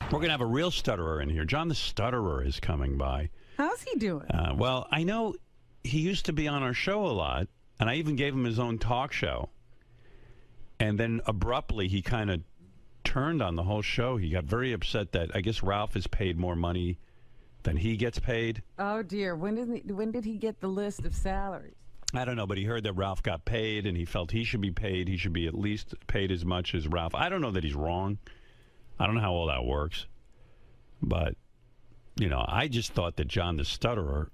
We're going to have a real stutterer in here. John the Stutterer is coming by. How's he doing? Well, I know he used to be on our show a lot, and I even gave him his own talk show. And then abruptly, he kind of turned on the whole show. He got very upset that I guess Ralph is paid more money than he gets paid. Oh, dear. When did he get the list of salaries? I don't know, but he heard that Ralph got paid, and he felt he should be paid. He should be at least paid as much as Ralph. I don't know that he's wrong. I don't know how all that works. But, you know, I just thought that John the Stutterer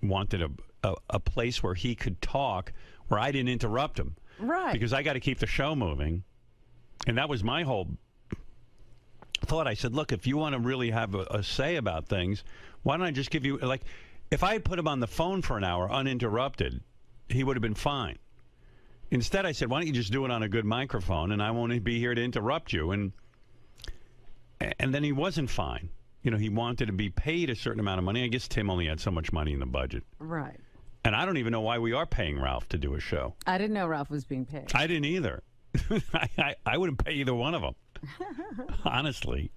wanted a place where he could talk where I didn't interrupt him. Right. Because I got to keep the show moving. And that was my whole thought. I said, look, if you want to really have a say about things, why don't I just give you, like, if I had put him on the phone for an hour uninterrupted, he would have been fine. Instead, I said, why don't you just do it on a good microphone, and I won't be here to interrupt you. And then he wasn't fine. You know, he wanted to be paid a certain amount of money. I guess Tim only had so much money in the budget. Right. And I don't even know why we are paying Ralph to do a show. I didn't know Ralph was being paid. I didn't either. I wouldn't pay either one of them. Honestly.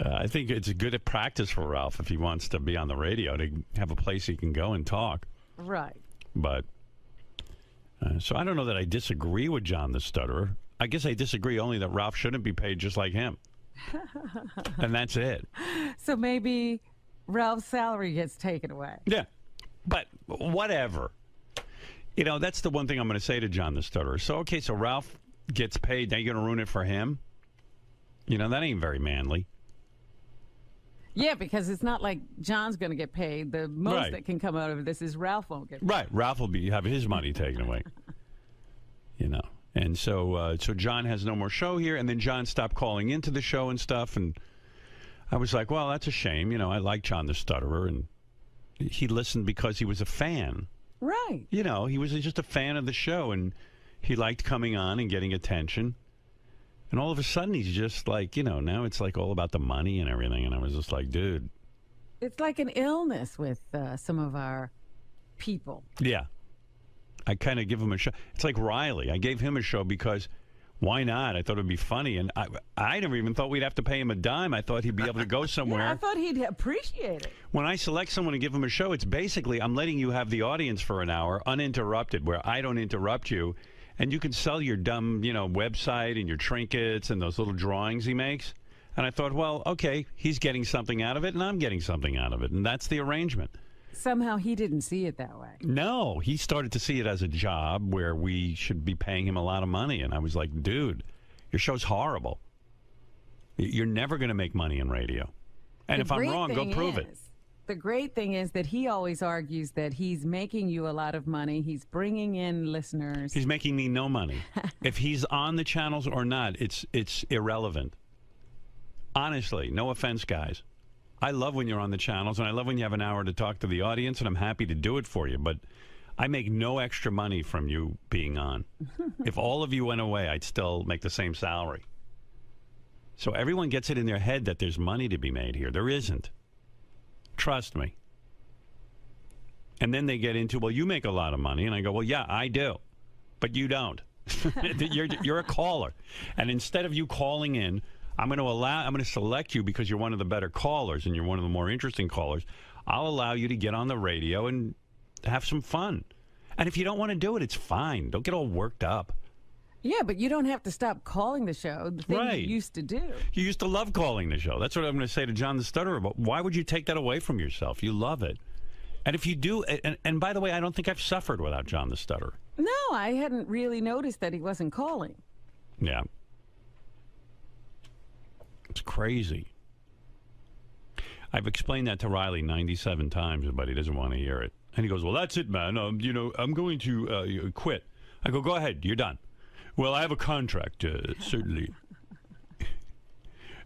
I think it's a good practice for Ralph if he wants to be on the radio to have a place he can go and talk. Right. But, so I don't know that I disagree with John the Stutterer. I guess I disagree only that Ralph shouldn't be paid just like him. And that's it. So maybe Ralph's salary gets taken away. Yeah. But whatever. You know, that's the one thing I'm going to say to John the Stutterer. So, okay, so Ralph gets paid. Now you're going to ruin it for him? You know, that ain't very manly. Yeah, because it's not like John's going to get paid. The most that can come out of this is Ralph won't get paid. Right. Ralph will have his money taken away. You know. And so John has no more show here, and then John stopped calling into the show and stuff, and I was like, well, that's a shame. You know, I like John the Stutterer, and he listened because he was a fan. Right. You know, he was just a fan of the show, and he liked coming on and getting attention. And all of a sudden, he's just like, you know, now it's like all about the money and everything, and I was just like, dude. It's like an illness with some of our people. Yeah. I kind of give him a show. It's like Riley. I gave him a show because why not? I thought it would be funny. And I never even thought we'd have to pay him a dime. I thought he'd be able to go somewhere. Yeah, I thought he'd appreciate it. When I select someone to give him a show, it's basically I'm letting you have the audience for an hour uninterrupted, where I don't interrupt you. And you can sell your dumb, you know, website and your trinkets and those little drawings he makes. And I thought, well, okay, he's getting something out of it and I'm getting something out of it. And that's the arrangement. Somehow he didn't see it that way. No, he started to see it as a job where we should be paying him a lot of money. And I was like, dude, your show's horrible. You're never going to make money in radio. And if I'm wrong, go prove it. The great thing is that he always argues that he's making you a lot of money. He's bringing in listeners. He's making me no money. If he's on the channels or not, it's irrelevant. Honestly, no offense, guys. I love when you're on the channels, and I love when you have an hour to talk to the audience, and I'm happy to do it for you. But I make no extra money from you being on. If all of you went away, I'd still make the same salary. So everyone gets it in their head that there's money to be made here. There isn't. Trust me. And then they get into, well, you make a lot of money. And I go, well, yeah, I do. But you don't. You're a caller. And instead of you calling in, I'm going to select you because you're one of the better callers and you're one of the more interesting callers. I'll allow you to get on the radio and have some fun. And if you don't want to do it, it's fine. Don't get all worked up. Yeah, but you don't have to stop calling the show, the thing you used to do. You used to love calling the show. That's what I'm going to say to John the Stutterer. But why would you take that away from yourself? You love it. And if you do, and by the way, I don't think I've suffered without John the Stutterer. No, I hadn't really noticed that he wasn't calling. Yeah. It's crazy. I've explained that to Riley 97 times, but he doesn't want to hear it. And he goes, well, that's it, man. You know, I'm going to quit. I go ahead. You're done. Well, I have a contract, certainly.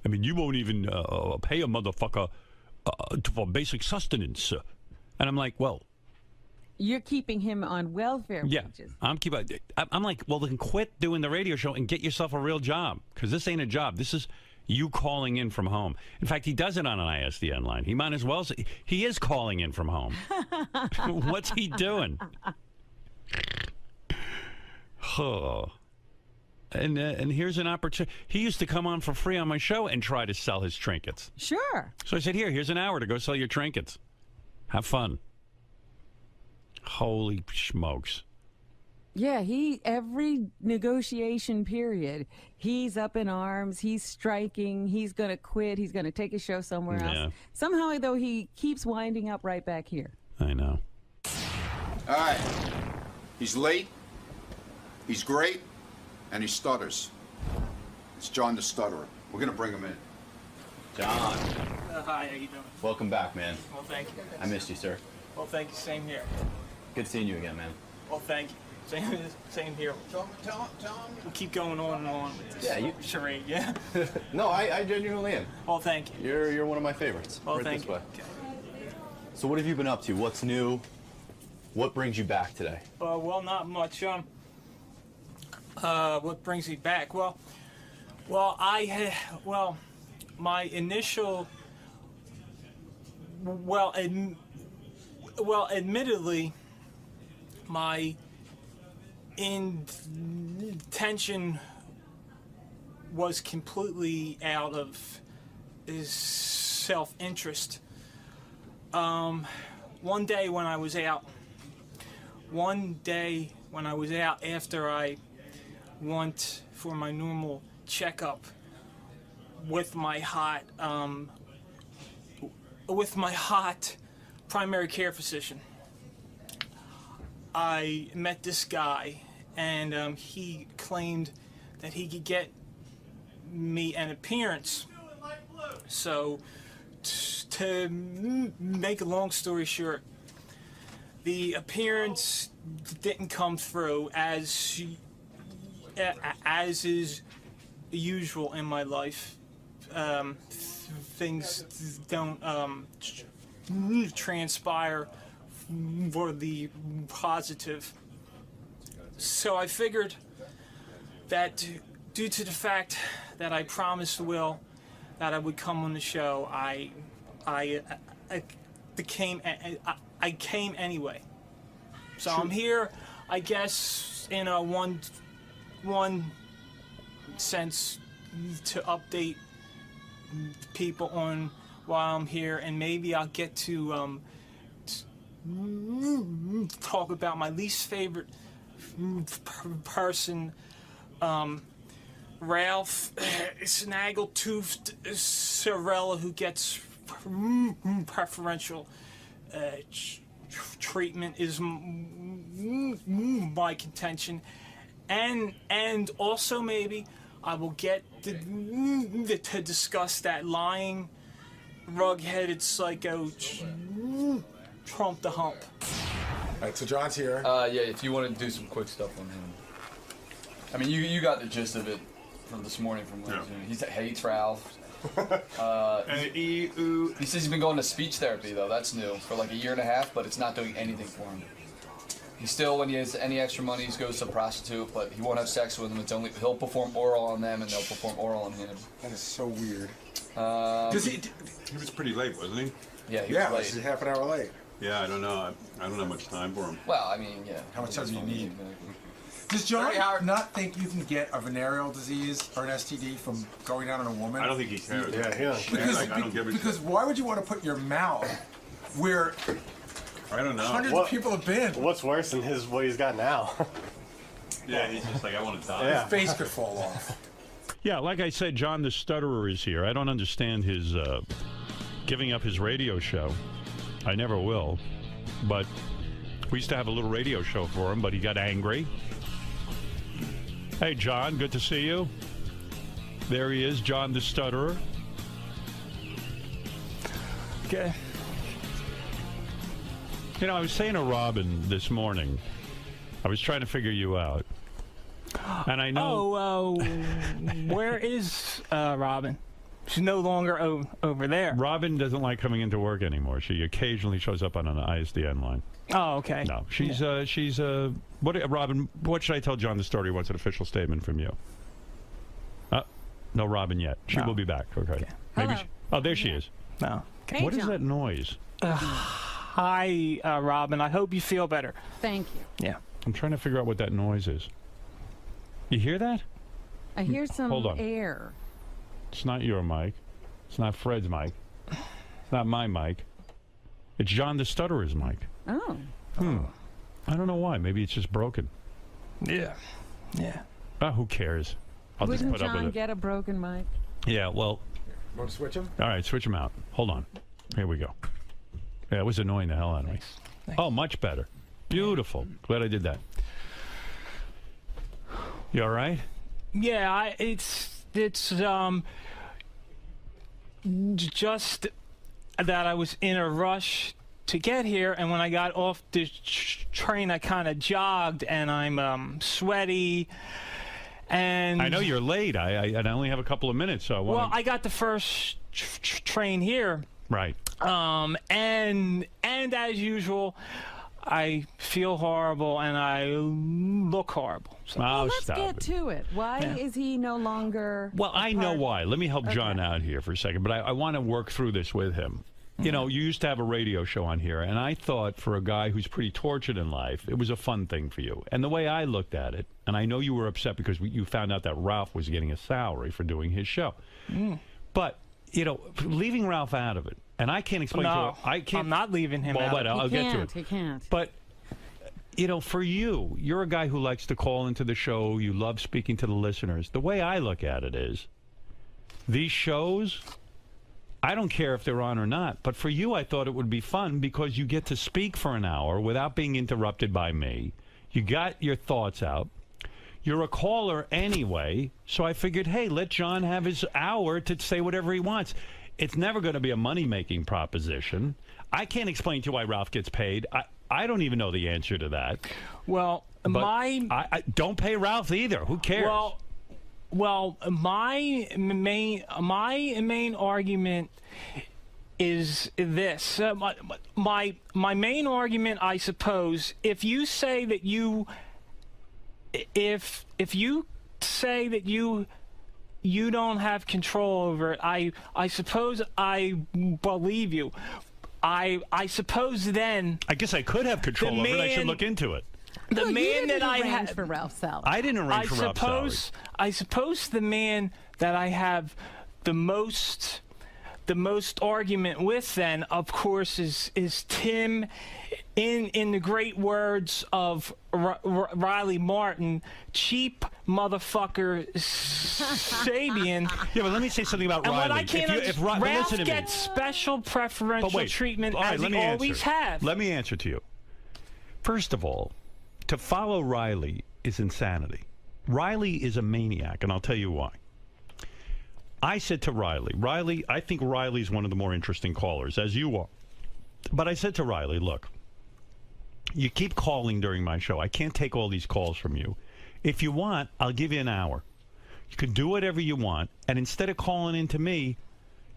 I mean, you won't even pay a motherfucker for basic sustenance. And I'm like, well. You're keeping him on welfare wages. Yeah, I'm like, well, then quit doing the radio show and get yourself a real job. Because this ain't a job. This is you calling in from home. In fact, he does it on an ISDN line. He might as well say, he is calling in from home. What's he doing? Oh. And here's an opportunity. He used to come on for free on my show and try to sell his trinkets. Sure. So I said, here's an hour to go sell your trinkets. Have fun. Holy smokes. Yeah, every negotiation period, he's up in arms, he's striking, he's going to quit, he's going to take his show somewhere else. Somehow, though, he keeps winding up right back here. I know. All right. He's late, he's great, and he stutters. It's John the Stutterer. We're going to bring him in. John. Hi, how you doing? Welcome back, man. Well, thank you. I missed you, sir. Well, thank you. Same here. Good seeing you again, man. Well, thank you. Same here. Tell him. We'll keep going on and on with this charade, yeah? No, I genuinely am. Well, thank you. You're one of my favorites. Well, right thank this you. way. Okay. So what have you been up to? What's new? What brings you back today? Well, not much. What brings me back? Well, my initial, admittedly, my intention was completely out of self-interest. One day when I was out after I went for my normal checkup with my hot primary care physician, I met this guy, and he claimed that he could get me an appearance. So, to make a long story short, the appearance didn't come through as is usual in my life. Things don't transpire for the positive. So I figured that due to the fact that I promised Will that I would come on the show, I came anyway. So I'm here, I guess, in a one sense, to update people on why I'm here, and maybe I'll get to talk about my least favorite person, Ralph Snaggletooth Sorella, who gets preferential treatment, is my contention, and also maybe I will get to discuss that lying, rug-headed psycho Trump the Hump. All right, so John's here. Yeah, if you want to do some quick stuff on him. I mean, you got the gist of it from this morning from Wednesday. He hates Ralph. He says he's been going to speech therapy, though. That's new, for like a year and a half, but it's not doing anything for him. He still, when he has any extra money, he goes to a prostitute, but he won't have sex with them. It's only he'll perform oral on them, and they'll perform oral on him. That is so weird. He was pretty late, wasn't he? Yeah, he was late. He's half an hour late. Yeah, I don't know. I don't have much time for him. Well, I mean, yeah. How much time do you need? Does John not think you can get a venereal disease or an STD from going down on a woman? I don't think he cares. Yeah. I don't give a because shit. why would you want to put your mouth where I don't know. hundreds of people have been? What's worse than what he's got now? Yeah, he's just like, I want to die. His face could fall off. Yeah, like I said, John the Stutterer is here. I don't understand his giving up his radio show. I never will. But we used to have a little radio show for him, but he got angry. Hey, John, good to see you. There he is, John the Stutterer. Okay. You know, I was saying to Robin this morning, I was trying to figure you out. And I know... Where is Robin? She's no longer over there. Robin doesn't like coming into work anymore. She occasionally shows up on an ISDN line. Oh, okay. No, Robin, what should I tell John the Story? Wants an official statement from you. No Robin yet. She will be back. Okay. Maybe. There she is. No. Hey, what John. is that noise? Hi, Robin. I hope you feel better. Thank you. Yeah. I'm trying to figure out what that noise is. You hear that? I hear some Hold on. air. It's not your mic. It's not Fred's mic. It's not my mic. It's John the Stutterer's mic. Oh. I don't know why. Maybe it's just broken. Yeah. Who cares? I'll Wouldn't just put up John with it. get a broken mic? Yeah, well, Want to switch him? all right, switch them out. Hold on. Here we go. Yeah, it was annoying the hell out of me. Oh, much better. Beautiful. Glad I did that. You all right? Yeah, it's just that I was in a rush to get here, and when I got off the train, I kind of jogged, and I'm sweaty. And I know you're late. I only have a couple of minutes, so I want. Well, I got the first train here. Right. And as usual, I feel horrible and I look horrible. So. Oh, Let's stop get it. to it. Why is he no longer? Well, I know why. Let me help John out here for a second, but I want to work through this with him. You know, you used to have a radio show on here, and I thought for a guy who's pretty tortured in life, it was a fun thing for you. And the way I looked at it, and I know you were upset because you found out that Ralph was getting a salary for doing his show. But, you know, leaving Ralph out of it, and I can't explain to you. I'm not leaving him out. Wait, I'll get to it. He can't. But, you know, for you, you're a guy who likes to call into the show. You love speaking to the listeners. The way I look at it is, these shows, I don't care if they're on or not, but for you, I thought it would be fun because you get to speak for an hour without being interrupted by me. You got your thoughts out. You're a caller anyway, so I figured, hey, let John have his hour to say whatever he wants. It's never going to be a money-making proposition. I can't explain to you why Ralph gets paid. I don't even know the answer to that. Well, but I don't pay Ralph either. Who cares? Well, my main argument is this. My main argument, I suppose, if you say that you don't have control over it, I suppose I believe you. I suppose then. I guess I could have control over it. I should look into it. The man that I arrange have for Ralph's salary. I didn't arrange for Ralph's salary. I suppose the man that I have the most argument with, then, of course, is Tim. In the great words of Riley Martin, cheap motherfucker Sabian. Yeah, but let me say something about Riley. What I can't Ralph listen gets special preferential treatment as he always has. Let me answer to you. First of all, to follow Riley is insanity. Riley is a maniac, and I'll tell you why. I said to Riley, I think Riley's one of the more interesting callers, as you are. But I said to Riley, look, you keep calling during my show. I can't take all these calls from you. If you want, I'll give you an hour. You can do whatever you want, and instead of calling in to me,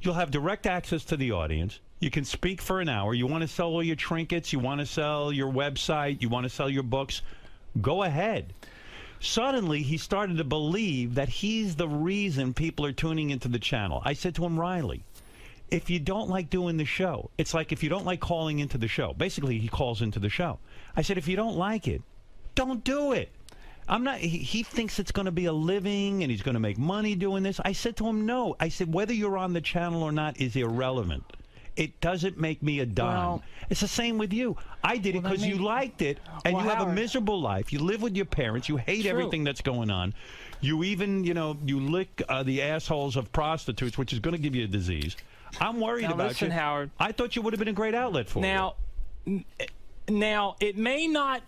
you'll have direct access to the audience. You can speak for an hour. You want to sell all your trinkets, you want to sell your website, you want to sell your books, go ahead. Suddenly, he started to believe that he's the reason people are tuning into the channel. I said to him, Riley, if you don't like doing the show, it's like if you don't like calling into the show. Basically, he calls into the show. I said, if you don't like it, don't do it. I'm not. He thinks it's going to be a living and he's going to make money doing this. I said to him, no. I said, whether you're on the channel or not is irrelevant. It doesn't make me a dime. Well, it's the same with you. I did it because you liked it, and you have a miserable life. You live with your parents. You hate everything that's going on. You even, you lick the assholes of prostitutes, which is going to give you a disease. I'm worried about you. Howard. I thought you would have been a great outlet for you. Now, it may not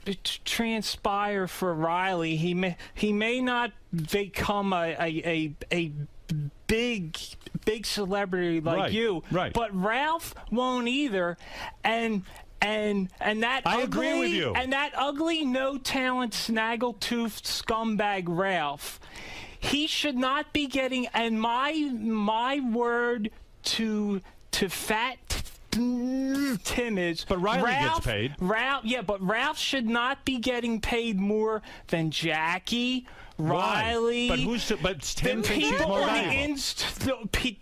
transpire for Riley. He may not become a big celebrity like you. Right. But Ralph won't either. And that I agree with you. And that ugly, no talent, snaggletooth scumbag Ralph, he should not be getting. And my word to fat Tim is. But Riley gets paid. But Ralph should not be getting paid more than Jackie. Riley. But Tim thinks he's more valuable.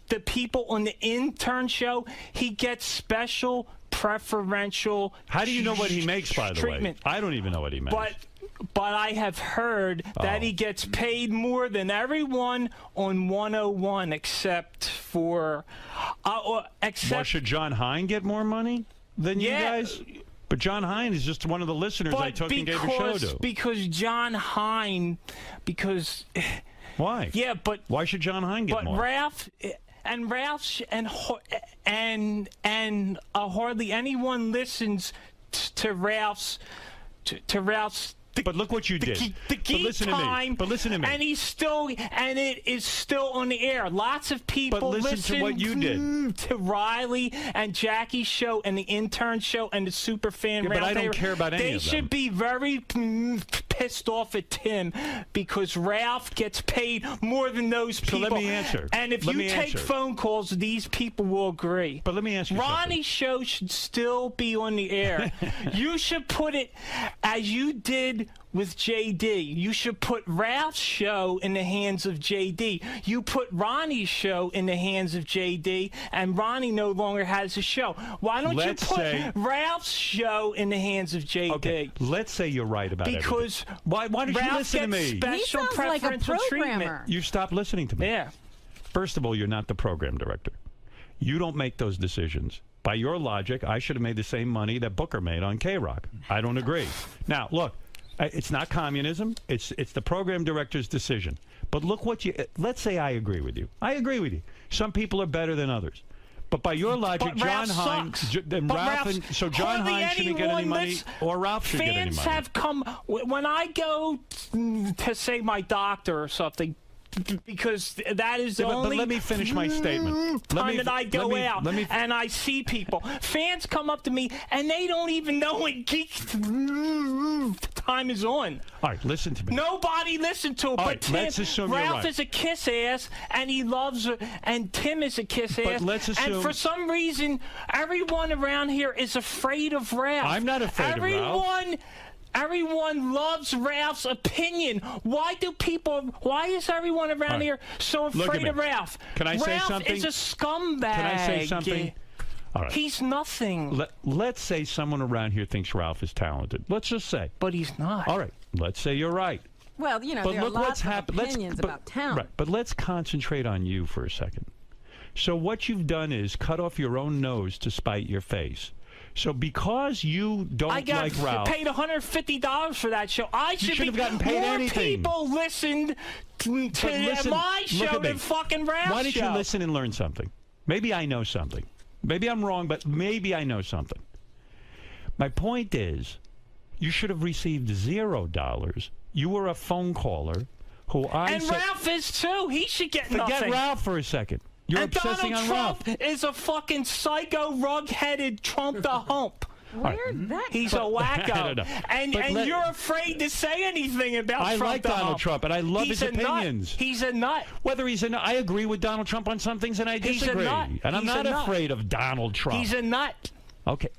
The people on the intern show, he gets special preferential. How do you know what he makes, by the way? I don't even know what he makes. but I have heard that he gets paid more than everyone on 101 except for Well, should John Hine get more money than you guys? But John Hine is just one of the listeners I took and gave a show to. Because John Hine, why? Yeah, but why should John Hine get more? But Ralph and hardly anyone listens to Ralph's. But look what you did. The geek time. But listen to me. And it is still on the air. Lots of people listen to what you did. To Riley and Jackie's show and the intern show and the Superfan. But I don't care about any of them. They should be very pissed off at Tim because Ralph gets paid more than those people. So let me answer. And if you take phone calls, these people will agree. But let me ask you Ronnie's show should still be on the air. You should put it as you did with JD. You should put Ralph's show in the hands of JD. You put Ronnie's show in the hands of JD, and Ronnie no longer has a show. Why don't you put Ralph's show in the hands of JD? Okay, let's say you're right about because everything. Why don't you listen to me? Special he sounds like a programmer. You stop listening to me. Yeah. First of all, you're not the program director. You don't make those decisions. By your logic, I should have made the same money that Booker made on K-Rock. I don't agree. Now, look. It's not communism. It's the program director's decision. But look what let's say I agree with you. I agree with you. Some people are better than others. But by your logic, John Hine, so John Hine shouldn't get any money, or Ralph should get any money. Fans have come when I go to say my doctor or something. Because that is the only but let me finish my statement. time that I go out and I see people. Fans come up to me and they don't even know when geek time is on. All right, listen to me. Nobody listened to it. All but right, Tim, let's assume Ralph you're right. is a kiss ass and he loves her, and Tim is a kiss ass. But let's assume. And for some reason, everyone around here is afraid of Ralph. I'm not afraid of Ralph. Everyone loves Ralph's opinion. Why is everyone around here so afraid of Ralph? Can I say something? Ralph is a scumbag. Can I say something? All right. He's nothing. Let's say someone around here thinks Ralph is talented. Let's just say. But he's not. All right. Let's say you're right. Well, there are lots of opinions about talent. Right. But let's concentrate on you for a second. So what you've done is cut off your own nose to spite your face. So because you don't like Ralph, I paid $150 for that show. I should have gotten paid more anything. People listened to my show than fucking Ralph's show. Why don't you listen and learn something? Maybe I know something. Maybe I'm wrong, but maybe I know something. My point is, you should have received $0. You were a phone caller who and Ralph is too. He should get nothing. Forget Ralph for a second. You're obsessing Donald on Trump Ralph. is a fucking psycho, rug-headed Trump the hump. Where'd that He's a wacko. And you're afraid to say anything about Trump. I like Donald Trump, and I love his opinions. He's a nut. Whether he's a nut, I agree with Donald Trump on some things, and I disagree. He's a nut. And I'm not afraid of Donald Trump. He's a nut. Okay.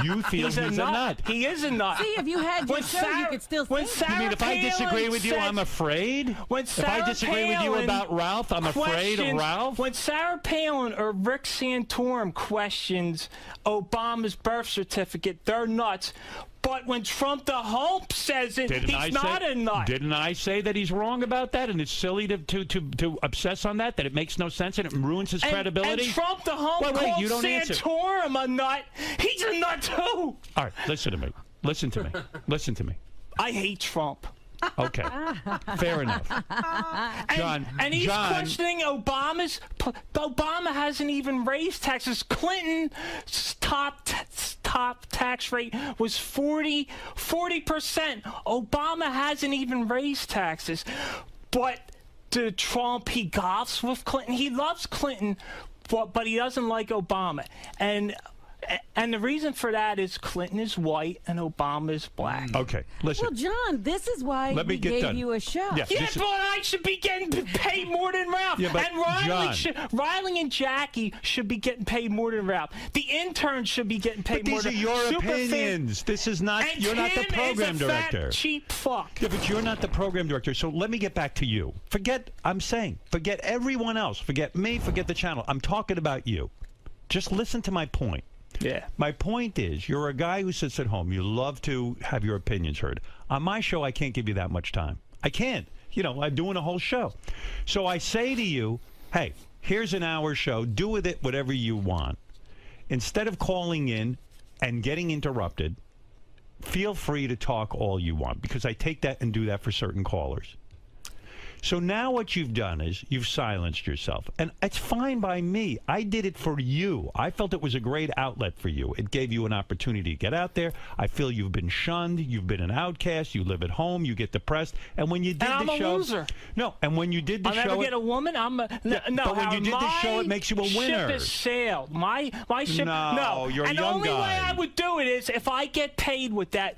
You feel he's a nut. He is a nut. See, if you had your show, you could still say You mean if I disagree with you, I'm afraid? If I disagree with you about Ralph, I'm afraid of Ralph? When Sarah Palin or Rick Santorum questions Obama's birth certificate, they're nuts. But when Trump the Hump says it, he's not a nut. Didn't I say that he's wrong about that, and it's silly to obsess on that it makes no sense and it ruins his credibility? And Trump the Hump called Santorum a nut. He's a nut too. All right, listen to me. Listen to me. Listen to me. I hate Trump. Okay, fair enough. John, and he's questioning Obama's. Obama hasn't even raised taxes. Clinton's top tax rate was 40%. Obama hasn't even raised taxes. But to Trump, he golfs with Clinton. He loves Clinton, but he doesn't like Obama. And the reason for that is Clinton is white and Obama is black. Okay, listen. Well, John, this is why we gave you a show. Yeah, but I should be getting paid more than Ralph. Yeah, but and Riley and Jackie should be getting paid more than Ralph. The intern should be getting paid more than Ralph. These are your opinions. This is not. And you're Tim not the program is a director. Fat, cheap fuck. Yeah, but you're not the program director. So let me get back to you. Forget everyone else. Forget me. Forget the channel. I'm talking about you. Just listen to my point. Yeah. My point is, you're a guy who sits at home. You love to have your opinions heard. On my show, I can't give you that much time. I can't. You know, I'm doing a whole show. So I say to you, hey, here's an hour show. Do with it whatever you want. Instead of calling in and getting interrupted, feel free to talk all you want, because I take that and do that for certain callers. So now what you've done is you've silenced yourself. And it's fine by me. I did it for you. I felt it was a great outlet for you. It gave you an opportunity to get out there. I feel you've been shunned. You've been an outcast. You live at home. You get depressed. And when you did I'm the a show... loser. No, and when you did the I'll show... never get a woman. I'm a... No, but when you did the show, it makes you a winner. My ship has sailed. My ship... No, you're a and young the only way guy. I would do it is if I get paid with that...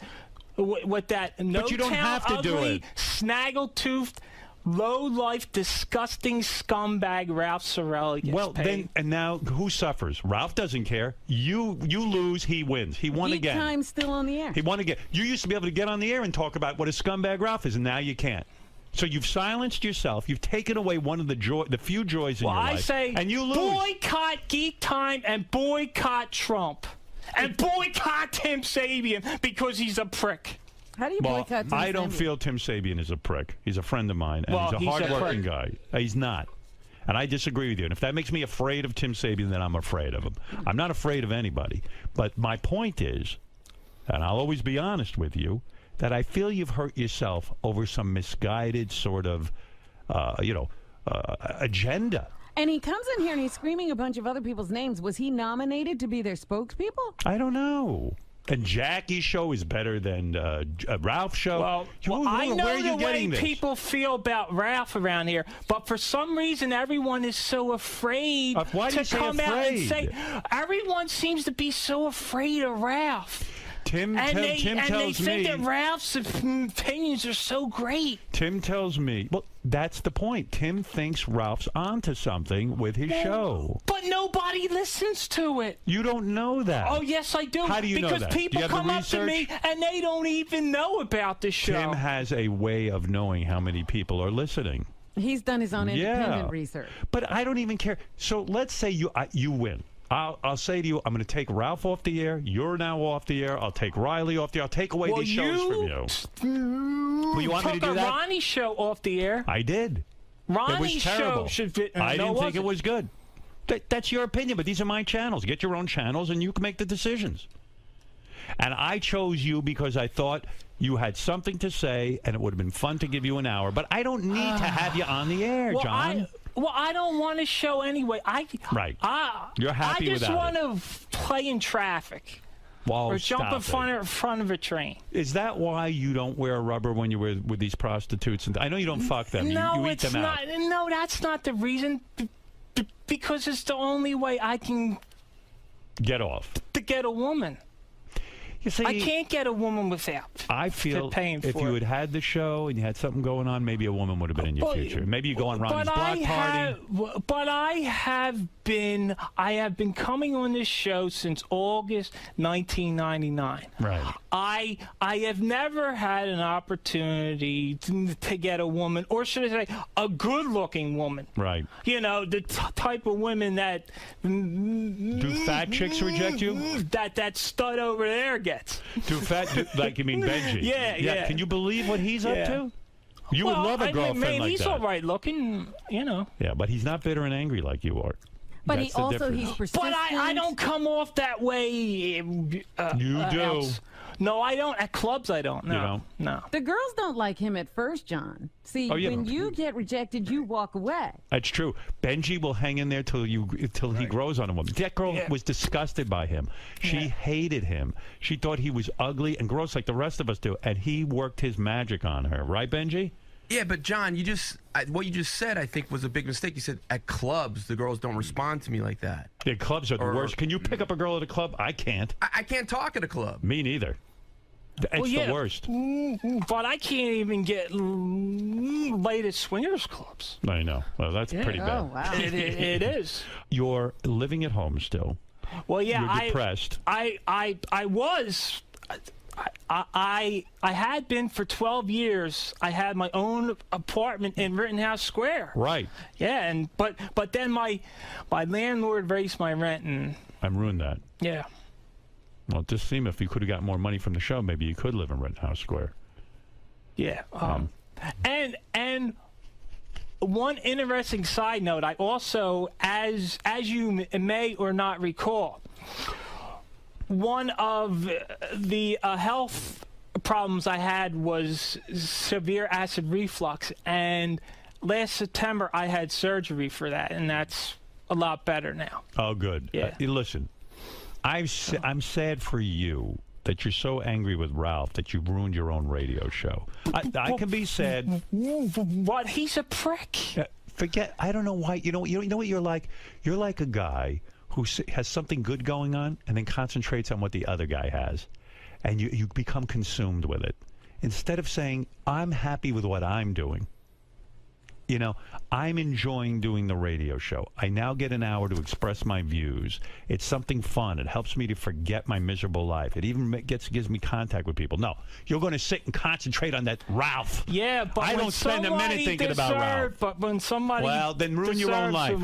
With that But you don't have to do ugly, it. snaggle-toothed, low-life, disgusting scumbag Ralph Sorelli gets Well, paid. then, and now who suffers? Ralph doesn't care. You lose, he wins. He won Geek again. Time's still on the air. He won again. You used to be able to get on the air and talk about what a scumbag Ralph is, and now you can't. So you've silenced yourself. You've taken away one of the few joys in your life. I say, and you lose. boycott Geek Time and boycott Trump. And boycott Tim Sabian because he's a prick. How do you boycott Tim I don't Sabian? feel Tim Sabian is a prick. He's a friend of mine, and Well, he's a he's a hard-working prick. guy. He's not. And I disagree with you. And if that makes me afraid of Tim Sabian, then I'm afraid of him. I'm not afraid of anybody. But my point is, and I'll always be honest with you, that I feel you've hurt yourself over some misguided sort of, agenda. And he comes in here and he's screaming a bunch of other people's names. Was he nominated to be their spokespeople? I don't know. And Jackie's show is better than Ralph's show. Well, I where know are you the way getting this? people feel about Ralph around here, but for some reason everyone is so afraid Why do to you say come out and afraid? say. Everyone seems to be so afraid of Ralph. Tim They tells think me. that Ralph's opinions are so great. Tim tells me. Well, that's the point. Tim thinks Ralph's onto something with his show. But nobody listens to it. You don't know that. Oh, yes, I do. How do you know because that? Do you people have the come up to me research? and they don't even know about the show. Tim has a way of knowing how many people are listening. He's done his own independent Yeah. research. But I don't even care. So let's say you win. I'll say to you, I'm going to take Ralph off the air. You're now off the air. I'll take Riley off the air. I'll take away these shows from you. Well, you want me to do took a that? Ronnie show off the air. I did. Ronnie's it was terrible. show should be. I no, didn't think it wasn't. was good. That's your opinion, but these are my channels. Get your own channels, and you can make the decisions. And I chose you because I thought you had something to say, and it would have been fun to give you an hour. But I don't need to have you on the air, Well, John. I don't want a show anyway. Right. You're happy I with just that. want to play in traffic Well, or jump in stop front of a train. Is that why you don't wear rubber when you're with these prostitutes? And I know you don't fuck them. No, you eat it's them not. out. No, that's not the reason. Because it's the only way I can Get off. to get a woman. You see, I can't get a woman without. I feel paying if for you it. had the show and you had something going on, maybe a woman would have been in your future. Maybe you go on Ronnie's block party. But I have been coming on this show since August 1999. Right. I have never had an opportunity to get a woman, or should I say, a good-looking woman. Right. You know, the type of women that Do fat chicks reject you? that stud over there gets. Like you mean Benji? Yeah. Can you believe what he's up to? You would love a girlfriend like he's that. all right looking, you know. Yeah, but he's not bitter and angry like you are. But That's the difference. he's persistent. But I don't come off that way. You do. Else. No, I don't. At clubs, I don't. No. You don't? No. The girls don't like him at first, John. See, Oh, yeah. when you get rejected, you walk away. That's true. Benji will hang in there till he grows on a woman. That girl was disgusted by him. She hated him. She thought he was ugly and gross like the rest of us do, and he worked his magic on her. Right, Benji? Yeah, but John, what you just said, I think, was a big mistake. You said at clubs, the girls don't respond to me like that. Yeah, clubs are the worst. Can you pick up a girl at a club? I can't. I can't talk at a club. Me neither. It's the worst. But I can't even get laid at swingers clubs. I know. Well, that's pretty bad. Oh, wow. It is. You're living at home still. Well, yeah. You're depressed. I was. I had been for 12 years. I had my own apartment in Rittenhouse Square. Right. Yeah, and but then my landlord raised my rent and I ruined that. yeah. Well, it just seemed if you could have got more money from the show, maybe you could live in Rittenhouse Square. Yeah. And one interesting side note, I also, as you may or not recall, one of the health problems I had was severe acid reflux, and last September I had surgery for that, and that's a lot better now. Oh, good. Yeah. Listen, I'm sad for you that you're so angry with Ralph that you've ruined your own radio show. I can be sad. What? He's a prick. Forget. I don't know why. You know what you're like? You're like a guy who has something good going on and then concentrates on what the other guy has, and you become consumed with it instead of saying, I'm happy with what I'm doing. You know, I'm enjoying doing the radio show. I now get an hour to express my views. It's something fun. It helps me to forget my miserable life. It even gives me contact with people. No, you're going to sit and concentrate on that Ralph. Yeah, but I don't spend a minute thinking about Ralph. But when somebody then ruin your own life.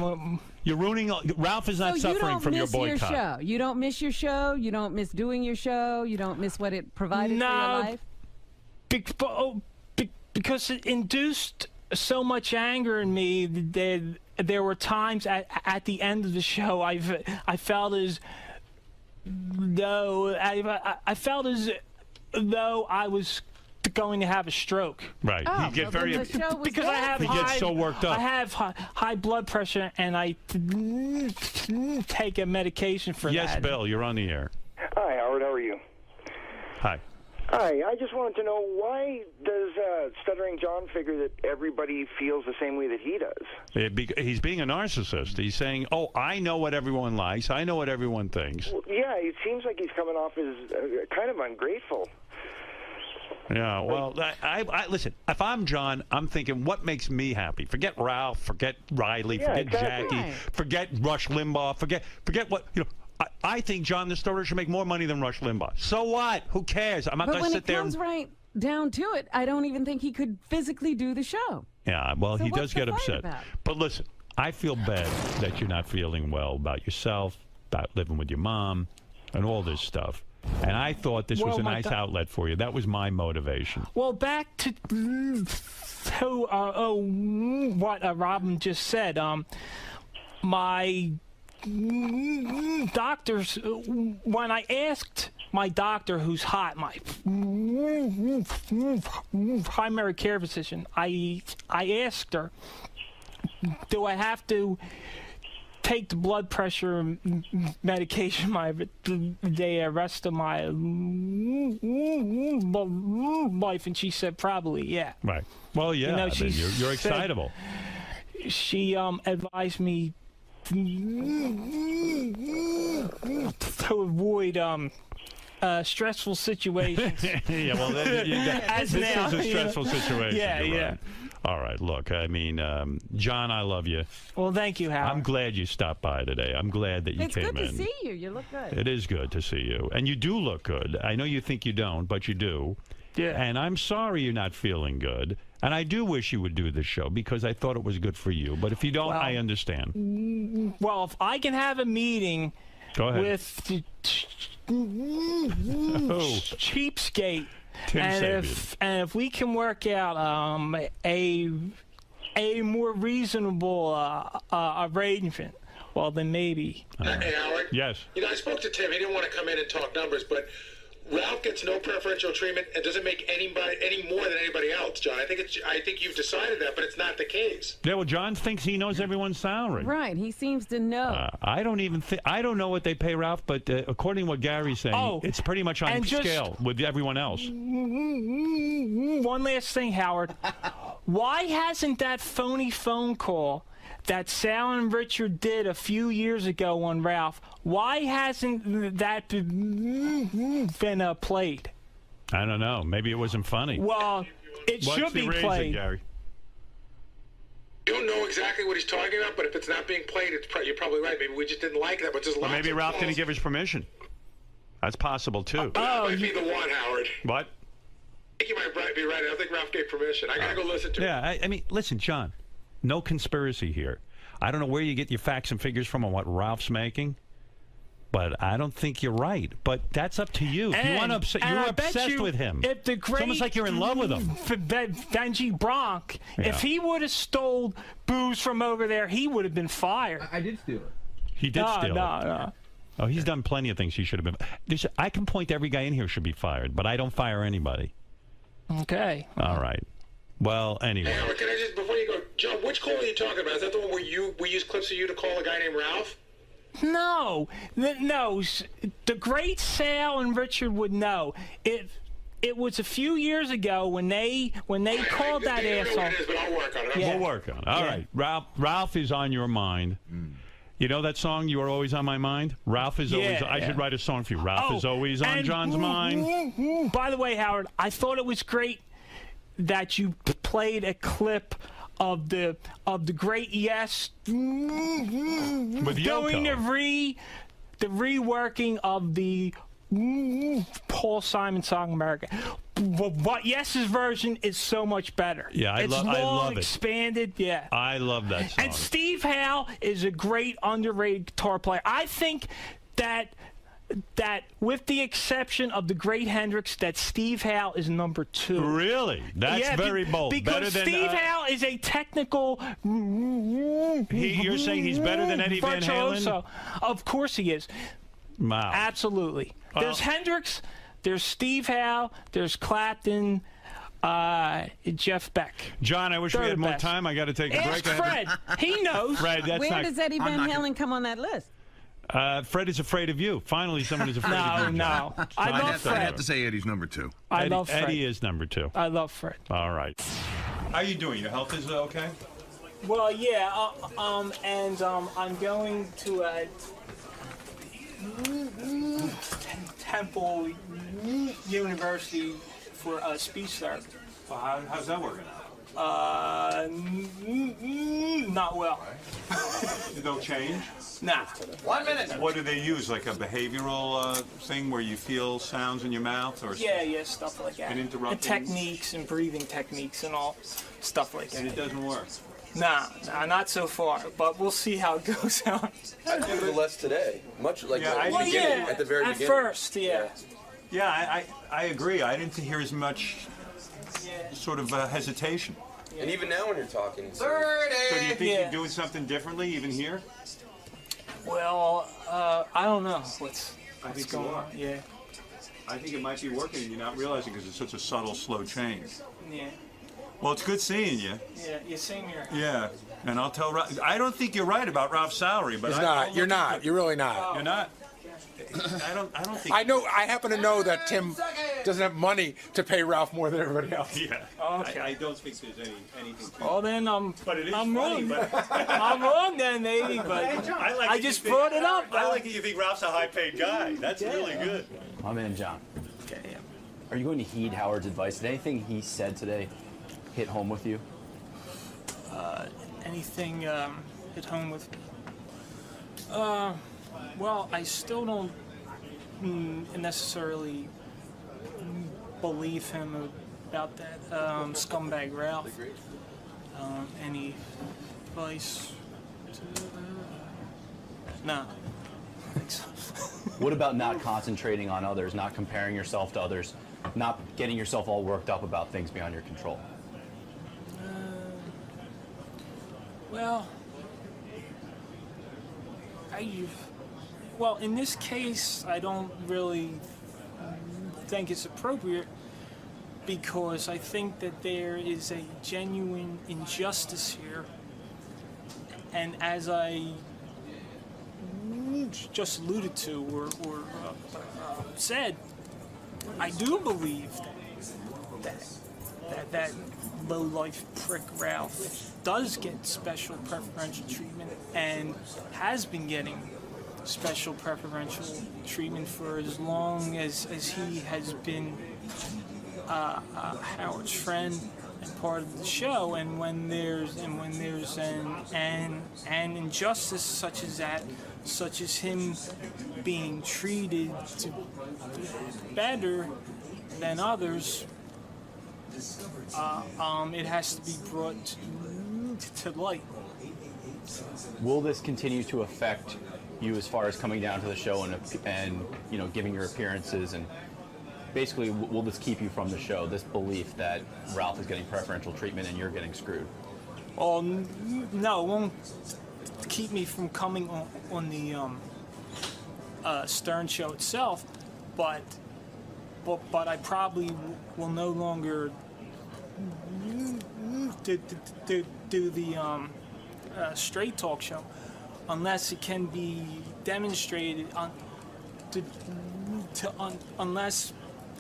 You're ruining. Ralph is not suffering from your boycott. Your show. You don't miss your show. You don't miss doing your show. You don't miss what it provided for your life. Because it induced so much anger in me that there were times at the end of the show I felt as though I was going to have a stroke. Right. He'd get very because I have he gets so worked up. I have high blood pressure and I take a medication for that. Yes, Bill, you're on the air. Hi, Howard. How are you? Hi. Hi. I just wanted to know, why does Stuttering John figure that everybody feels the same way that he does? He's being a narcissist. He's saying, oh, I know what everyone likes. I know what everyone thinks. Well, yeah, it seems like he's coming off as kind of ungrateful. Yeah, well, I listen, if I'm John, I'm thinking, what makes me happy? Forget Ralph, forget Riley, forget Jackie, forget Rush Limbaugh, forget what, you know. I think John the Storer should make more money than Rush Limbaugh. So what? Who cares? I'm not going to sit there. But when it comes right down to it, I don't even think he could physically do the show. Yeah, well, so he does get upset. About? But listen, I feel bad that you're not feeling well about yourself, about living with your mom, and all this stuff. And I thought this was a nice outlet for you. That was my motivation. Well, back to what Robin just said. My doctors, when I asked my doctor, who's hot, my primary care physician, I asked her, do I have to take the blood pressure medication the rest of my life? And she said, probably, yeah. Right. Well, yeah, you know, you're excitable. She advised me to avoid stressful situations. Yeah, well, this is a stressful situation. Yeah, yeah. Right. All right, look, I mean, John, I love you. Well, thank you, Howard. I'm glad you stopped by today. I'm glad that you came in. It's good to see you. You look good. It is good to see you. And you do look good. I know you think you don't, but you do. Yeah. And I'm sorry you're not feeling good. And I do wish you would do this show because I thought it was good for you. But if you don't, I understand. Well, if I can have a meeting with Cheapskate, and if we can work out a more reasonable arrangement, well, then maybe. Hey, Howard. Yes. You know, I spoke to Tim. He didn't want to come in and talk numbers, but Ralph gets no preferential treatment and doesn't make any more than anybody else, John. I think you've decided that, but it's not the case. Yeah, well, John thinks he knows everyone's salary. Right, he seems to know. I don't even think I don't know what they pay Ralph, but according to what Gary's saying, it's pretty much on scale with everyone else. One last thing, Howard. Why hasn't that phony phone call that Sal and Richard did a few years ago on Ralph, why hasn't that been played? I don't know. Maybe it wasn't funny. Well, it should be played. Gary? You don't know exactly what he's talking about, but if it's not being played, you're probably right. Maybe we just didn't like that. But just maybe Ralph didn't give his permission. That's possible, too. That might be the one, Howard. What? I think you might be right. I don't think Ralph gave permission. I got to go listen to it. Yeah, I mean, listen, John. No conspiracy here. I don't know where you get your facts and figures from on what Ralph's making, But I don't think you're right. But that's up to you. If you want to you're obsessed with him. If the great, it's almost like you're in love with him. Benji Bronk, if he would have stole booze from over there, he would have been fired. I did steal it. He did steal it. No. Oh, he's done plenty of things he should have been. I can point to every guy in here should be fired, but I don't fire anybody. Okay. All right. Well, anyway. Hey, can I just, before you go, John, which call are you talking about? Is that the one where we use clips of you to call a guy named Ralph? No. The great Sal and Richard would know. It was a few years ago when they called that asshole. But I'll work on it. We'll work on it. All right. Ralph is on your mind. You know that song, You Are Always on My Mind? Ralph is always... I should write a song for you. Ralph is always on John's mind. By the way, Howard, I thought it was great that you played a clip of the great Yes with doing the reworking of the Paul Simon song America. But Yes's version is so much better. Yeah, I love it. Expanded, yeah. I love that song. And Steve Howe is a great underrated guitar player. I think that with the exception of the great Hendrix, that Steve Howe is number 2. Really? That's very bold. Because better than, Steve Howe is a technical... You're saying he's better than Eddie Van Halen? Of course he is. Wow. Absolutely. There's Hendrix, there's Steve Howe, there's Clapton, Jeff Beck. John, I wish we had more time. I got to take a break. Ask Fred. He knows. Fred, Where does Eddie Van Halen come on that list? Fred is afraid of you. Finally, someone is afraid of you. No. I love Fred. I'd have to say Eddie's number 2. I love Fred. Eddie is number 2. I love Fred. All right. How are you doing? Your health is okay? Well, yeah. I'm going to Temple University for speech therapy. Well, how's that working out? Not well. No change? Nah. 1 minute. What do they use? Like a behavioral thing where you feel sounds in your mouth, or Yeah, stuff like that. And interrupting? And techniques and breathing techniques and all stuff like that. And it doesn't work. Nah, not so far. But we'll see how it goes out. Nevertheless, today, much like at the very beginning. At first, yeah. Yeah, I agree. I didn't hear as much sort of hesitation. And even now when you're talking, 30. So do you think you're doing something differently even here? Well, I don't know what's going on. Yeah. I think it might be working and you're not realizing because it's such a subtle, slow change. Yeah. Well, it's good seeing you. Yeah, same here. Yeah, and I'll tell Ralph. I don't think you're right about Ralph's salary, but You're not. You're really not. You're not. I don't think. I know. I happen to know that Tim doesn't have money to pay Ralph more than everybody else. Yeah. Okay. I don't think there's anything. Well, then But it is I'm funny, wrong. but I'm wrong then, maybe. But I just brought it up. I like that you think Ralph's a high-paid guy. That's really good. My man, John. Okay. Yeah. Are you going to heed Howard's advice? Did anything he said today hit home with you? Anything hit home with me? Well, I still don't necessarily believe him about that scumbag Ralph. Any advice? No. What about not concentrating on others, not comparing yourself to others, not getting yourself all worked up about things beyond your control? Well, well, in this case, I don't really think it's appropriate because I think that there is a genuine injustice here. And as I just alluded to or said, I do believe that low-life prick Ralph does get special preferential treatment and has been getting special preferential treatment for as long as he has been Howard's friend and part of the show. And when there's an injustice such as that, such as him being treated better than others, it has to be brought to light. Will this continue to affect you as far as coming down to the show and you know, giving your appearances, and basically will this keep you from the show, this belief that Ralph is getting preferential treatment and you're getting screwed? Well, no, it won't keep me from coming on the Stern show itself, but I probably will no longer do the Straight Talk show unless it can be demonstrated unless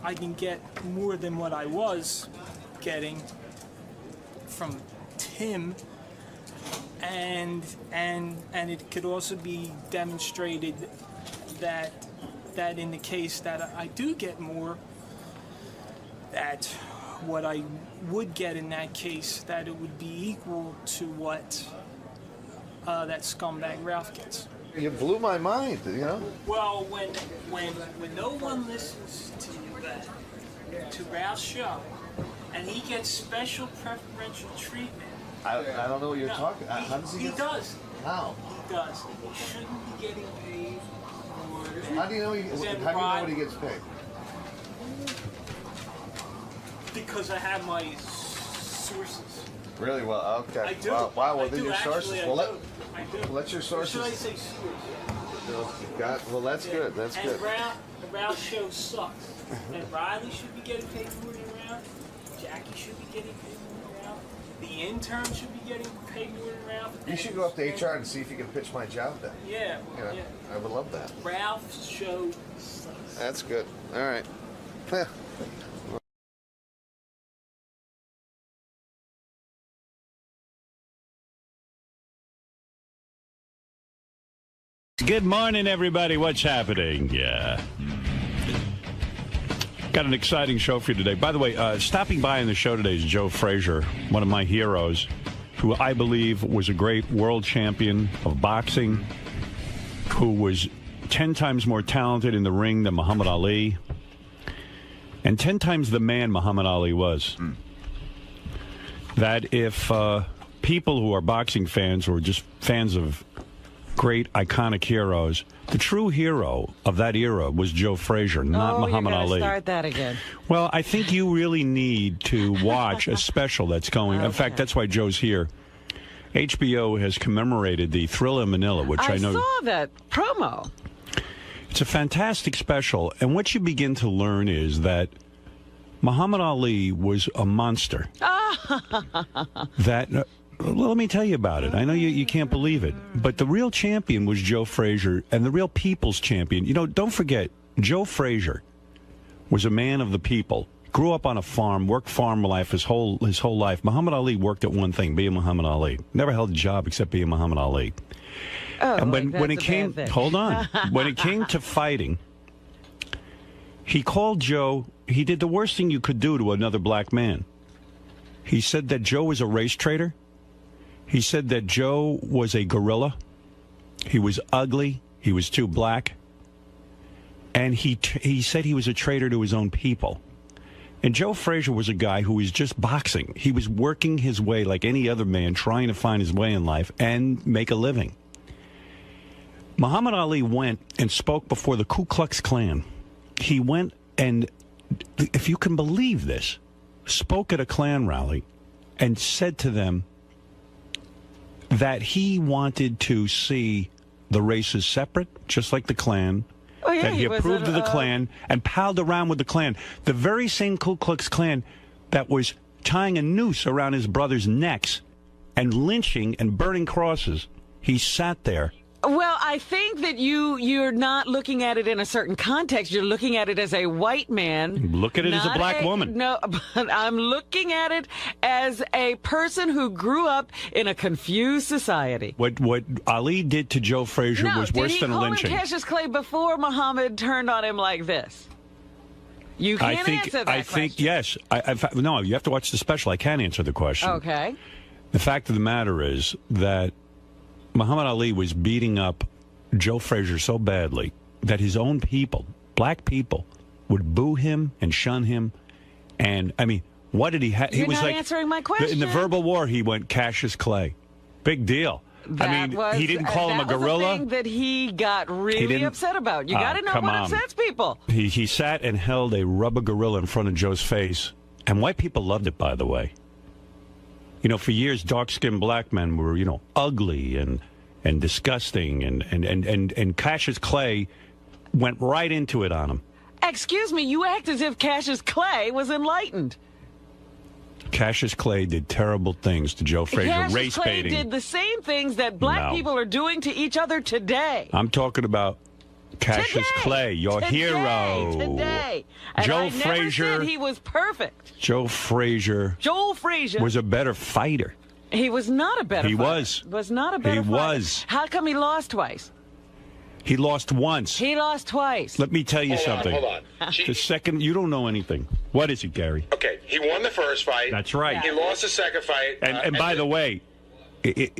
I can get more than what I was getting from Tim, and it could also be demonstrated that in the case that I do get more, that what I would get in that case, that it would be equal to what that scumbag Ralph gets. You blew my mind, you know? Well, when no one listens to Ralph's show, and he gets special preferential treatment. I don't know what you're talking. How does he? He does. How? He does. He shouldn't be getting paid more. How do you know? How do you know what he gets paid? Because I have my sources. Really? Well, okay. I do. Wow. Well, then your Actually, sources. I do. Let your sources. Or should I say sources? Well, that's good. That's and good. The Ralph show sucks. And Riley should be getting paid more than Ralph. Jackie should be getting paid more than Ralph. The intern should be getting paid more than Ralph. You should go up to HR and see if you can pitch my job then. Yeah. You know, yeah. I would love that. Ralph's show sucks. That's good. All right. Good morning, everybody. What's happening? Yeah. Got an exciting show for you today. By the way, stopping by in the show today is Joe Frazier, one of my heroes, who I believe was a great world champion of boxing, who was 10 times more talented in the ring than Muhammad Ali, and 10 times the man Muhammad Ali was. That if people who are boxing fans or just fans of great iconic heroes, the true hero of that era was Joe Frazier, not Muhammad Ali. Start that again. Well, I think you really need to watch a special that's going. In fact, that's why Joe's here. HBO has commemorated the Thriller in Manila, which I know. I saw that promo. It's a fantastic special, and what you begin to learn is that Muhammad Ali was a monster. That. Well, let me tell you about it. I know you can't believe it, but the real champion was Joe Frazier, and the real people's champion. You know, don't forget, Joe Frazier was a man of the people. Grew up on a farm, worked farm life his whole life. Muhammad Ali worked at one thing, being Muhammad Ali. Never held a job except being Muhammad Ali. Oh, and when it came, hold on, when it came to fighting, he called Joe. He did the worst thing you could do to another black man. He said that Joe was a race traitor. He said that Joe was a gorilla. He was ugly. He was too black. And he said he was a traitor to his own people. And Joe Frazier was a guy who was just boxing. He was working his way like any other man, trying to find his way in life and make a living. Muhammad Ali went and spoke before the Ku Klux Klan. He went and, if you can believe this, spoke at a Klan rally and said to them that he wanted to see the races separate, just like the Klan. Oh, yeah, that he approved of the Klan and palled around with the Klan. The very same Ku Klux Klan that was tying a noose around his brothers' necks and lynching and burning crosses. He sat there. Well, I think that you're not looking at it in a certain context. You're looking at it as a white man. Look at it as a black woman. No, but I'm looking at it as a person who grew up in a confused society. What Ali did to Joe Frazier was worse than a lynching. Did he call him Cassius Clay before Muhammad turned on him like this? You can't answer that question. I think, yes. No, you have to watch the special. I can't answer the question. Okay. The fact of the matter is that Muhammad Ali was beating up Joe Frazier so badly that his own people, black people, would boo him and shun him. And, I mean, what did he have? He was not like, answering my question. In the verbal war, he went Cassius Clay. Big deal. He didn't call him a gorilla. That was the thing that he got really upset about. You got to know what upsets people. He sat and held a rubber gorilla in front of Joe's face, and white people loved it, by the way. You know, for years, dark-skinned black men were, ugly and disgusting, and Cassius Clay went right into it on him. Excuse me, you act as if Cassius Clay was enlightened. Cassius Clay did terrible things to Joe Frazier, Cassius Clay did the same things that black people are doing to each other today. I'm talking about Cassius Clay, your hero. Today. And Joe Frazier. Frazier. He was perfect. Joe Frazier. Joel Frazier was a better fighter. He was not a better fighter. Was not a better fighter. He was. How come he lost twice? He lost once. He lost twice. Let me tell you something. Hold on. The second, you don't know anything. What is it, Gary? Okay, he won the first fight. That's right. He lost the second fight. And by the way,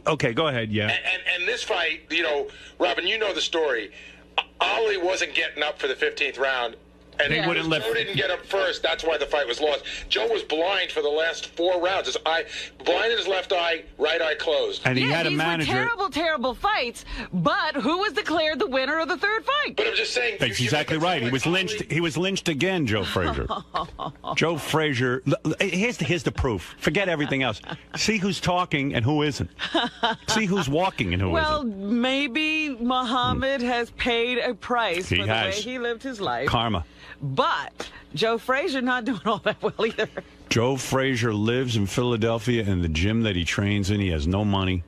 okay, go ahead, yeah. And this fight, Robin, you know the story. Ali wasn't getting up for the 15th round. And they wouldn't let Joe didn't get up first. That's why the fight was lost. Joe was blind for the last 4 rounds. His eye, blind in his left eye, right eye closed. And he had a manager. These were terrible fights. But who was declared the winner of the third fight? But I'm just saying. That's exactly right. He was lynched. He was lynched again, Joe Frazier. Joe Frazier. Here's the proof. Forget everything else. See who's talking and who isn't. See who's walking and who isn't. Well, maybe Muhammad has paid a price for the way he lived his life. Karma. But Joe Frazier not doing all that well either. Joe Frazier lives in Philadelphia in the gym that he trains in. He has no money.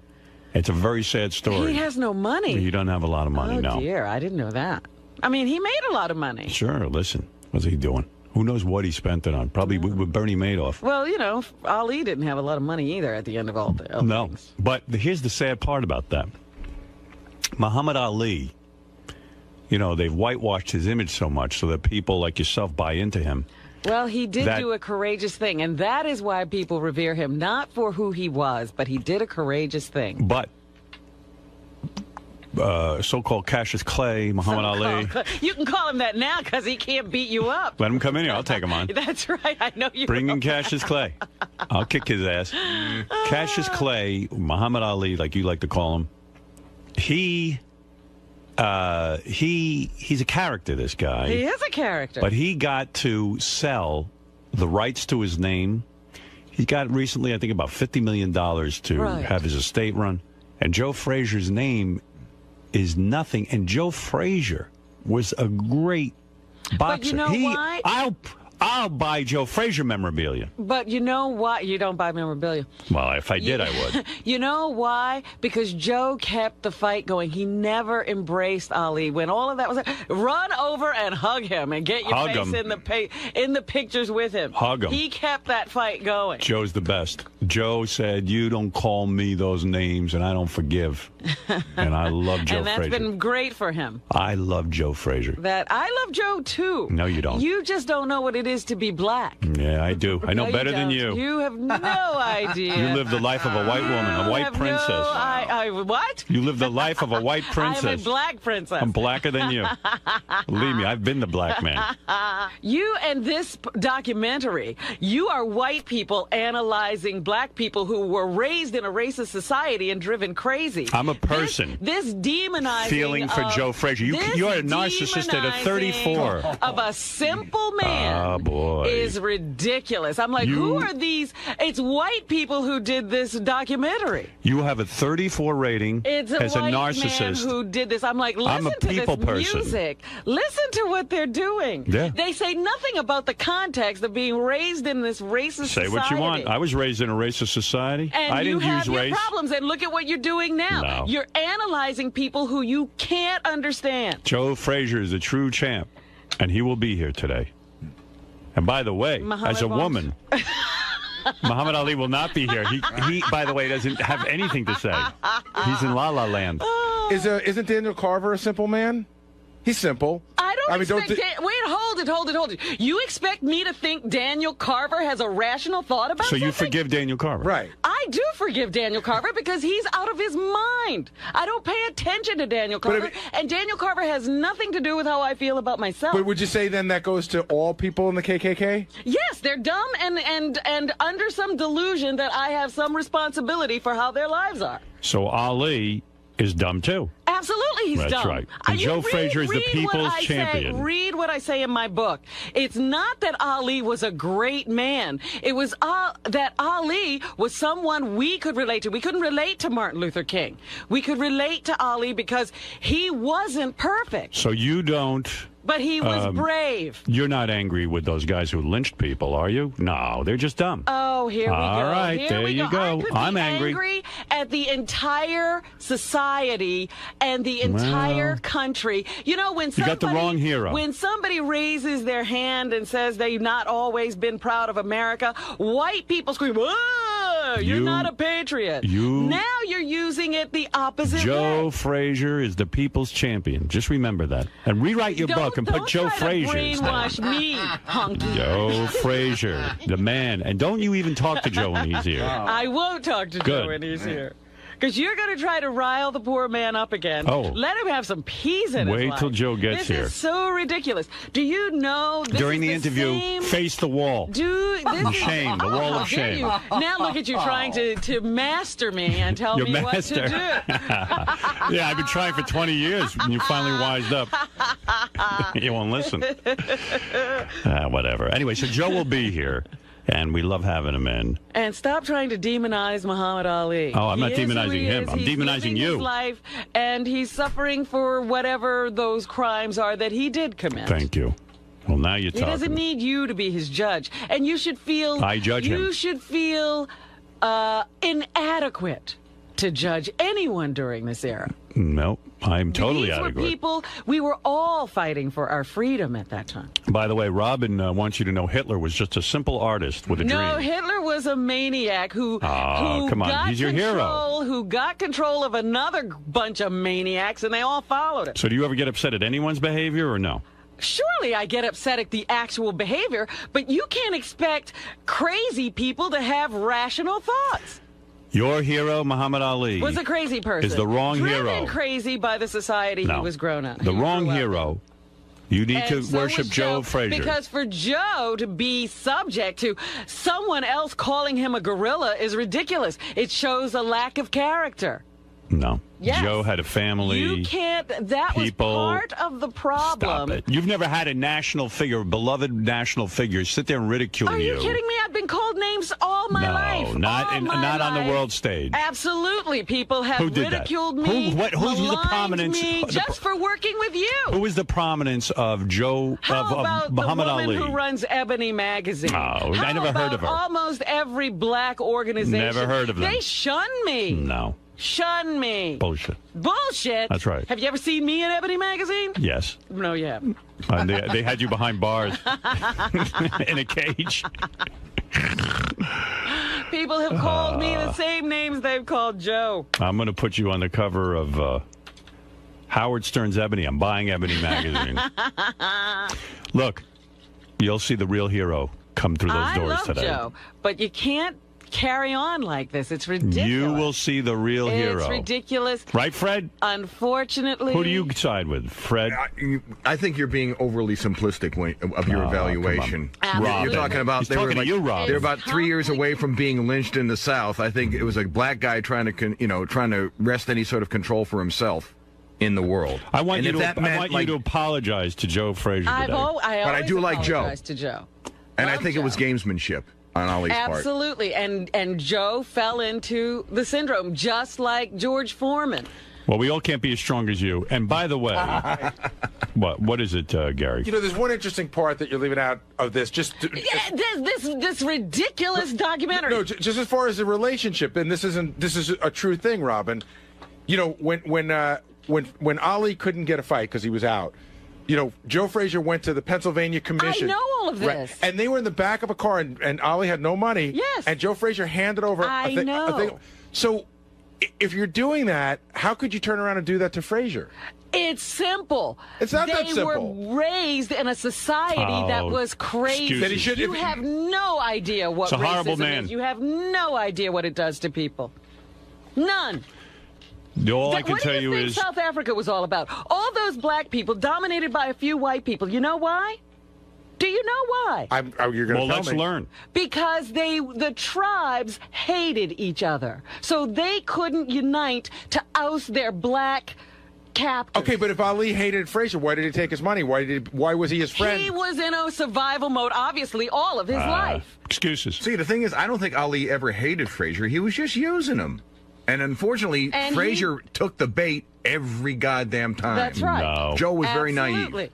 It's a very sad story. He has no money. He doesn't have a lot of money, no. Oh, dear. I didn't know that. I mean, he made a lot of money. Sure. Listen, what's he doing? Who knows what he spent it on? Probably with Bernie Madoff. Well, Ali didn't have a lot of money either at the end of all the things. But here's the sad part about that. Muhammad Ali, they've whitewashed his image so much so that people like yourself buy into him. Well, he did do a courageous thing, and that is why people revere him, not for who he was, but he did a courageous thing. But so-called Cassius Clay, Muhammad Ali. You can call him that now because he can't beat you up. Let him come in here. I'll take him on. That's right. I know you. Bring in Cassius Clay. I'll kick his ass. Cassius Clay, Muhammad Ali, like you like to call him, he's a character, this guy. He is a character. But he got to sell the rights to his name. He got recently, I think, about $50 million to have his estate run. And Joe Frazier's name is nothing. And Joe Frazier was a great boxer. But you know why? I'll buy Joe Frazier memorabilia. But you know why? You don't buy memorabilia. Well, if I did, I would. You know why? Because Joe kept the fight going. He never embraced Ali. When all of that was, run over and hug him and get your face in the pictures with him. Hug him. He kept that fight going. Joe's the best. Joe said, "You don't call me those names, and I don't forgive." And I love Joe Frazier. And that's been great for him. I love Joe Frazier. I love Joe, too. No, you don't. You just don't know what it is to be black. Yeah, I do. I know No, better you than don't. you. You have no idea. You live the life of a white woman, a white princess. What? You live the life of a white princess. I'm a black princess. I'm blacker than you. Believe me, I've been the black man. You and this documentary, you are white people analyzing black people who were raised in a racist society and driven crazy. I'm a person. This demonizing feeling for Joe Frazier. You're a narcissist at a 34. Of a simple man is ridiculous. I'm like, who are these? It's white people who did this documentary. You have a 34 rating It's as a white narcissist. Man who did this. I'm like, listen I'm a to people this person. music. Listen to what they're doing. Yeah. They say nothing about the context of being raised in this racist society. Say what you want. I was raised in a racist society. And I didn't you have use your race. problems, and look at what you're doing now. No. You're analyzing people who you can't understand. Joe Frazier is a true champ, and he will be here today. And by the way, as a woman, Muhammad Ali will not be here. He, by the way, doesn't have anything to say. He's in La La Land. Isn't Daniel Carver a simple man? He's simple. I wait, hold it. You expect me to think Daniel Carver has a rational thought about So something? you forgive Daniel Carver? Right. I do forgive Daniel Carver because he's out of his mind. I don't pay attention to Daniel Carver, and Daniel Carver has nothing to do with how I feel about myself. But would you say then that goes to all people in the KKK? Yes, they're dumb and under some delusion that I have some responsibility for how their lives are. So Ali is dumb too. Absolutely, he's dumb. That's right. And Joe Frazier is the people's champion. Read what I say in my book. It's not that Ali was a great man. It was that Ali was someone we could relate to. We couldn't relate to Martin Luther King. We could relate to Ali because he wasn't perfect. So you don't... But he was brave. You're not angry with those guys who lynched people, are you? No, they're just dumb. Oh, here we go. All right, here there we you go. I'm angry at the entire society and the entire country. You know, when somebody, you got the wrong hero. When somebody raises their hand and says they've not always been proud of America, white people scream, "Whoa, you're not a patriot." Now you're using it the opposite way. Joe Frazier is the people's champion. Just remember that. And rewrite your book and put Joe Frazier. Brainwash me, hunky. Joe Frazier, the man. And don't you even talk to Joe when he's here. I won't talk to Joe when he's here. Because you're going to try to rile the poor man up again. Oh. Let him have some peace in his life. Wait till Joe gets here. This is so ridiculous. Do you know this During is the interview, face the wall. Shame, the wall of shame. Now look at you trying to master me and tell me what to do. Yeah, I've been trying for 20 years, and you finally wised up. You won't listen. Whatever. Anyway, so Joe will be here. And we love having him in. And stop trying to demonize Muhammad Ali. Oh, I'm not demonizing him. I'm demonizing you. His life, and he's suffering for whatever those crimes are that he did commit. Thank you. Well, now you're talking. He doesn't need you to be his judge. And you should feel... I judge him. You should feel inadequate to judge anyone during this era. No, I'm totally adequate. These were people, we were all fighting for our freedom at that time. By the way, Robin wants you to know Hitler was just a simple artist with a dream. No, Hitler was a maniac who come on, he's your hero. Who got control of another bunch of maniacs, and they all followed it. So do you ever get upset at anyone's behavior or no? Surely I get upset at the actual behavior, but you can't expect crazy people to have rational thoughts. Your hero, Muhammad Ali, was a crazy person. Is the wrong hero. Driven crazy by the society he was grown up. The wrong hero. You need to worship Joe Frazier. Because for Joe to be subject to someone else calling him a gorilla is ridiculous. It shows a lack of character. No. Yes. Joe had a family. You can't. That people, was part of the problem. Stop it. You've never had a national figure, a beloved national figure, sit there and ridicule you. Are you kidding me? I've been called names all my life. Not on the world stage. Absolutely. People have ridiculed me. Who's the prominence? Me just for working with you. Who is the prominence of Joe, of Muhammad Ali? The woman who runs Ebony Magazine. Oh, I never heard of her. Almost every black organization. Never heard of them. They shun me. No. Shun me. Bullshit. Bullshit? That's right. Have you ever seen me in Ebony Magazine? Yes. No, you haven't. They had you behind bars in a cage. People have called me the same names they've called Joe. I'm going to put you on the cover of Howard Stern's Ebony. I'm buying Ebony Magazine. Look, you'll see the real hero come through those doors today. I love Joe, but you can't carry on like this. It's ridiculous. You will see the real hero. It's ridiculous. Right, Fred? Unfortunately. Who do you side with, Fred? I think you're being overly simplistic of your evaluation. You're talking about they're about 3 years away from being lynched in the South. I think it was a black guy trying to wrest any sort of control for himself in the world. I want you to apologize to Joe Frazier today. But I do like Joe. To Joe. And I think it was gamesmanship on Ali's part. Absolutely. And Joe fell into the syndrome, just like George Foreman. Well, we all can't be as strong as you. And by the way, what is it, Gary? You know, there's one interesting part that you're leaving out of this. This ridiculous documentary. No, just as far as the relationship, and this is a true thing, Robin. You know, when Ali couldn't get a fight because he was out, you know, Joe Frazier went to the Pennsylvania Commission. I know all of this. Right, and they were in the back of a car, and Ali had no money. Yes. And Joe Frazier handed over I know. So if you're doing that, how could you turn around and do that to Frazier? It's simple. It's not that They simple. were raised in a society that was crazy. excuses. You have no idea what It's a horrible racism man. is. You have no idea what it does to people. None. All I can What do tell you you think is South Africa was all about? All those black people dominated by a few white people. You know why? Do you know why? You're going to tell let's me. learn. Because the tribes hated each other. So they couldn't unite to oust their black captors. Okay, but if Ali hated Frazier, why did he take his money? Why was he his friend? He was in a survival mode, obviously, all of his life. Excuses. See, the thing is, I don't think Ali ever hated Frazier. He was just using him. And unfortunately, And Frazier took the bait every goddamn time. That's right. No. Joe was very Absolutely. naive.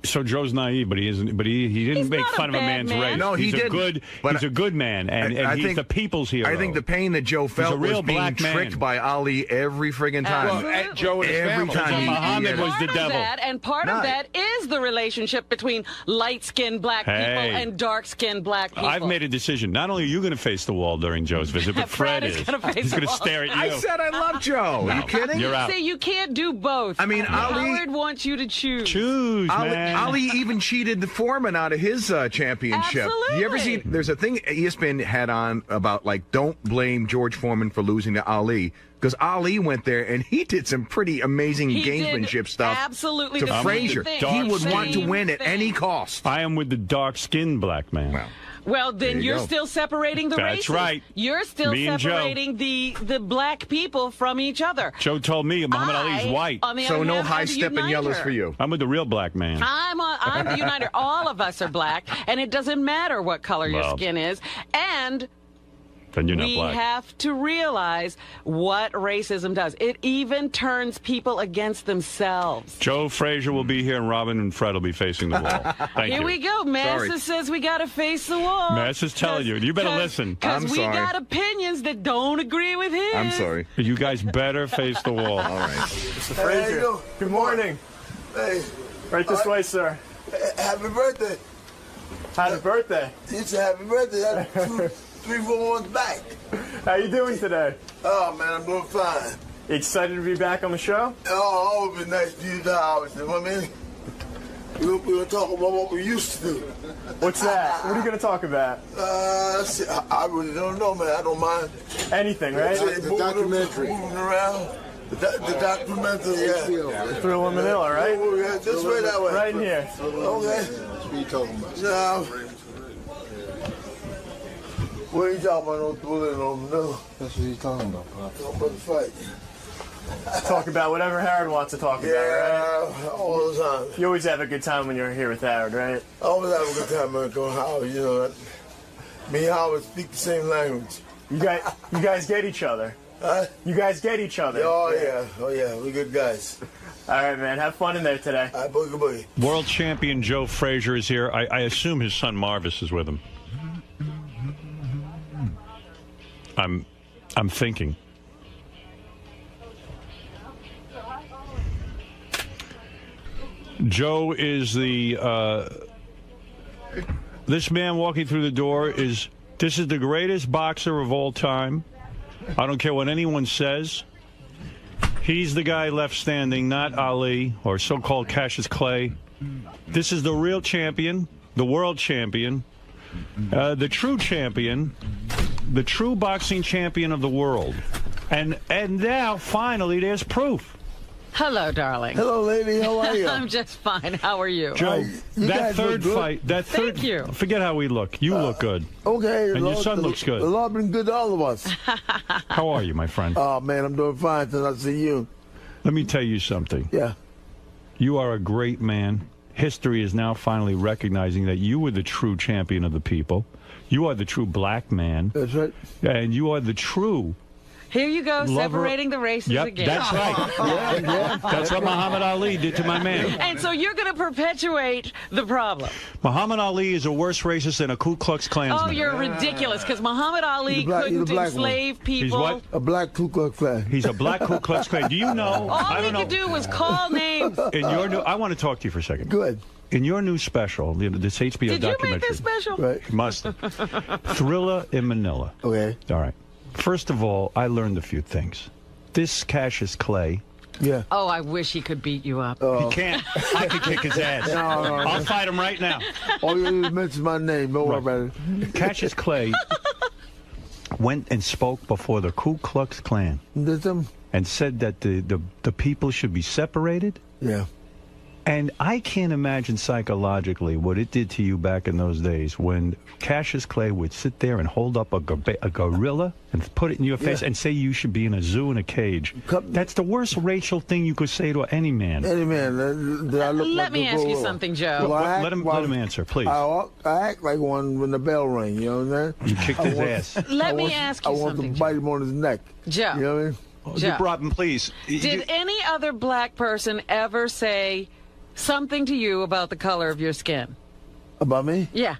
So Joe's naive, but he isn't. But he didn't He's make not a fun of a bad man's man. race. No, he he's didn't. He's a good man, and he's the people's hero. I think the pain that Joe felt a real was being black man. tricked by Ali every friggin' time. Well, at Joe and his every family. time Muhammad was the devil. And part of that is the relationship between light-skinned black people and dark-skinned black people. I've made a decision. Not only are you going to face the wall during Joe's visit, but Fred is. gonna face He's the going to wall. stare at you. I said I love Joe. No. Are you kidding? You're out. See, you can't do both. I mean, Ali- Howard wants you to choose. Choose, man. Ali even cheated the Foreman out of his championship. Absolutely. You ever see? There's a thing ESPN had on about don't blame George Foreman for losing to Ali, because Ali went there and he did some pretty amazing He did gamesmanship stuff absolutely to the same Frazier. thing. He would want to Same win at any cost. I am with the dark-skinned black man. Well, then There you you're go. still separating the That's races. right. You're still Me and Joe. separating the black people from each other. Joe told me Muhammad Ali's white. on the So other no hand, high I'm the stepping yellows uniter. for you. I'm with the real black man. I'm the uniter. All of us are black, and it doesn't matter what color your Well. skin is. And Then you're not we black. have to realize what racism does. It even turns people against themselves. Joe Frazier will be here, and Robin and Fred will be facing the wall. Thank Here you. we go. Massa says we got to face the wall. Massa's telling you. You better listen. Because we got opinions that don't agree with his. I'm sorry. You guys better face the wall. All right. Mr. Frazier. Good morning. Hey. Right this way, sir. Happy birthday. Happy birthday. You said happy birthday. That's 2, 3, 4 months back. How you doing today? Oh, man, I'm doing fine. You excited to be back on the show? Oh, always been nice to you, Howard. You know what I mean? We're going to talk about what we used to do. What's that? What are you going to talk about? I really don't know, man. I don't mind. Anything, right? The documentary. Moving around. The documentary, yeah. Thrill in Manila, right? Oh, yeah, this way, that way. Right in here. Okay. What are you talking about? Now, what are you talking about? No thrilling on Manila. That's what he's talking about, Pop. Talking about the fight. Talk about whatever Howard wants to talk about, right? Yeah, all the time. You always have a good time when you're here with Howard, right? I always have a good time when I go to Howard. You know, me and Howard speak the same language. You guys get each other. Huh? You guys get each other. Oh yeah, we're good guys. All right, man. Have fun in there today. All right, boogie boogie. World champion Joe Frazier is here. I assume his son Marvis is with him. I'm thinking. Joe is this man walking through the door this is the greatest boxer of all time. I don't care what anyone says. He's the guy left standing, not Ali or so-called Cassius Clay. This is the real champion, the world champion, the true champion, the true boxing champion of the world. And now, finally, there's proof. Hello, darling. Hello, lady. How are you? I'm just fine. How are you? Joe, that third fight, Thank you. Forget how we look. You look good. Okay. And your son looks good. The Lord been good to all of us. How are you, my friend? Oh, man, I'm doing fine since I see you. Let me tell you something. Yeah. You are a great man. History is now finally recognizing that you were the true champion of the people. You are the true black man. That's right. And you are the true Here you go, lover. separating the races Yep, again. that's right. That's what Muhammad Ali did to my man. And so you're going to perpetuate the problem. Muhammad Ali is a worse racist than a Ku Klux Klansman. Oh, you're ridiculous, because Muhammad Ali couldn't enslave people. He's what? A black Ku Klux Klan. He's a black Ku Klux Klan. Do you know? All I he don't know. could do was call names. In your new, I want to talk to you for a second. Good. In your new special, this HBO Did you documentary. make this special? Right. You must. Thriller in Manila. Okay. All right. First of all, I learned a few things. this Cassius Clay. Yeah. Oh, I wish he could beat you up. He can't. I could kick his ass. No. I'll fight him right now. All you do is mention my name. Don't worry about it. Cassius Clay went and spoke before the Ku Klux Klan and said that the people should be separated. Yeah. And I can't imagine psychologically what it did to you back in those days when Cassius Clay would sit there and hold up a gorilla and put it in your face and say you should be in a zoo in a cage. That's the worst racial thing you could say to any man. Any man. Let me ask you something, Joe. Let him answer, please. I act like one when the bell rang, you know what I'm saying? You kicked his ass. Let me ask you something. I want to bite him on his neck. Joe. You know what I mean? Joe. Robin, please. Did any other black person ever say something to you about the color of your skin? About me? Yeah.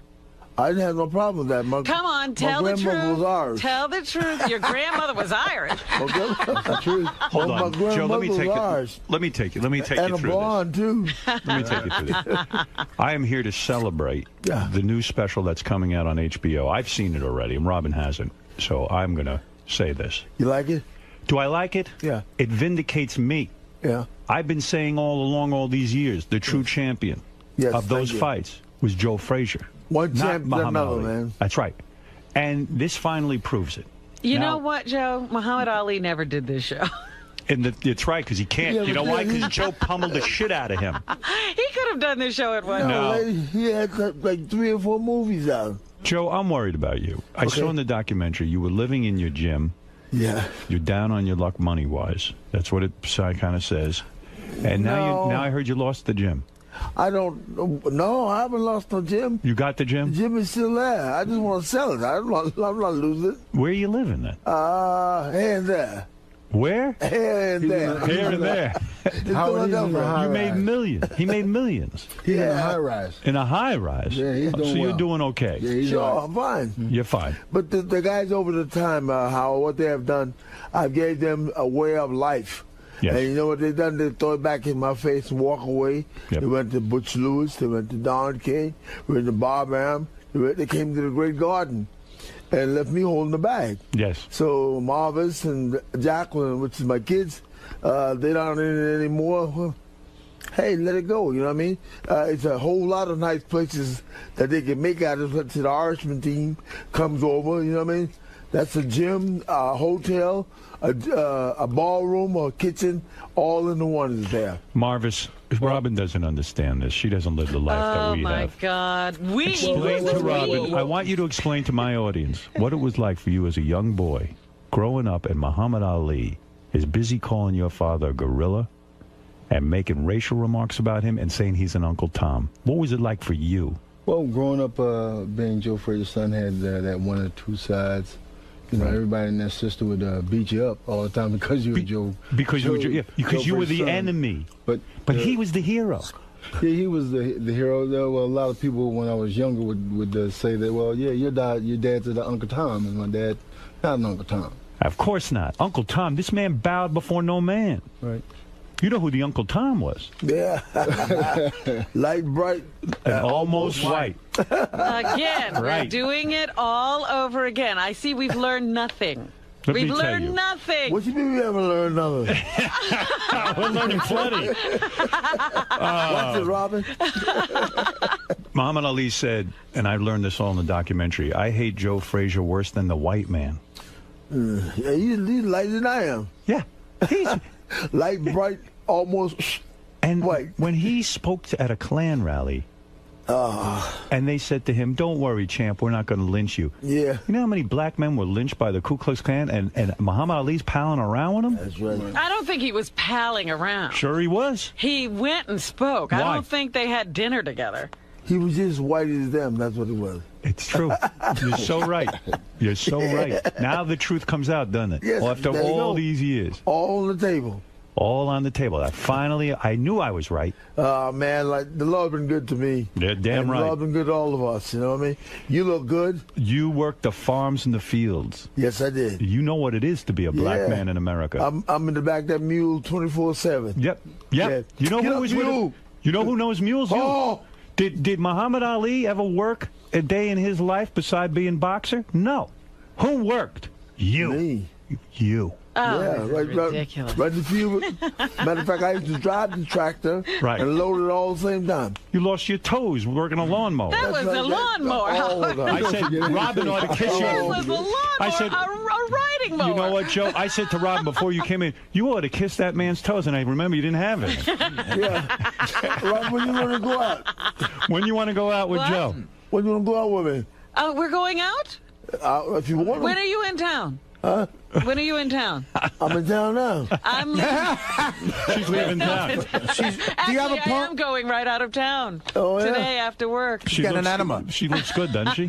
I didn't have no problem with that. Come on, tell the truth. My grandmother was Irish. Tell the truth. Your grandmother was Irish. The truth. Hold on, Joe. Let me take it. Let me take you and through a blonde too. Let me take you through this. I am here to celebrate the new special that's coming out on HBO. I've seen it already, and Robin hasn't. So I'm gonna say this. You like it? Do I like it? Yeah. It vindicates me. Yeah. I've been saying all along, all these years, the true champion of those fights was Joe Frazier. One not champ, Muhammad another, Ali. man. That's right. And this finally proves it. You know what, Joe? Muhammad Ali never did this show. And it's right, because he can't. Yeah, you know why? Because Joe pummeled the shit out of him. He could have done this show at one No. Lady, he had like 3 or 4 movies out. Joe, I'm worried about you. I saw in the documentary you were living in your gym. Yeah. You're down on your luck money-wise. That's what it kind of says. And now I heard you lost the gym. I don't. No, I haven't lost no gym. You got the gym? The gym is still there. I just want to sell it. I'm not losing it. Where are you living then? Here and there. Where? Here and there. Here and there. You made millions. He made millions. He's in a high rise. In a high rise? Yeah, he's doing So you're well. doing okay? Yeah, he's Sure, all right. I'm fine. You're fine. But the guys over the time, what they have done, I gave them a way of life. Yes. And you know what they done? They throw it back in my face and walk away. Yep. They went to Butch Lewis. They went to Don King. They went to Bob Arum. They came to the Great Garden and left me holding the bag. Yes. So Marvis and Jacqueline, which is my kids, they don't in it anymore. Well, hey, let it go. You know what I mean? It's a whole lot of nice places that they can make out of it. The Irishman team comes over. You know what I mean? That's a gym, a hotel, a ballroom, or a kitchen, all in the one is there. Marvis, Robin doesn't understand this. She doesn't live the life that we have. Oh, my God. Explain to Robin. I want you to explain to my audience what it was like for you as a young boy growing up, and Muhammad Ali is busy calling your father a gorilla and making racial remarks about him and saying he's an Uncle Tom. What was it like for you? Well, growing up, being Joe Frazier's son had that one or two sides. You know, everybody and their sister would beat you up all the time because you were Joe. Because you were the enemy. But he was the hero. Yeah, he was the hero. Well, a lot of people when I was younger would say that, well, yeah, your dad's the Uncle Tom, and my dad not an Uncle Tom. Of course not. Uncle Tom, this man bowed before no man. Right. You know who the Uncle Tom was? Yeah. Light, bright, and almost white. Again, we're Right. doing it all over again. I see we've learned nothing. Let me We've tell learned you. nothing. What you mean we haven't learned nothing? We're learning plenty. What's it, Robin? Muhammad Ali said, and I learned this all in the documentary, I hate Joe Frazier worse than the white man. Yeah, he's lighter than I am. Yeah. He's light, bright, almost and white. When he spoke at a Klan rally, and they said to him, don't worry, champ, we're not going to lynch you. Yeah. You know how many black men were lynched by the Ku Klux Klan, and Muhammad Ali's palling around with them? That's right. I don't think he was palling around. Sure he was. He went and spoke. Why? I don't think they had dinner together. He was just white as them. That's what he was. It's true. You're so right. You're so right. Now the truth comes out, doesn't it? Yes, After there you all go. these years. All on the table. All on the table. Finally, I knew I was right. Man, like the Lord been good to me. Yeah, damn and right. The Lord been good to all of us. You know what I mean? You look good. You worked the farms and the fields. Yes, I did. You know what it is to be a black Yeah. man in America. I'm in the back of that mule 24/7. Yep. Yeah. You know Get who up, was with mule. him? You know who knows mules? Oh. Did Muhammad Ali ever work a day in his life beside being boxer? No. Who worked? You. Me. You. Oh, yeah, this is ridiculous. Right in the field. Matter of fact, I used to drive the tractor and load it all at the same time. You lost your toes working a lawnmower. That was a lawnmower. I said, Robin ought to kiss you. That was a lawnmower, I said, a riding mower. You know what, Joe? I said to Robin before you came in, you ought to kiss that man's toes, and I remember you didn't have it. Yeah. Robin, when you want to go out? When you want to go out with What? Joe? When you want to go out with me? We're going out? If you want to. When are you in town? Huh? When are you in town? I'm in town now. I'm leaving. She's leaving town. Do you have a I am going right out of town today after work. She looks good, doesn't she?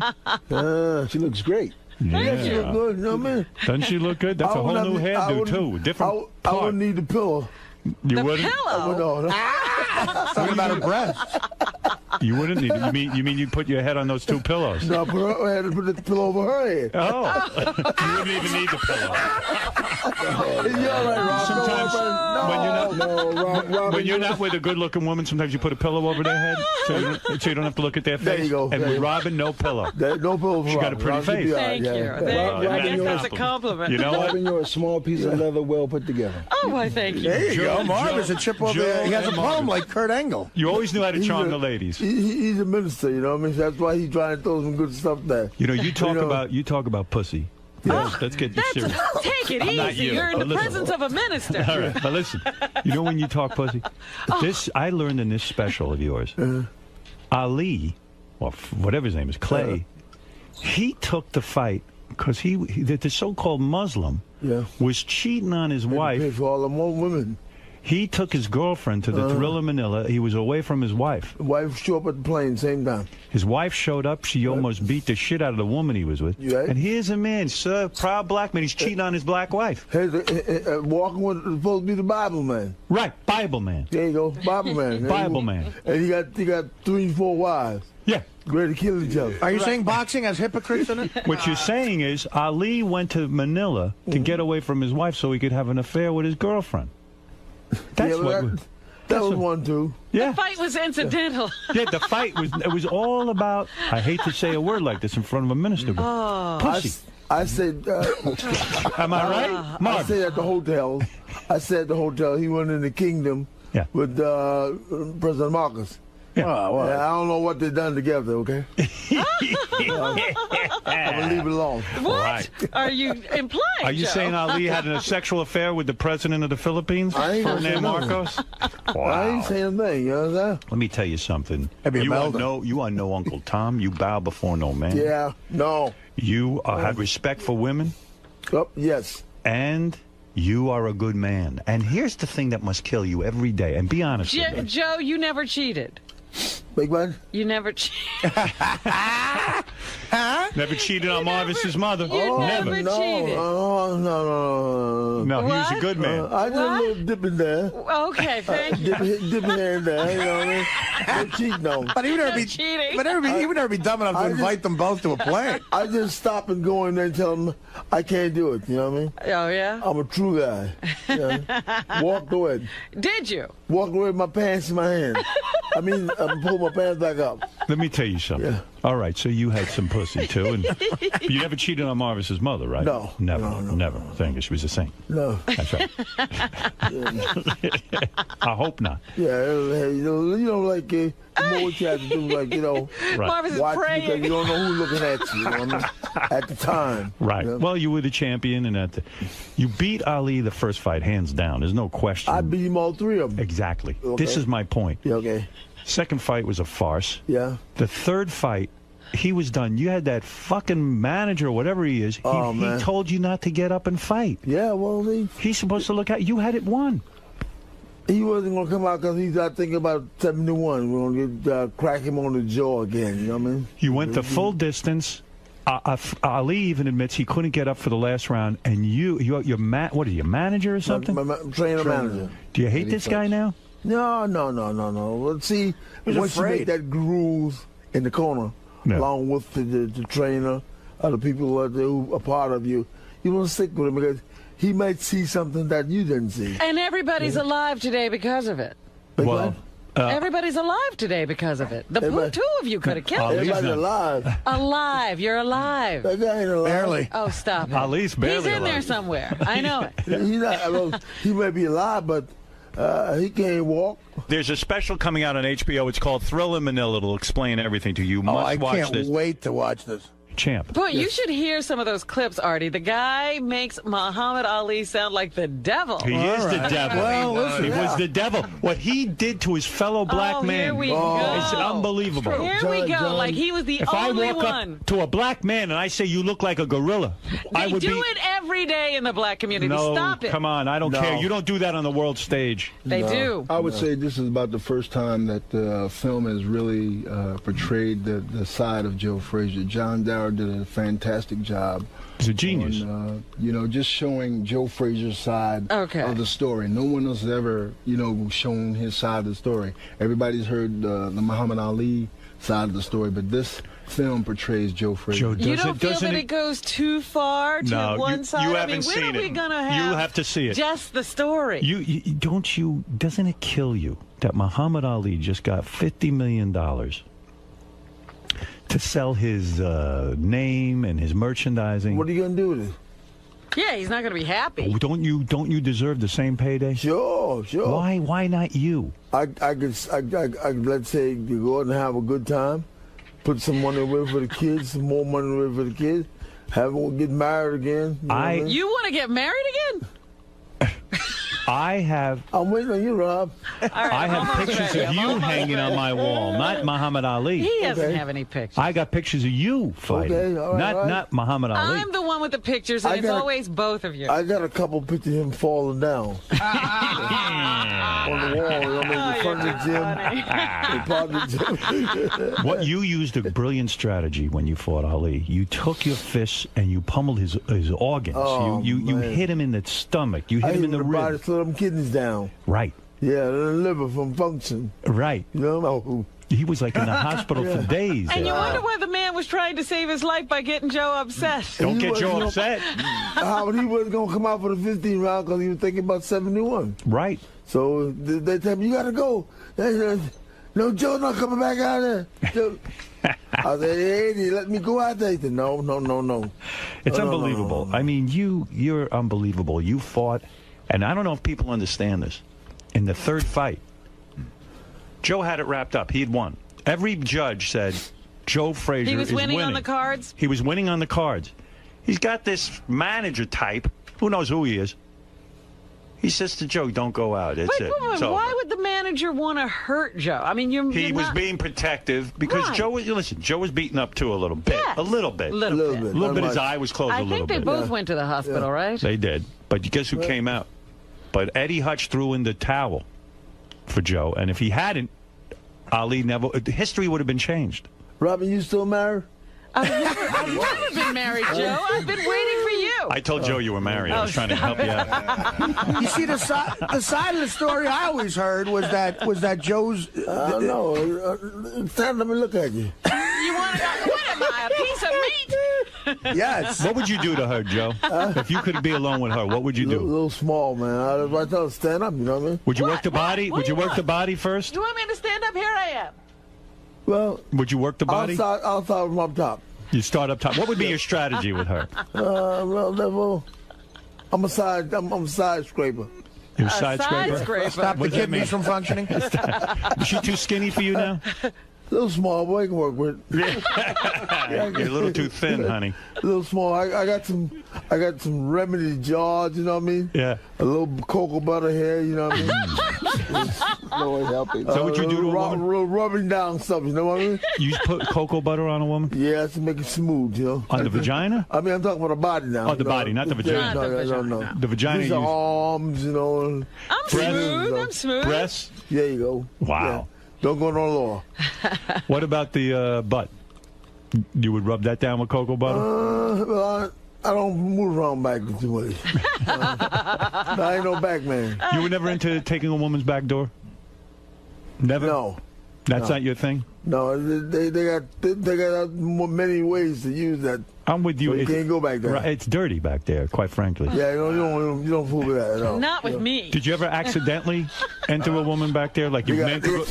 She looks great. Yeah. She looks good, you know what I mean? Doesn't she look good? That's a whole new hairdo, too. Different I wouldn't need the pillow. You wouldn't? Talking about her breast. You wouldn't need it. You mean you put your head on those two pillows? No, I had to put the pillow over her head. Oh. You wouldn't even need the pillow. You're all right, Rob. Sometimes when you're not with a good-looking woman, sometimes you put a pillow over their head so you don't have to look at their face. There you go. And with Robin, no pillow. No pillow for She got a pretty face. Thank you. I guess that's a compliment. You know what? Robin, you're a small piece of leather well put together. Oh, why, thank you. There you go. Marvin's a chip over there. He has a bum like Kurt Angle. You always knew how to charm the ladies. He's a minister, you know what I mean? That's why he's trying to throw some good stuff there. You know, you talk about pussy. Yeah. Let's get you serious. Take it Not easy. you, You're in but the listen. presence of a minister. All right, but listen. You know when you talk pussy? This I learned in this special of yours. Ali, or whatever his name is, Clay, he took the fight because the so-called Muslim was cheating on his wife. For all the more women. He took his girlfriend to the Thrill of Manila. He was away from his wife. The wife showed up at the plane same time. His wife showed up. She almost beat the shit out of the woman he was with. Right. And here's a man, proud black man. He's cheating on his black wife. Walking with supposed to be the Bible man. Right, Bible man. There you go, Bible man. Bible man. And he got 3-4 wives. Yeah. Ready to kill each other. Are you saying boxing has hypocrites in it? What you're saying is Ali went to Manila to get away from his wife so he could have an affair with his girlfriend. That's that was one too. Yeah. The fight was incidental. Yeah, the fight was all about. I hate to say a word like this in front of a minister, but pussy. I said. Am I right? I said at the hotel. He went in the kingdom with President Marcos. Yeah. I don't know what they done together. Okay. I'm gonna leave it alone. What right. are you implying? Are you Joe? saying Ali had a sexual affair with the president of the Philippines, Ferdinand Marcos? Wow. I ain't saying a thing. You know what I'm saying? Let me tell you something. You are no Uncle Tom. You bow before no man. Yeah. No. You have respect for women. Yes. And you are a good man. And here's the thing that must kill you every day. And be honest with me. Joe, you never cheated. Big man? You never cheated. Never cheated on Marvis's mother. You never cheated. No. No, he was a good man. I did a little dip in there. Okay, thank you. Dip in there, you know what I mean? No cheating, no. But he would never be cheating. But he would never be dumb enough to invite them both to a plane. I just stop and go in there and tell them I can't do it. You know what I mean? Oh yeah. I'm a true guy. Walked away. Did you? Walked away with my pants in my hand. I mean, I pulled my pants back up. Let me tell you something. Yeah. All right, so you had some pussy too, and you never cheated on Marvis's mother, right? No. Never. Thank you. She was a saint. No. That's right. I hope not. Yeah, you know, like the more what you have to do, like, you know, Marvis is watch praying. because you don't know who's looking at you. You know what I mean? At the time. Right. You know? Well, you were the champion, and you beat Ali the first fight, hands down. There's no question. I beat him all three of them. Exactly. Okay. This is my point. Yeah, okay. Second fight was a farce. Yeah. The third fight, he was done. You had that fucking manager, or whatever he is. He told you not to get up and fight. Yeah, well, he's supposed to look at you. Had it won. He wasn't going to come out because he's not thinking about 71. We're going to crack him on the jaw again. You know what I mean? You went the full distance. Ali even admits he couldn't get up for the last round. And what are you, manager or something? My trainer manager. Do you hate this guy now? No. Let's see. Once you make that groove in the corner, along with the trainer, other people who are part of you, you want to stick with him because he might see something that you didn't see. And everybody's alive today because of it. Well, Everybody's alive today because of it. The two of you could have killed him. Everybody's alive. Alive. You're alive. That guy ain't alive. Barely. Oh, stop it. Ali's barely He's in alive. there somewhere. I know it. He's not. He may be alive, but he can't walk. There's a special coming out on HBO. It's called Thrill in Manila. It'll explain everything to you. You must I watch can't this. wait to watch this. Champ. Boy, you should hear some of those clips, Artie. The guy makes Muhammad Ali sound like the devil. He is the devil. Well, listen, he was the devil. What he did to his fellow black man here we go. is unbelievable. Here we go. Like he was the If only I walk one. up to a black man and I say you look like a gorilla, I They would do be. it every day in the black community. No, Stop it. come on, I don't care. You don't do that on the world stage. They do. I would say this is about the first time that the film has really portrayed the side of Joe Frazier. John Dara did a fantastic job. He's a genius. On, just showing Joe Frazier's side of the story. No one else has ever, shown his side of the story. Everybody's heard the Muhammad Ali side of the story, but this film portrays Joe Frazier. You don't feel that it goes too far to one side? You I haven't mean, seen when are we it. gonna have You have to see it. Just the story. Doesn't it kill you that Muhammad Ali just got $50 million to sell his name and his merchandising? What are you gonna do with it? Yeah, he's not going to be happy. Don't you deserve the same payday? Sure. Why not you? I let's say you go out and have a good time, put some money away for the kids, some more money away for the kids, get married again. You want to get married again? I'm waiting on you, Rob. I have pictures of you hanging on my wall, not Muhammad Ali. He doesn't have any pictures. I got pictures of you fighting, Okay, all right, not Muhammad Ali. I'm the one with the pictures, and it's always both of you. I got a couple pictures of him falling down on the wall. In front of the gym. What you used a brilliant strategy when you fought Ali. You took your fists and you pummeled his organs. Oh, you hit him in the stomach. You hit him in the ribs. Slow them kidneys down. Right. Yeah, the liver from function. Right. You know. He was like in the hospital for days. And you wonder why the man was trying to save his life by getting Joe upset. Don't get Joe upset. Howard, he wasn't going to come out for the 15 round because he was thinking about 71. Right. So they tell me, you got to go. No, Joe not coming back out there. I said, hey, let me go out there. He said, no. It's No. unbelievable. I mean, you're unbelievable. You fought, and I don't know if people understand this. In the third fight, Joe had it wrapped up. He had won. Every judge said Joe Frazier He was is winning on the cards? He was winning on the cards. He's got this manager type. Who knows who he is? He says to Joe, don't go out. It's Wait, it. wait, why would the manager want to hurt Joe? I mean, He was being protective because Right. Joe was beaten up too a little bit. Yes. A little bit. Little bit. A little bit. His eye was closed I a little think they bit. both went to the hospital, right? They did. But guess who came out? But Eddie Hutch threw in the towel for Joe. And if he hadn't, Ali never, history would have been changed. Robin, you still married? I've never been married, Joe. I've been waiting for you. I told Joe you were married. I was trying to help you out. You see, the side of the story I always heard was that Joe's. No, it's time. Let me look at you. You want to? What am I, a piece of meat? Yes. What would you do to her, Joe? If you could be alone with her, what would you do? A little small, man. I tell her stand up. You know what I mean? Would you work the body? What Would do you you work the body first? You want me to stand up? Here I am. Well, Would you work the body? I'll start from up top. You start up top. What would be your strategy with her? Well, I'm a side scraper. You're a side scraper? Stop the kidneys from functioning. Is she too skinny for you now? A little small, boy, I can work with. You're a little too thin, honey. A little small. I got some remedy jars, you know what I mean? Yeah. A little cocoa butter here, you know what I mean? Lord help me. So what you do to a woman? Rubbing down stuff, you know what I mean? You put cocoa butter on a woman? Yeah, to make it smooth, you know. On the vagina? I mean, I'm talking about the body now. Oh, the body, not the vagina. No. The vagina. These are arms, you know. I'm smooth. I'm smooth. Breasts? There you go. Wow. Yeah. Don't go no lower. What about the butt? You would rub that down with cocoa butter? Well, I don't move around back too much. I ain't no back man. You were never into taking a woman's back door? Never? No. That's not your thing? No, they got many ways to use that. I'm with you. So you can't go back there. It's dirty back there, quite frankly. Yeah, you don't fool with that at all. Not with me. Did you ever accidentally enter a woman back there? Like you meant to go?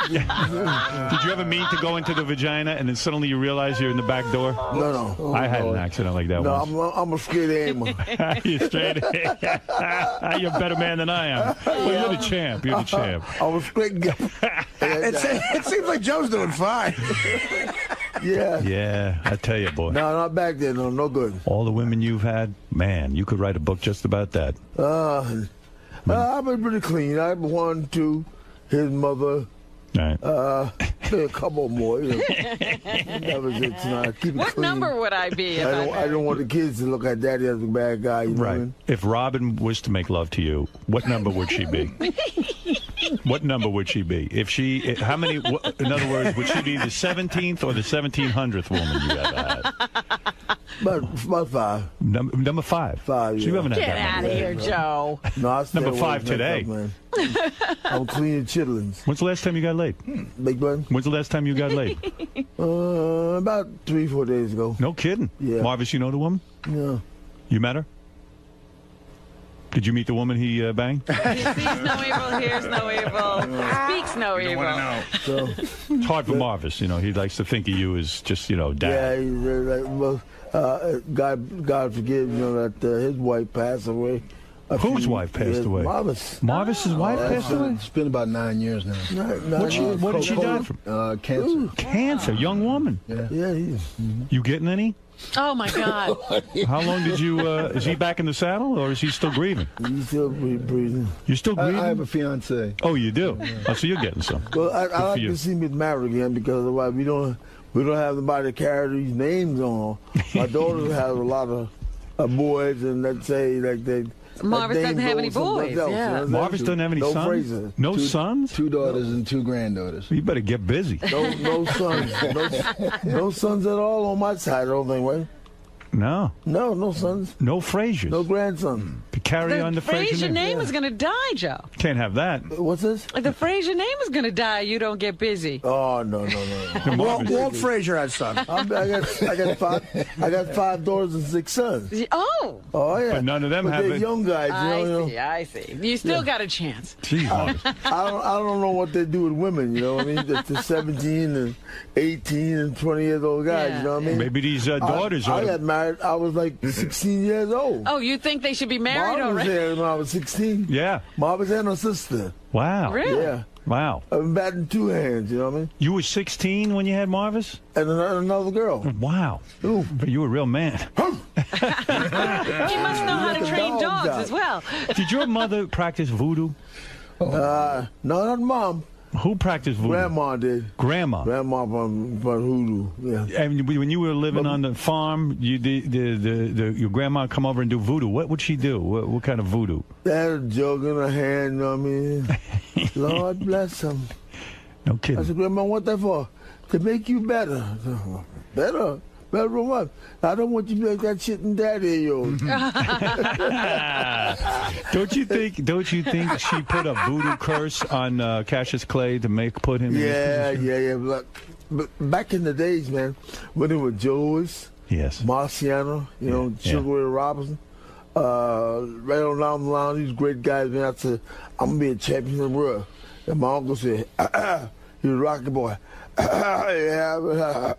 Did you ever mean to go into the vagina and then suddenly you realize you're in the back door? No. I had an accident like that once. No, I'm a straight aimer. You're straight. You're a better man than I am. Well, you're the champ. You're the champ. I'm a straight guy. It seems like Joe's doing fine. Yeah. Yeah, I tell you, boy. No, not back there. No good. All the women you've had, man, you could write a book just about that. I've been pretty clean. I have 1, 2, his mother. Right. A couple more. You know. That was it tonight. Keep it What clean. number would I be? I don't want the kids to look at Daddy as a bad guy. You know what I mean? If Robin was to make love to you, what number would she be? What number would she be? If she, how many? In other words, would she be the 17th or the 1700th woman you ever had? About 5. Number 5. 5. So you haven't had Get that out number. of here, Joe. No, I stay Number away 5 from that today. stuff, man. I'm cleaning chitlins. When's the last time you got laid? Big bud. When's the last time you got laid? About 3-4 days ago. No kidding. Yeah. Marvis, you know the woman? Yeah. You met her? Did you meet the woman he banged? He sees no evil, hears no evil, speaks no evil. So, It's hard for Marvis, you know. He likes to think of you as just, you know, dad. yeah, he's well, God forgive, you know, that his wife passed away. Whose wife passed away? Marvis. Marvis's wife passed away? It's been about 9 years now. What did she die from? Cancer. Cancer, young woman. Yeah, he's. You getting any? Oh, my God. How long did you, is he back in the saddle or is he still grieving? He's still breathing. You're still grieving? I have a fiance. Oh, you do? Oh, so you're getting some. Well, I Good for like you. to see me married again because otherwise we don't have nobody to carry these names on. My daughter has a lot of boys, and let's say like they. Marvis doesn't have any boys. Yeah. Marvis doesn't have any no sons? Fraser. No sons? 2 daughters and 2 granddaughters. You better get busy. No sons. No sons at all on my side, I don't think, right? No. No sons. No Frasers. No grandson. To carry on the Fraser Frazier name. name is going to die, Joe. Can't have that. What's this? The Frazier name is going to die. You don't get busy. Oh no. Walt Frazier had sons. I got 5 daughters and 6 sons. Oh. Oh yeah. But none of them but have they're it. young guys. I see. You still got a chance. Jeez, Marvis. I don't know what they do with women. You know what I mean? The 17 and 18 and 20 years old guys. Yeah. You know what I mean? Maybe these daughters I are. got married. I was like 16 years old. Oh, you think they should be married Mom was already? there when I was 16. Yeah. Mom was and her sister. Wow. Really? Yeah. Wow. I've been batting 2 hands. You know what I mean? You were 16 when you had Marvis? And another girl. Wow. Ooh. But you were a real man. He must know how to train dogs as well. Did your mother practice voodoo? No, not mom. Who practiced voodoo? Grandma did. Grandma. Grandma from hoodoo. Yeah. And when you were living on the farm, your grandma come over and do voodoo. What would she do? What kind of voodoo? They had a jug in her hand. You know what I mean? Lord bless them. No I kidding. said, Grandma, what that for? To make you better. Better? Better from what? I don't want you to make that shit in daddy of yours. Don't you think she put a voodoo curse on Cassius Clay to put him in this position? Yeah. But back in the days, man, when it was Joe's, yes, Marciano, Sugar Ray Robinson, right on down the line, these great guys, man, I said, I'm going to be a champion of the world. And my uncle said, he was a rocky boy.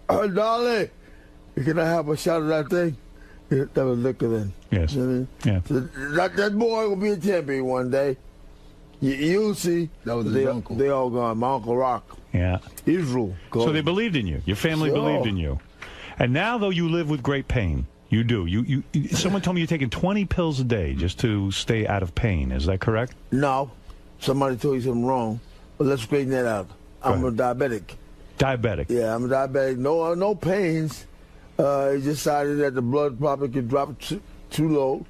Darling, can I have a shot of that thing? That was liquor then. Yes. You know what I mean? Yeah. So that boy will be a champion one day. You'll see. That was his uncle. They all gone. My Uncle Rock. Yeah. Israel. So they believed in you. Your family Sure. believed in you. And now, though, you live with great pain. You do. Someone told me you're taking 20 pills a day just to stay out of pain. Is that correct? No. Somebody told you something wrong. But let's straighten that out. I'm a diabetic. Diabetic? Yeah, I'm a diabetic. No pains. He decided that the blood probably could drop too low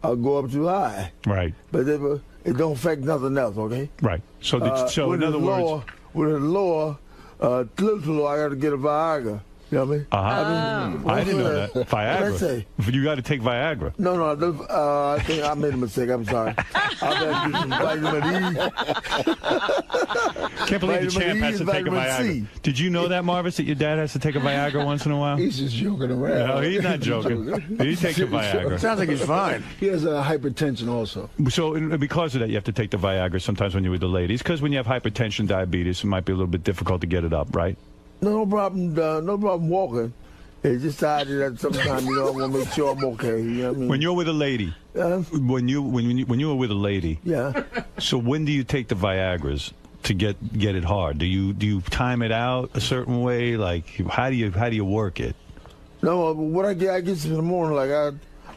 or go up too high. Right. But it don't affect nothing else, okay? Right. So in other words... When it's lower, little too low, I got to get a Viagra. You know what I mean? I didn't know that. What did I Viagra. say? You got to take Viagra. No, I think I made a mistake. I'm sorry. I better do some vitamin E. Can't believe the champ has to take a vitamin Viagra. C. Did you know that, Marvis, that your dad has to take a Viagra once in a while? He's just joking around. No, he's not joking. He takes a Viagra. Sounds like he's fine. He has hypertension also. So because of that, you have to take the Viagra sometimes when you're with the ladies. Because when you have hypertension, diabetes, it might be a little bit difficult to get it up, right? No problem. No problem walking. It's just decided that sometimes, you know, I want to make sure I'm okay. You know what I mean? When you're with a lady, when you were with a lady, yeah. So when do you take the Viagras to get it hard? Do you time it out a certain way? Like how do you work it? No, what I get in the morning, like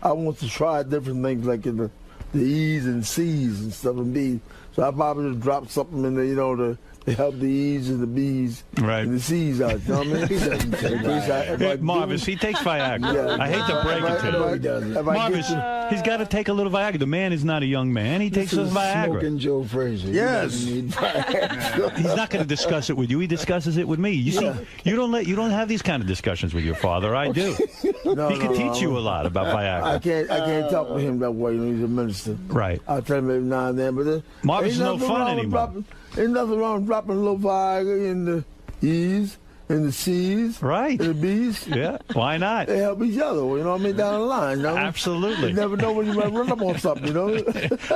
I want to try different things, like in the E's and C's and stuff and B's. So I probably just drop something in there, you know, to help the E's and the B's and the C's out. You know what I mean? Hey, Marvis, he takes Viagra. Yeah. I hate to break it to you. Marvis, he's got to take a little Viagra. The man is not a young man. He takes a Viagra. Smoking Joe Frazier. Yes. He's not going to discuss it with you. He discusses it with me. You see, you don't have these kind of discussions with your father. I do. He can teach you a lot about Viagra. I can't talk to him that way. You know, he's a minister. Right. I'll tell him every now and then. But Marvis is no fun anymore. Ain't nothing wrong with dropping a little Viagra in the E's and the C's. Right. And the B's. Yeah. Why not? They help each other, you know what I mean, down the line. You know? Absolutely. You never know when you might run up on something, you know?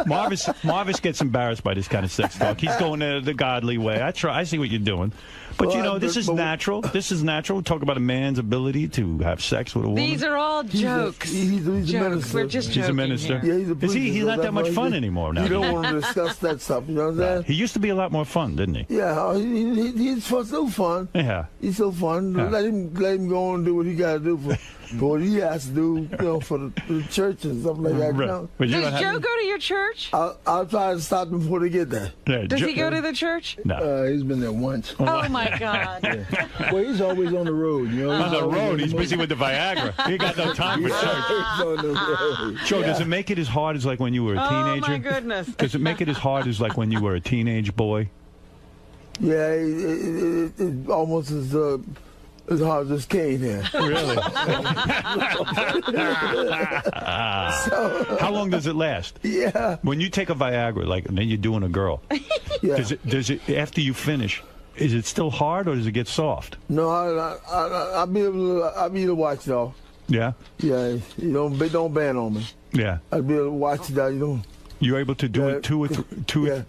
Marvis gets embarrassed by this kind of sex talk. He's going the godly way. I see what you're doing. But, you know, this is natural. This is natural. We talk about a man's ability to have sex with a woman. These are all jokes. He's a jokes. We're just joking. He's a minister. Here. Yeah, he's a priest. He's not that much fun anymore now. You don't want to discuss that stuff, you know what I'm saying? He used to be a lot more fun, didn't he? Yeah, he's still fun. Yeah. He's still fun. Yeah. Let him go and do what he got to do for what he has to do, you know, for the church and stuff like that. Right. You know? Does Joe go to your church? I'll try to stop him before they get there. Yeah, Does he go to the church? No. He's been there once. Oh, my God. Yeah. Well, he's always on the road. You know, on the road, he's busy with the Viagra. He got no time for church. On the road. Joe, does it make it as hard as like when you were a teenager? Oh, my goodness. Does it make it as hard as like when you were a teenage boy? Yeah, it almost as hard as this cane here. Really? How long does it last? Yeah. When you take a Viagra, like, and then you're doing a girl, Yeah. does it after you finish, is it still hard or does it get soft? No, I'll be able to watch it off. Yeah? Yeah, you don't ban on me. Yeah. I'll be able to watch it out, you know. You're able to do it two or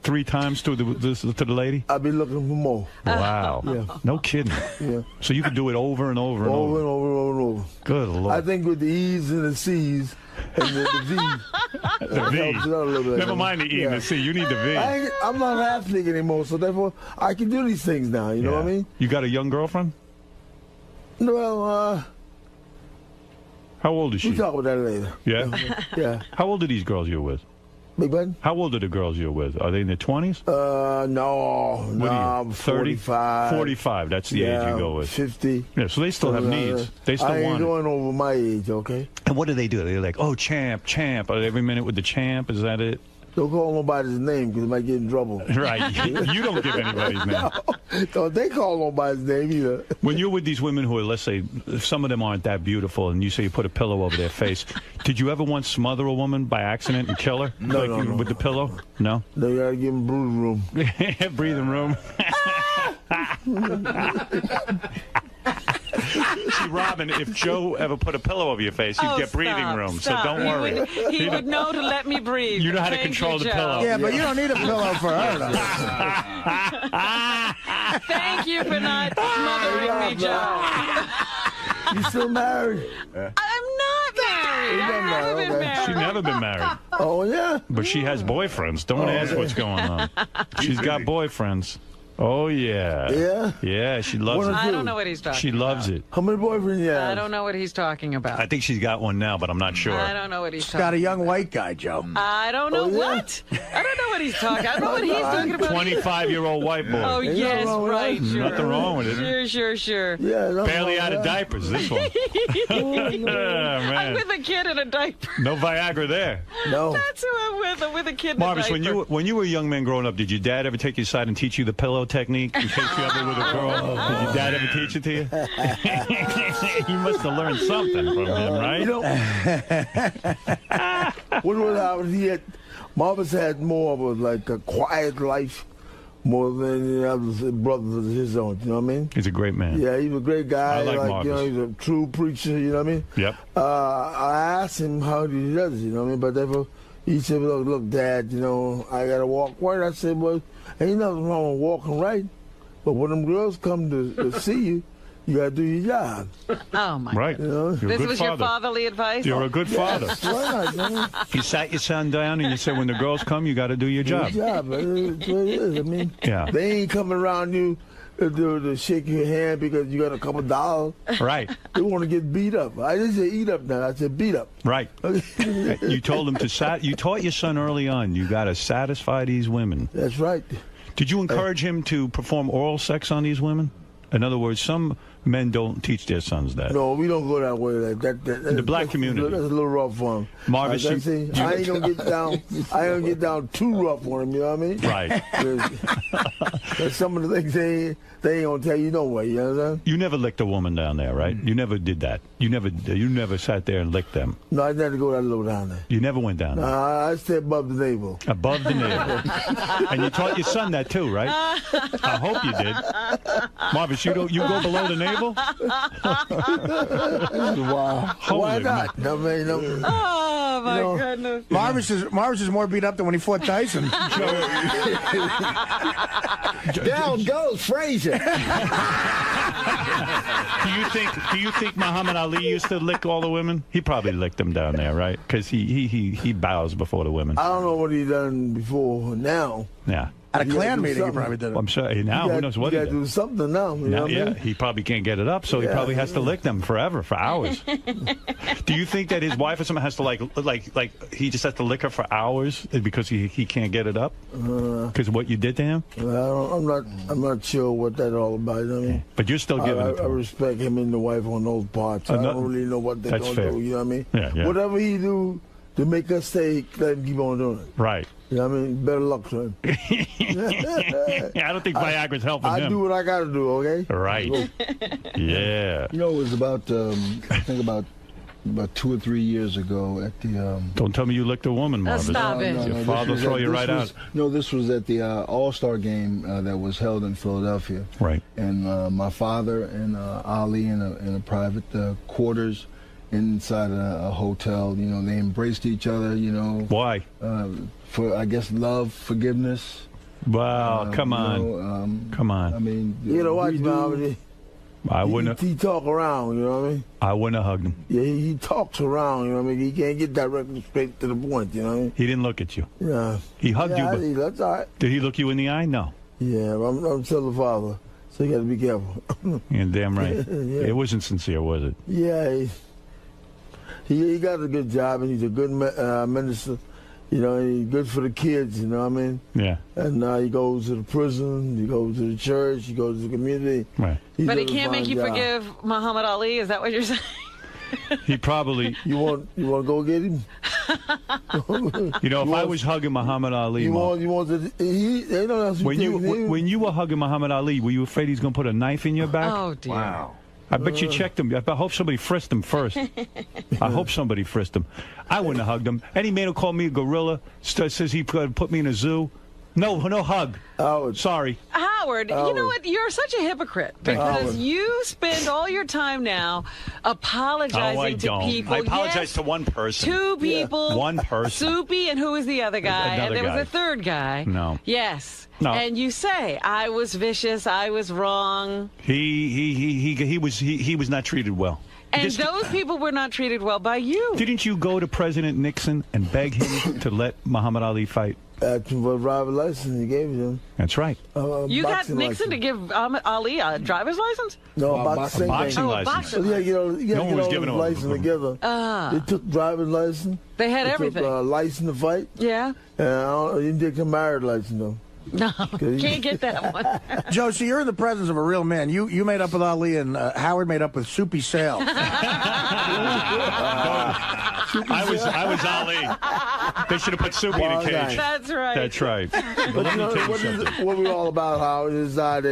three times to the lady? I'll be looking for more. Wow. Yeah. No kidding. Yeah. So you can do it over and over and over. Over and over and over. Good Lord. I think with the E's and the C's and the V. The V. Never mind the E and the C. You need the V. I'm not an athlete anymore, so therefore I can do these things now. You know what I mean? You got a young girlfriend? Well, how old is she? We'll talk about that later. Yeah? Yeah. How old are these girls you're with? Big button? How old are the girls you're with? Are they in their 20s? No. What are you, 30? 45. 45, that's the age you go with. 50. Yeah, so they still have needs. They still I ain't want it. going over my age, okay? And what do? They're like, oh, champ. Every minute with the champ, is that it? Don't call nobody's name because it might get in trouble. Right. You don't give anybody's name. Don't they call nobody's name either. When you're with these women who are, let's say, some of them aren't that beautiful, and you say you put a pillow over their face, did you ever once smother a woman by accident and kill her? No. With the pillow? No? They got to give them breathing room. Breathing room. See, Robin, if Joe ever put a pillow over your face, you'd get breathing room, stop. so don't worry. He would know to let me breathe. You know how to Thank control the Joe. pillow. Yeah, but you don't need a pillow for her, though. Thank you for not smothering me, Joe. You still married? I'm not married. I've never been married. She's never been married. Oh, yeah? But she has boyfriends. Don't ask what's going on. She's got boyfriends. Oh, yeah. Yeah? Yeah, she loves it. I don't know what he's talking She loves it. How many boyfriends you have? I don't know what he's talking about. I think she's got one now, but I'm not sure. I don't know what he's She's talking got a young white guy, Joe. I don't know what. I don't know what he's talking. I don't know what he's talking about. 25-year-old white boy. Oh, yes, right. Sure. Nothing wrong with it. Sure. Yeah, barely out of diapers, this one. I'm Man. with a kid in a diaper. No Viagra there. No. That's who I'm with. I'm with a kid in Marvis, a diaper. when you were a young man growing up, did your dad ever take you aside and teach you the pillow little technique in case you ever with a girl? Did your dad ever teach it to you? You must have learned something from him, right? You know, what happened? Marvis had more of a quiet life, more than the other brothers of his own. You know what I mean? He's a great man. Yeah, he was a great guy. I like Marvis. You know, he's a true preacher. You know what I mean? Yep. I asked him how he does it. You know what I mean? But therefore, he said, "Look, Dad. You know, I gotta walk right." I said, "Well, ain't nothing wrong with walking right, but when them girls come to see you, you gotta do your job." Oh my! Right. You know? This was your fatherly advice. You're a good father. That's right, man. You sat your son down and you said, when the girls come, you got to do your job. Your job. That's what it is. I mean, Yeah. they ain't coming around you to shake your hand because you got a couple dollars. Right. They want to get beat up. I didn't say eat up now. I said beat up. Right. You told him you taught your son early on, you got to satisfy these women. That's right. Did you encourage him to perform oral sex on these women? In other words, some men don't teach their sons that. No, we don't go that way. In the black community. That's a little rough for him. Marvis, I ain't gonna get down. I ain't gonna get down too rough on him. You know what I mean? Right. There's some of the things they ain't gonna tell you no way. You understand? You never licked a woman down there, right? You never did that. You never sat there and licked them. No, I didn't have to go that low down there. You never went down there. I stay above the navel. Above the navel. And you taught your son that too, right? I hope you did. Marvis, you go below the navel? Wow. Why not? No, man, no. Oh my goodness. Marvis is more beat up than when he fought Tyson. Down goes Frazier. Do you think Muhammad Ali used to lick all the women? He probably licked them down there, right? Because he bows before the women. I don't know what he done before. Now. Yeah. At a Klan meeting, he probably did it. I'm sorry. Now, who knows what he he got to did. do something now. You know what I mean? He probably can't get it up, so he probably has to lick them forever, for hours. Do you think that his wife or someone has to like he just has to lick her for hours because he can't get it up? Because of what you did to him? I'm not sure what that's all about. You know what I mean? But you're still giving it to I him. respect him and the wife on those parts. I don't really know what they're going to do. You know what I mean? Yeah. Whatever he do to make us stay, let him keep on doing it. Right. You know what I mean? Better luck to him. I don't think Viagra's helping him. I do what I got to do, okay? Right. Yeah. You know, it was about, I think about 2 or 3 years ago at the... Don't tell me you licked a woman, Marvis. Stop it. Your father will throw you right out. No, this was at the All-Star game that was held in Philadelphia. Right. And my father and Ali in a private quarters inside a hotel. You know, they embraced each other, you know. Why? For, I guess, love, forgiveness. Wow, come on. You know, come on. I mean, You know what, I wouldn't he talk around, you know what I mean? I wouldn't have hugged him. Yeah, he talks around, you know what I mean? He can't get directly straight to the point, you know what I mean? He didn't look at you. Yeah. He hugged you, but That's all right. did he look you in the eye? No. Yeah, I'm still the father, so you got to be careful. You're damn right. Yeah. It wasn't sincere, was it? Yeah, he got a good job, and he's a good minister. You know, he's good for the kids, you know what I mean? Yeah. And he goes to the prison, he goes to the church, he goes to the community. Right. But he can't make you forgive Muhammad Ali. Is that what you're saying? He probably. You want to go get him? You know, if I was hugging Muhammad Ali, when you were hugging Muhammad Ali, were you afraid he's going to put a knife in your back? Oh dear. Wow. I bet you checked him. I hope somebody frisked him first. I hope somebody frisked him. I wouldn't have hugged him. Any man who called me a gorilla says he put me in a zoo. No hug. Howard. Sorry. Howard, you know what? You're such a hypocrite because you spend all your time now apologizing to people. I apologize to one person. Two people. Yeah. One person. Soupy, and who was the other guy? Another and there guy. was a third guy. No. Yes. No. And you say, I was vicious, I was wrong. He was not treated well. And those people were not treated well by you. Didn't you go to President Nixon and beg him to let Muhammad Ali fight? Asking for a driver's license, he gave him. That's right. You got Nixon to give Ali a driver's license? No, a boxing license. Boxing. So you got to get all his license together. They took driver's license. They had everything. Took license to fight. Yeah. And he didn't take a married license, though. No, can't get that one. Joe, see, you're in the presence of a real man. You made up with Ali, and Howard made up with Soupy Sale. I was Ali. They should have put Subi in a cage. That's right. That's right. But Let me tell you what something. we all about, Howard, is that,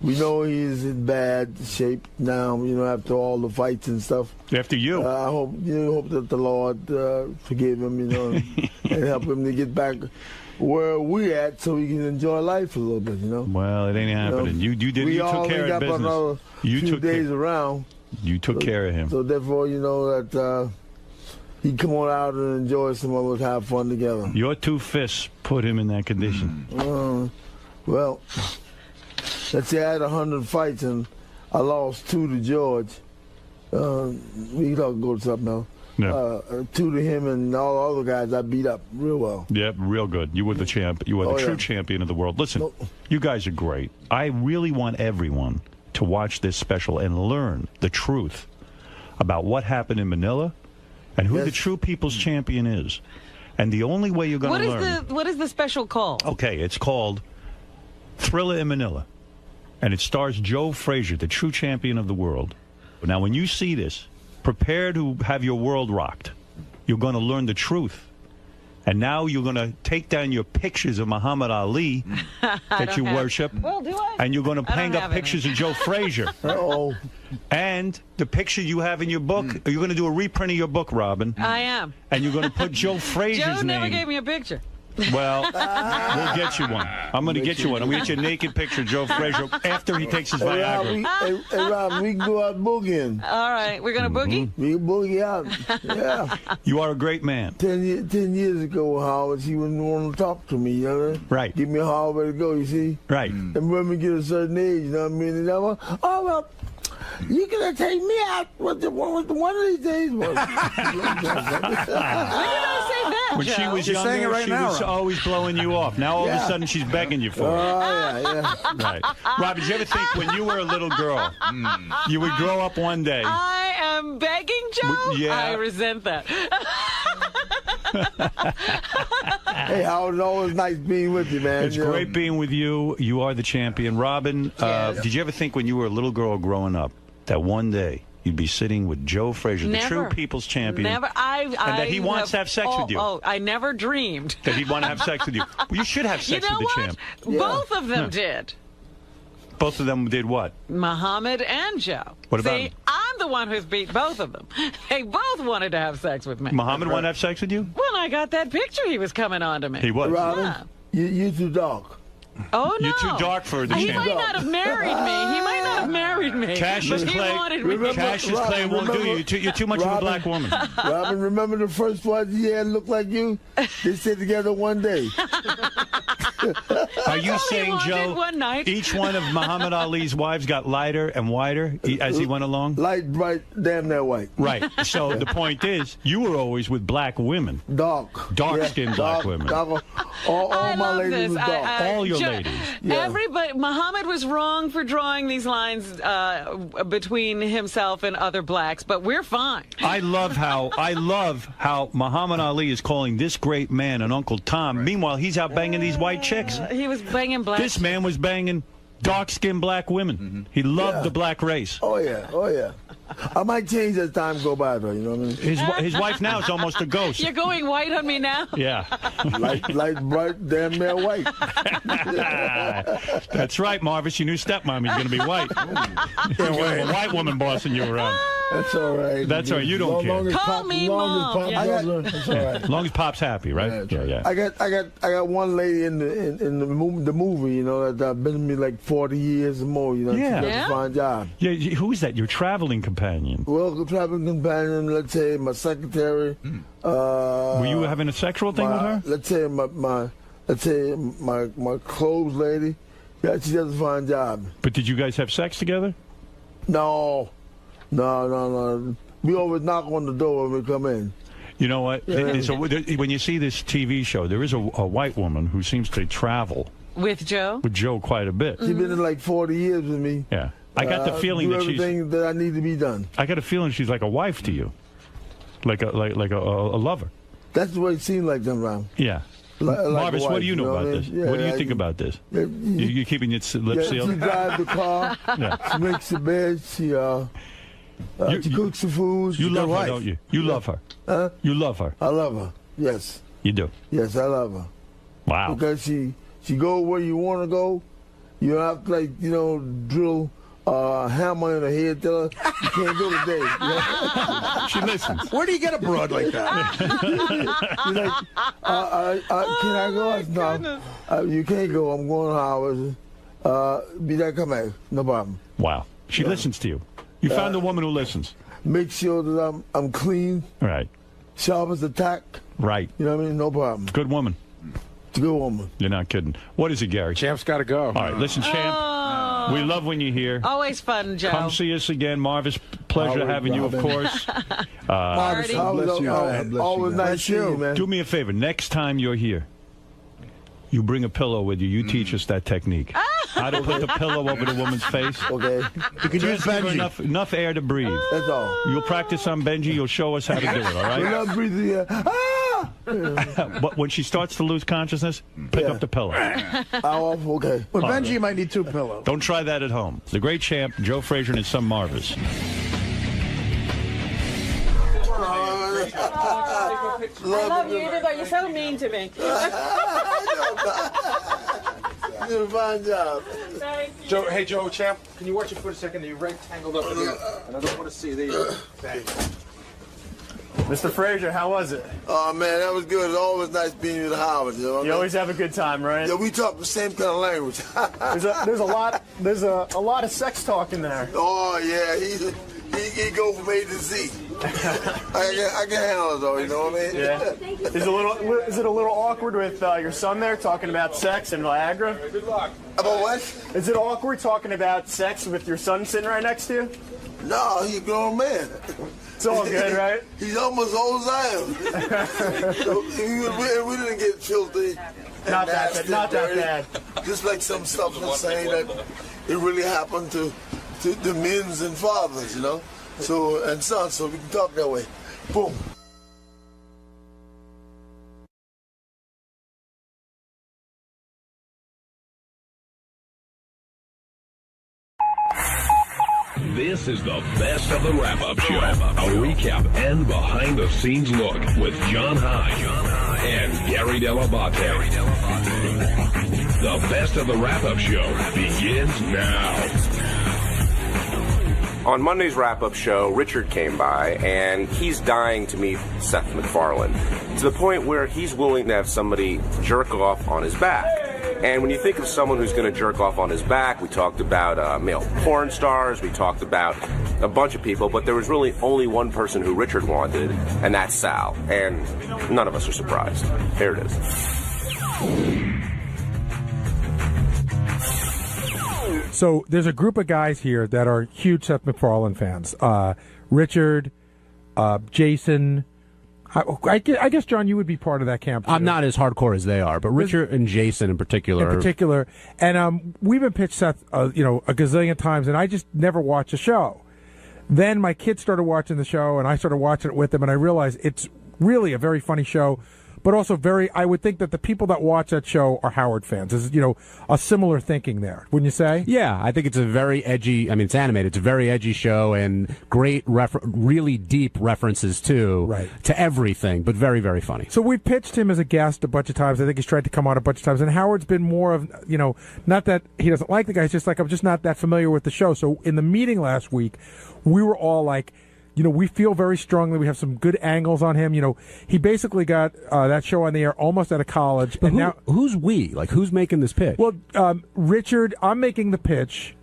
we know he's in bad shape now, after all the fights and stuff. After you. I hope that the Lord forgive him, and help him to get back where we at so he can enjoy life a little bit, Well, it ain't happening. You took care of business. You took days around. You took care of him. So therefore, that he come on out and enjoy some of us, have fun together. Your 2 fists put him in that condition. Well, let's say I had 100 fights and I lost 2 to George. We can go to something else. Yeah. 2 to him and all the other guys I beat up real well. Yep, real good. You were the champ. You were the true champion of the world. Listen, you guys are great. I really want everyone to watch this special and learn the truth about what happened in Manila and who the true people's champion is. And the only way you're going to learn... What is the special called? Okay, it's called Thriller in Manila. And it stars Joe Frazier, the true champion of the world. Now, when you see this, prepare to have your world rocked. You're going to learn the truth. And now you're going to take down your pictures of Muhammad Ali that you worship. Well, do I? And you're going to hang up pictures of Joe Frazier. Uh-oh. And the picture you have in your book, you're going to do a reprint of your book, Robin. I am. And you're going to put Joe Frazier's name. Joe never gave me a picture. Well, we'll get you one. I'm going to get you one. I'm going to get you a naked picture of Joe Frazier after he takes his Viagra. Hey, Rob, we can go out boogieing. All right, we're going to boogie? We can boogie out. Yeah. You are a great man. 10 years ago, Howard, she wouldn't want to talk to me, Right. Give me a hard way to go, you see? Right. And when we get a certain age, you know what I mean? And well, you gonna take me out one of these days? When did I say that, When she was younger, she was always blowing you off. Now all of a sudden she's begging you for it. Oh, yeah. Right. Rob, did you ever think when you were a little girl, you would grow up one day? I am begging, Joe? Yeah. I resent that. Hey, Howard, it's always nice being with you, man. It's great being with you. You are the champion. Robin, did you ever think when you were a little girl growing up that one day you'd be sitting with Joe Frazier, the true people's champion, Never. and that he wants to have sex with you? Oh, I never dreamed. That he'd want to have sex with you. Well, you should have sex with the champ. Both of them did. Both of them did what? Muhammad and Joe. What about See, him? I'm the one who's beat both of them. They both wanted to have sex with me. Muhammad wanted to have sex with you? When I got that picture, he was coming on to me. He was. Robin, you too dark. Oh, no. You're too dark for the He champ. might not have married me. He might not have married me. Cassius but Clay, he wanted me. Cassius Clay won't do you. You're too much of a black woman. Robin, remember the first one he had looked like you? They stayed together one day. Are you saying, Joe, one night. each one of Muhammad Ali's wives got lighter and whiter as he went along? Light, bright, damn near white. Right. So the point is, you were always with black women. Dark-skinned black women. Dark. All my ladies was dark. All your ladies. Everybody, Muhammad was wrong for drawing these lines between himself and other blacks, but we're fine. I love how Muhammad Ali is calling this great man an Uncle Tom. Right. Meanwhile, he's out banging these white chicks. He was banging black. This man was banging dark-skinned black women. He loved the black race. Oh, yeah. I might change as time go by, though, you know what I mean? His wife now is almost a ghost. You're going white on me now? Yeah. light, bright, damn near white. That's right, Marvis. Your new stepmommy's going to be white. You're going to have a white woman bossing you around. That's all right. That's all right. You don't care. Call me Mom. That's all right. As long as Pop's happy, right? Yeah. I got one lady in the movie, you know, that I've been with me like 40 years or more, you know. She does a fine job. Yeah. Who is that? Your traveling companion? Well, traveling companion, let's say my secretary. Were you having a sexual thing with her? Let's say my clothes lady. Yeah, she does a fine job. But did you guys have sex together? No. We always knock on the door when we come in. You know what? Yeah. So when you see this TV show, there is a white woman who seems to travel with Joe quite a bit. She's been in like 40 years with me. Yeah, I got the feeling that she's everything that I need to be done. I got a feeling she's like a wife to you, like a lover. That's the way it seems like sometimes. Yeah. Marvis, what do you know about this? Yeah, what do you think about this? You keeping your lips sealed? She drives the car. She makes the bed. She cooks the food. You love her, don't you? You love her. Huh? You love her. I love her. Yes. You do? Yes, I love her. Wow. Because she go where you want to go. You don't have to, drill a hammer in her head, tell her you can't go today. She listens. Where do you get a broad like that? She's like, can I go? No, you can't go. I'm going to Howard. Be that come back. No problem. Wow. She listens to you. You found a woman who listens. Make sure that I'm clean. Right. Sharp as a tack. Right. You know what I mean? No problem. Good woman. It's a good woman. You're not kidding. What is it, Gary? Champ's got to go. All right, listen, Champ. We love when you're here. Always fun, Joe. Come see us again. Marvis, pleasure having you, of course. Marvis, always nice to you, man. Do me a favor. Next time you're here, you bring a pillow with you. You teach us that technique. How to put the pillow over the woman's face. Okay. You can use Benji. Enough air to breathe. That's all. You'll practice on Benji. You'll show us how to do it, all right? Enough breathing. But when she starts to lose consciousness, pick up the pillow. Okay. With Benji, you might need 2 pillows. Don't try that at home. The great Champ, Joe Frazier, and his son Marvis. I love you, even though you're so mean to me. You did a fine job. Joe, hey, Joe, Champ, can you watch it for a second? You're right tangled up in here, and I don't want to see these. Thanks. Mr. Frazier, how was it? Oh, man, that was good. It's always nice being with Howard. You always have a good time, right? Yeah, we talk the same kind of language. there's a lot of sex talk in there. Oh, yeah, he go from A to Z. I can handle it, though, you know what I mean? Yeah. Is it a little awkward with your son there talking about sex and Viagra? Good luck. About what? Is it awkward talking about sex with your son sitting right next to you? No, he's a grown man. It's all good, right? He's almost old as I am. we didn't get filthy. Not that bad. Just like some stuff was saying that it really happened to the men's and fathers, and sons, so we can talk that way. Boom. This is the best of the wrap-up show. A recap and behind-the-scenes look with John High and Gary Dell'Abate. The best of the wrap-up show begins now. On Monday's wrap-up show, Richard came by, and he's dying to meet Seth MacFarlane, to the point where he's willing to have somebody jerk off on his back. And when you think of someone who's going to jerk off on his back, we talked about male porn stars, we talked about a bunch of people, but there was really only one person who Richard wanted, and that's Sal. And none of us are surprised. Here it is. So there's a group of guys here that are huge Seth MacFarlane fans. Richard, Jason. I guess, John, you would be part of that camp, too. I'm not as hardcore as they are, but Richard and Jason in particular. And we've been pitched Seth, a gazillion times, and I just never watched the show. Then my kids started watching the show, and I started watching it with them, and I realized it's really a very funny show, but also I would think that the people that watch that show are Howard fans. There's, a similar thinking there, wouldn't you say? Yeah, I think it's a very edgy, it's animated, it's a very edgy show and great, really deep references to everything, but very, very funny. So we pitched him as a guest a bunch of times. I think he's tried to come on a bunch of times, and Howard's been more of, not that he doesn't like the guy, it's just like, I'm just not that familiar with the show. So in the meeting last week, we were all like, we feel very strongly. We have some good angles on him. He basically got that show on the air almost out of college. But who's we? Like, who's making this pitch? Well, Richard, I'm making the pitch.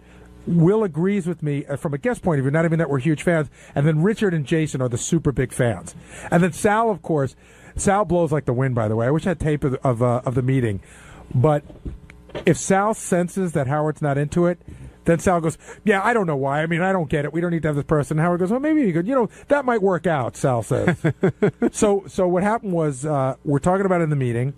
Will agrees with me from a guest point of view, not even that we're huge fans. And then Richard and Jason are the super big fans. And then Sal, of course. Sal blows like the wind, by the way. I wish I had tape of the meeting. But if Sal senses that Howard's not into it, then Sal goes, yeah, I don't know why. I don't get it. We don't need to have this person. Howard goes, well, maybe you could. That might work out, Sal says. So what happened was we're talking about it in the meeting,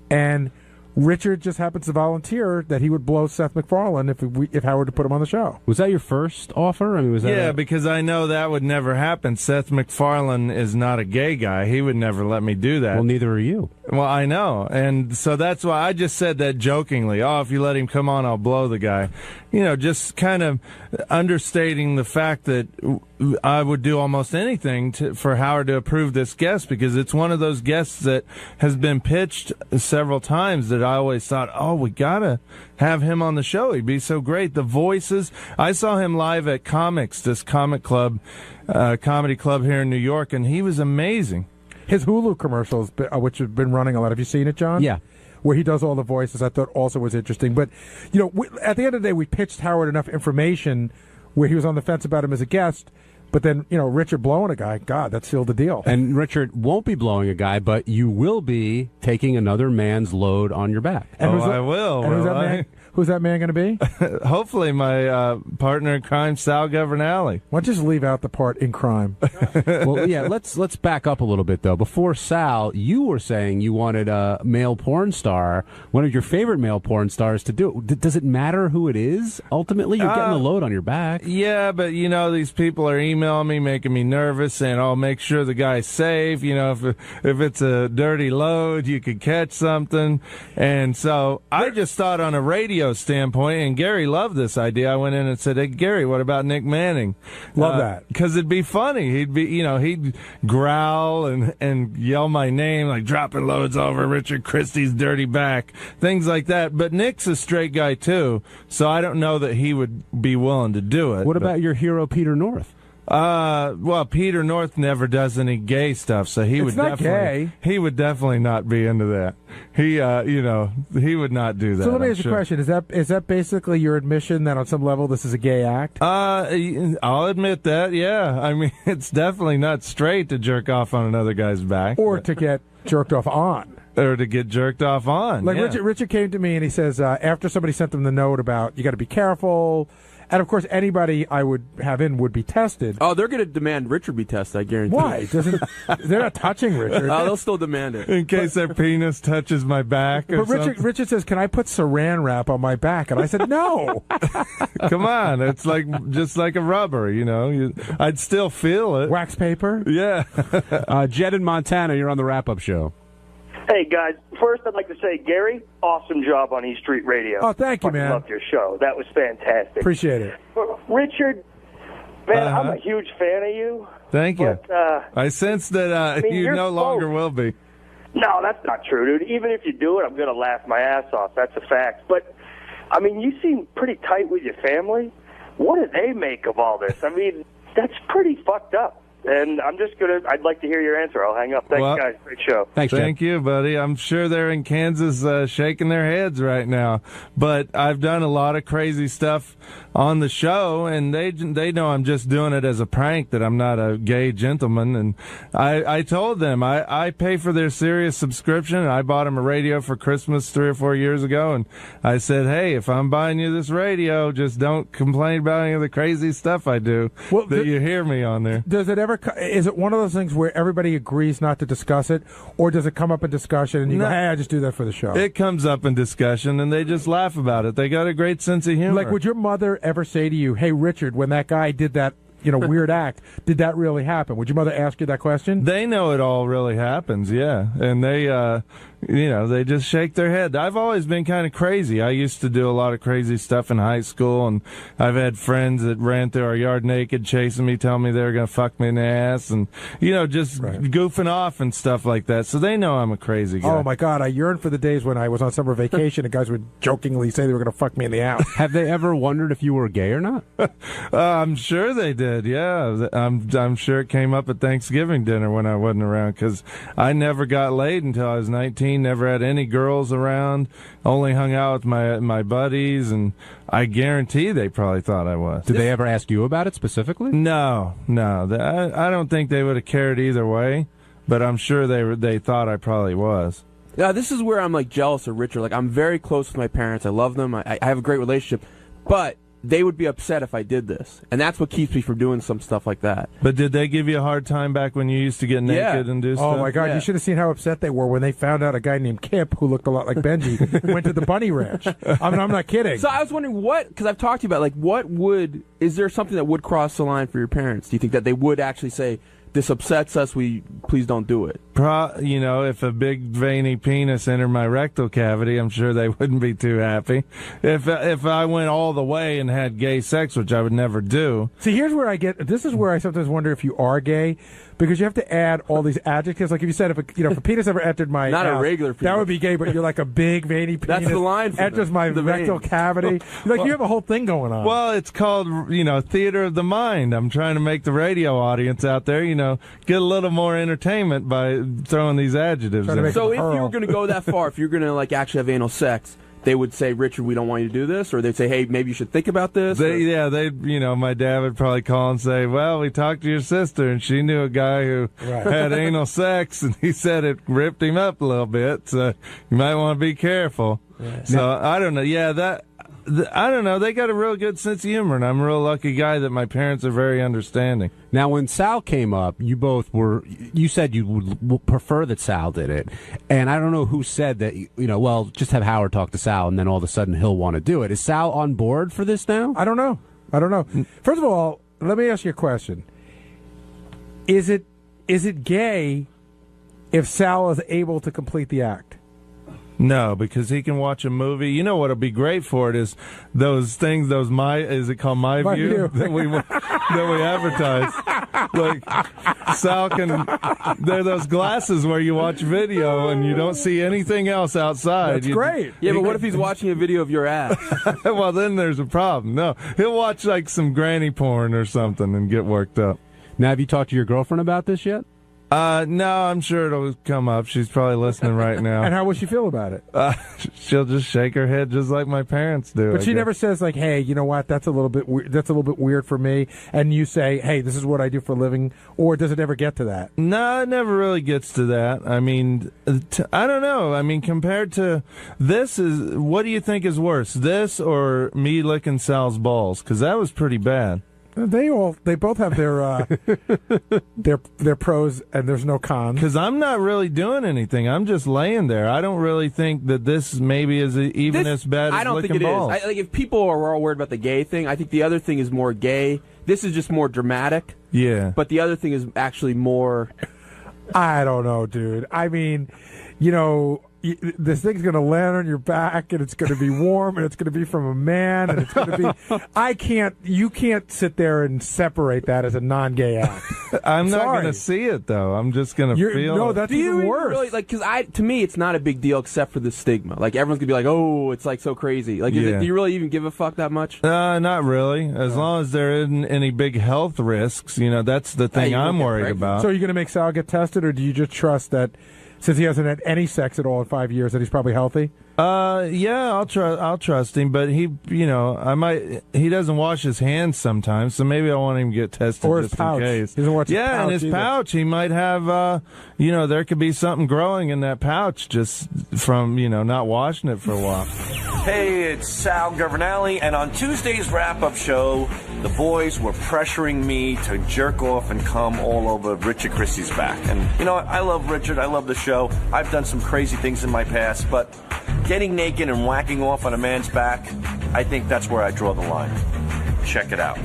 and Richard just happens to volunteer that he would blow Seth MacFarlane if Howard would put him on the show. Was that your first offer? Was that because I know that would never happen. Seth MacFarlane is not a gay guy. He would never let me do that. Well, neither are you. Well, I know. And so that's why I just said that jokingly. Oh, if you let him come on, I'll blow the guy. You know, just kind of understating the fact that I would do almost anything for Howard to approve this guest, because it's one of those guests that has been pitched several times that I always thought, oh, we got to have him on the show. He'd be so great. The voices. I saw him live at Comics, this comic club, comedy club here in New York, and he was amazing. His Hulu commercials, which have been running a lot. Have you seen it, John? Yeah. Where he does all the voices, I thought also was interesting. But, you know, at the end of the day, we pitched Howard enough information where he was on the fence about him as a guest. But then, you know, Richard blowing a guy, God, that sealed the deal. And Richard won't be blowing a guy, but you will be taking another man's load on your back. And I will. And who's that man going to be? Hopefully my partner in crime, Sal Governale. Why don't you just leave out the part in crime? Well, yeah, let's back up a little bit, though. Before Sal, you were saying you wanted a male porn star, one of your favorite male porn stars, to do it. Does it matter who it is? Ultimately, you're getting the load on your back. Yeah, but, you know, these people are emailing me, making me nervous, saying, oh, make sure the guy's safe. You know, if it's a dirty load, you could catch something. And so I just thought on a radio standpoint, and Gary loved this idea. I went in and said, hey, Gary, what about Nick Manning? Love that. Because it'd be funny. He'd growl and yell my name, like dropping loads over Richard Christie's dirty back, things like that. But Nick's a straight guy, too, so I don't know that he would be willing to do it. What about your hero, Peter North? Well, Peter North never does any gay stuff, so he would definitely not be into that. He would not do that. So let me ask you a question: Is that basically your admission that on some level this is a gay act? I'll admit that. Yeah, I mean, it's definitely not straight to jerk off on another guy's back, or to get jerked off on. Or to get jerked off on. Like yeah. Richard came to me and he says, after somebody sent them the note about you got to be careful. And, of course, anybody I would have in would be tested. Oh, they're going to demand Richard be tested, I guarantee. Why? They're not touching Richard. Oh, they'll still demand it. In case their penis touches my back or something. Richard says, can I put saran wrap on my back? And I said, no. Come on. It's just like a rubber, you know. I'd still feel it. Wax paper? Yeah. Jed in Montana, you're on the wrap-up show. Hey, guys. First, I'd like to say, Gary, awesome job on East Street Radio. Oh, thank you, man. I loved your show. That was fantastic. Appreciate it. Richard, man, I'm a huge fan of you. Thank you. But, I sense that you no longer will be. No, that's not true, dude. Even if you do it, I'm going to laugh my ass off. That's a fact. But, I mean, you seem pretty tight with your family. What do they make of all this? I mean, that's pretty fucked up. And I'd like to hear your answer. I'll hang up. Thanks, guys. Great show. Thanks, Jed. Thank you, buddy. I'm sure they're in Kansas shaking their heads right now. But I've done a lot of crazy stuff on the show, and they know I'm just doing it as a prank, that I'm not a gay gentleman. And I told them I pay for their Sirius subscription. And I bought them a radio for Christmas 3 or 4 years ago, and I said, hey, if I'm buying you this radio, just don't complain about any of the crazy stuff I do you hear me on there. Does it ever? Is it one of those things where everybody agrees not to discuss it, or does it come up in discussion and you go, hey, I just do that for the show? It comes up in discussion, and they just laugh about it. They got a great sense of humor. Like, would your mother ever say to you, hey, Richard, when that guy did that, weird act, did that really happen? Would your mother ask you that question? They know it all really happens, yeah. And they, they just shake their head. I've always been kind of crazy. I used to do a lot of crazy stuff in high school, and I've had friends that ran through our yard naked chasing me, telling me they were going to fuck me in the ass, and, just goofing off and stuff like that. So they know I'm a crazy guy. Oh, my God. I yearn for the days when I was on summer vacation and guys would jokingly say they were going to fuck me in the ass. Have they ever wondered if you were gay or not? I'm sure they did, yeah. I'm sure it came up at Thanksgiving dinner when I wasn't around, because I never got laid until I was 19. Never had any girls around, only hung out with my buddies, and I guarantee they probably thought I was. Did they ever ask you about it specifically? No. I don't think they would have cared either way, but I'm sure they thought I probably was. Yeah, this is where I'm like jealous of Richard. Like, I'm very close with my parents. I love them. I have a great relationship, but they would be upset if I did this, and that's what keeps me from doing some stuff like that. But did they give you a hard time back when you used to get naked and do stuff? Oh, my God. You should have seen how upset they were when they found out a guy named Kip, who looked a lot like Benji, went to the bunny ranch. I mean, I'm not kidding. So I was wondering because I've talked to you about, is there something that would cross the line for your parents? Do you think that they would actually say, this upsets us, please don't do it? if a big veiny penis entered my rectal cavity, I'm sure they wouldn't be too happy. If I went all the way and had gay sex, which I would never do. See, this is where I sometimes wonder if you are gay, because you have to add all these adjectives. Like if you said if a penis ever entered my not house, a regular penis, that would be gay. But you're like a big veiny penis. That's the line for enters my rectal cavity. You have a whole thing going on. Well, it's called theater of the mind. I'm trying to make the radio audience out there get a little more entertainment by throwing these adjectives in. So if you were going to go that far, if you're going to actually have anal sex, they would say, Richard, we don't want you to do this, or they'd say, hey, maybe you should think about this. My dad would probably call and say, well, we talked to your sister, and she knew a guy who had anal sex, and he said it ripped him up a little bit, so you might want to be careful. Yeah. So I don't know. Yeah, I don't know. They got a real good sense of humor, and I'm a real lucky guy that my parents are very understanding. Now, when Sal came up, you said you would prefer that Sal did it. And I don't know who said that, just have Howard talk to Sal, and then all of a sudden he'll want to do it. Is Sal on board for this now? I don't know. First of all, let me ask you a question. Is it gay if Sal is able to complete the act? No, because he can watch a movie. You know what'll be great for it is those things. Is it called My View that we advertise? Like Sal can. They're those glasses where you watch video and you don't see anything else outside. That's great. Yeah, but what if he's watching a video of your ass? Well, then there's a problem. No, he'll watch like some granny porn or something and get worked up. Now, have you talked to your girlfriend about this yet? No, I'm sure it'll come up. She's probably listening right now. And how will she feel about it? She'll just shake her head just like my parents do. But she never says like, "Hey, you know what? That's a little bit weird for me." And you say, "Hey, this is what I do for a living," or does it ever get to that? No, it never really gets to that. I mean, I don't know. I mean, compared to this, what do you think is worse, this or me licking Sal's balls? Because that was pretty bad. They both have their pros and there's no cons. Because I'm not really doing anything. I'm just laying there. I don't really think that this maybe is even as bad as licking balls. I don't think it is. Like if people are all worried about the gay thing, I think the other thing is more gay. This is just more dramatic. Yeah. But the other thing is actually more. I don't know, dude. I mean, this thing's going to land on your back, and it's going to be warm, and it's going to be from a man, and it's going to be... You can't sit there and separate that as a non-gay act. I'm not going to see it, though. I'm just going to feel No, it. that's even worse. Really, because to me, it's not a big deal except for the stigma. Like, everyone's going to be like, oh, it's like so crazy. Like, do you really even give a fuck that much? Not really. As long as there isn't any big health risks, that's the thing I'm worried about. So are you going to make Sal get tested, or do you just trust that... Since he hasn't had any sex at all in 5 years, that he's probably healthy? Yeah, I'll trust him, but he doesn't wash his hands sometimes, so maybe I want him to get tested or his just pouch. in case. He doesn't watch his pouch in his either. pouch, he might have, there could be something growing in that pouch just from, not washing it for a while. Hey, it's Sal Governale, and on Tuesday's wrap-up show, the boys were pressuring me to jerk off and come all over Richard Christie's back. And, I love Richard. I love the show. I've done some crazy things in my past, but getting naked and whacking off on a man's back, I think that's where I draw the line. Check it out.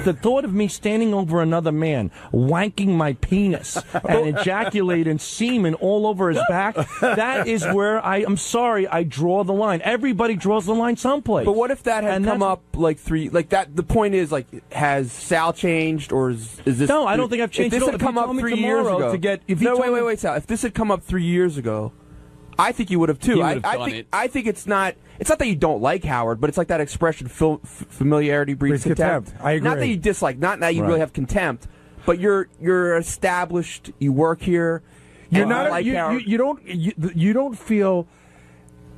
The thought of me standing over another man, wanking my penis, and ejaculating semen all over his back, that is where I'm sorry, I draw the line. Everybody draws the line someplace. But what if that had come up the point is, has Sal changed, or is this... No, I don't think I've changed. If this had come up 3 years ago... Wait, Sal. If this had come up 3 years ago, I think you would have too. I think it's not that you don't like Howard, but it's like that expression, familiarity breeds contempt. I agree. Not that you dislike, not that you really have contempt, but you're established, you work here. You're not like Howard. You don't feel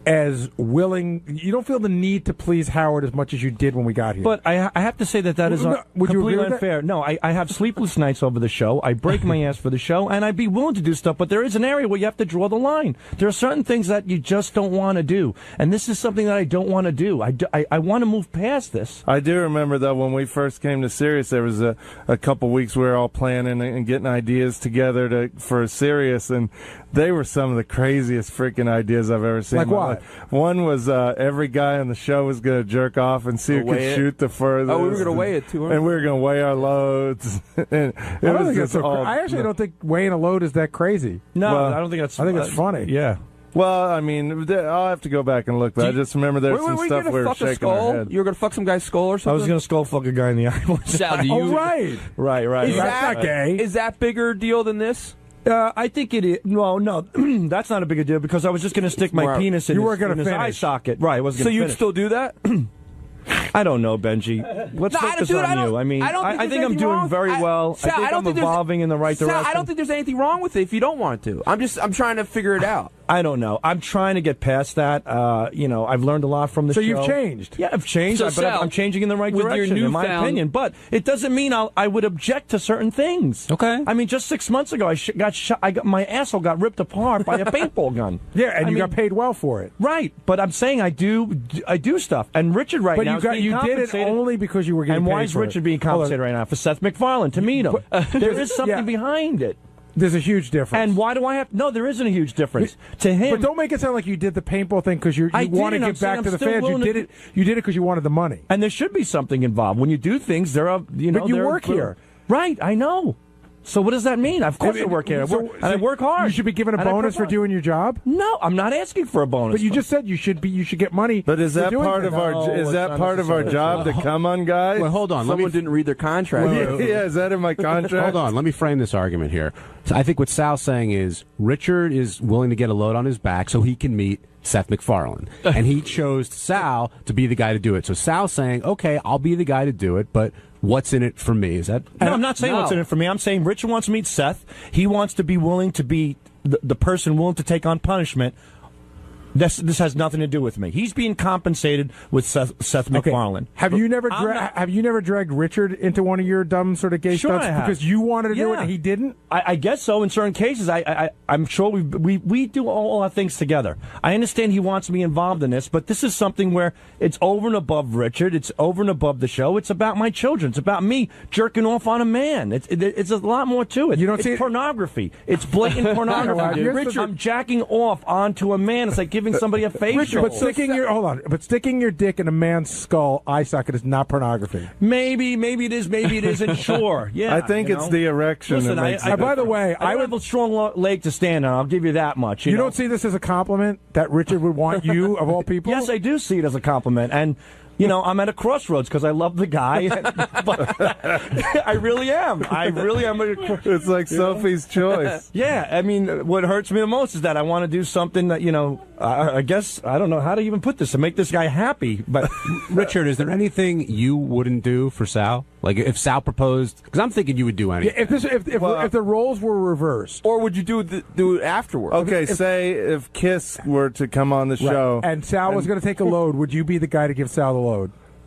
as willing. You don't feel the need to please Howard as much as you did when we got here. But I have to say that is completely unfair. No, I have sleepless nights over the show. I break my ass for the show, and I'd be willing to do stuff. But there is an area where you have to draw the line. There are certain things that you just don't want to do, and this is something that I don't want to do. I want to move past this. I do remember, though, when we first came to Sirius, there was a couple weeks we were all planning and getting ideas together for Sirius, and they were some of the craziest freaking ideas I've ever seen. Like what? One was every guy on the show was going to jerk off and see who could shoot the furthest. Oh, we were going to weigh it too. And we were going to weigh our loads. And I actually don't think weighing a load is that crazy. No, I don't think that's. I think it's funny. Yeah. Well, I mean, I'll have to go back and look, but I just remember there's some stuff we were shaking our head. You were going to fuck some guy's skull or something? I was going to skull fuck a guy in the eye. Sal, do you? Oh, right. Right. That's not gay. Is that bigger deal than this? I think it is. No, that's not a big deal because I was just going to stick my penis in his eye socket. Right, I wasn't So gonna you'd finish. still do that? I don't know, Benji. Let's focus on you. I mean, I think I'm doing very well. Sal, I think I'm evolving in the right direction. I don't think there's anything wrong with it if you don't want to. I'm trying to figure it out. I don't know. I'm trying to get past that. I've learned a lot from the show. So you've changed. Yeah, I've changed, but I'm changing in the right direction, in my opinion. But it doesn't mean I would object to certain things. Okay. I mean, just 6 months ago, my asshole got ripped apart by a paintball gun. Yeah, and you got paid well for it. Right, but I'm saying I do stuff. And Richard now you did it only because you were getting paid. And why is Richard being compensated right now? For Seth MacFarlane to meet him. There is something behind it. There's a huge difference. And why do I have... No, there isn't a huge difference. To him... But don't make it sound like you did the paintball thing because you want to give back to the fans. You did it because you wanted the money. And there should be something involved. When you do things, there are... But you work here. Right, I know. So what does that mean? Of course I work here. And I work hard. You should be given a bonus for doing your job? No, I'm not asking for a bonus. But you just said you should get money. But is that part of our job to come on guys? Well, hold on. Someone didn't read their contract. Yeah, is that in my contract? Hold on. Let me frame this argument here. So I think what Sal's saying is Richard is willing to get a load on his back so he can meet Seth MacFarlane. And he chose Sal to be the guy to do it. So Sal's saying, okay, I'll be the guy to do it, but what's in it for me? Is that... No, I'm not saying what's in it for me. I'm saying Richard wants to meet Seth. He wants to be willing to be the person willing to take on punishment. This has nothing to do with me. He's being compensated with Seth MacFarlane. Have you never dragged Richard into one of your dumb sort of gay stunts because you wanted to do it and he didn't? I guess so. In certain cases, I'm sure we do all our things together. I understand he wants me involved in this, but this is something where it's over and above Richard. It's over and above the show. It's about my children. It's about me jerking off on a man. It's a lot more to it. It's pornography. It's blatant pornography. Richard, I'm jacking off onto a man. It's like giving somebody a facial. Richard, but sticking your dick in a man's skull eye socket is not pornography. Maybe it is, maybe it isn't. Sure, yeah. I think it's the erection. Listen, that makes it by the way, I would have a strong leg to stand on. I'll give you that much. You don't see this as a compliment that Richard would want you of all people? Yes, I do see it as a compliment, and. I'm at a crossroads because I love the guy. But I really am. It's like Sophie's Choice. Yeah, I mean, what hurts me the most is that I want to do something that, I guess, I don't know how to even put this, to make this guy happy. But Richard, is there anything you wouldn't do for Sal? Like if Sal proposed, because I'm thinking you would do anything. Yeah, if the roles were reversed. Or would you do it afterwards? Okay, say if Kiss were to come on the show. And Sal was going to take a load, would you be the guy to give Sal the load?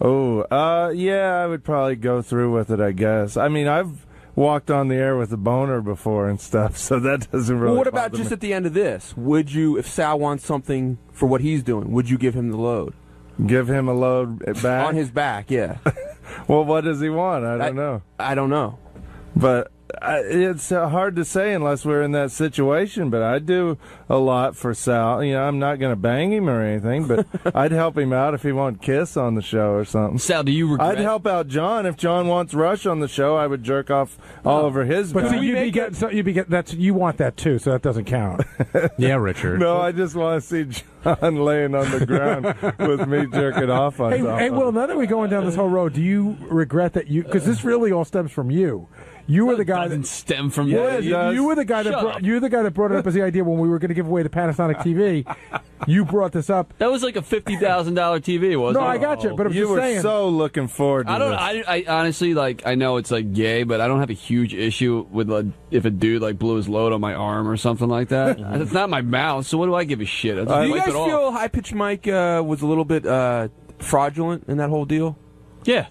Oh, yeah, I would probably go through with it, I guess. I mean, I've walked on the air with a boner before and stuff, so that doesn't really Well, what about just at the end of this? Would you, if Sal wants something for what he's doing, would you give him the load? Give him a load back? On his back, yeah. Well, what does he want? I don't know. I don't know. But it's hard to say unless we're in that situation, but I do a lot for Sal. I'm not going to bang him or anything, but I'd help him out if he wanted Kiss on the show or something. Sal, do you regret? I'd help out John. If John wants Rush on the show, I would jerk off all over his back. But you want that too, so that doesn't count. Yeah, Richard. No, I just want to see John laying on the ground with me jerking off on top. Hey, Will, now that we're going down this whole road, do you regret that because this really all stems from you? You were the guy that stem from you. You were the guy that brought it up as the idea when we were going to give away the Panasonic TV. You brought this up. That was like a $50,000 TV, wasn't it? No, I got you. But I'm you just were saying. So looking forward to this. I honestly I know it's gay, but I don't have a huge issue with if a dude blew his load on my arm or something like that. It's not my mouth, so what do I give a shit? Do you guys feel High Pitch Mike was a little bit fraudulent in that whole deal? Yeah.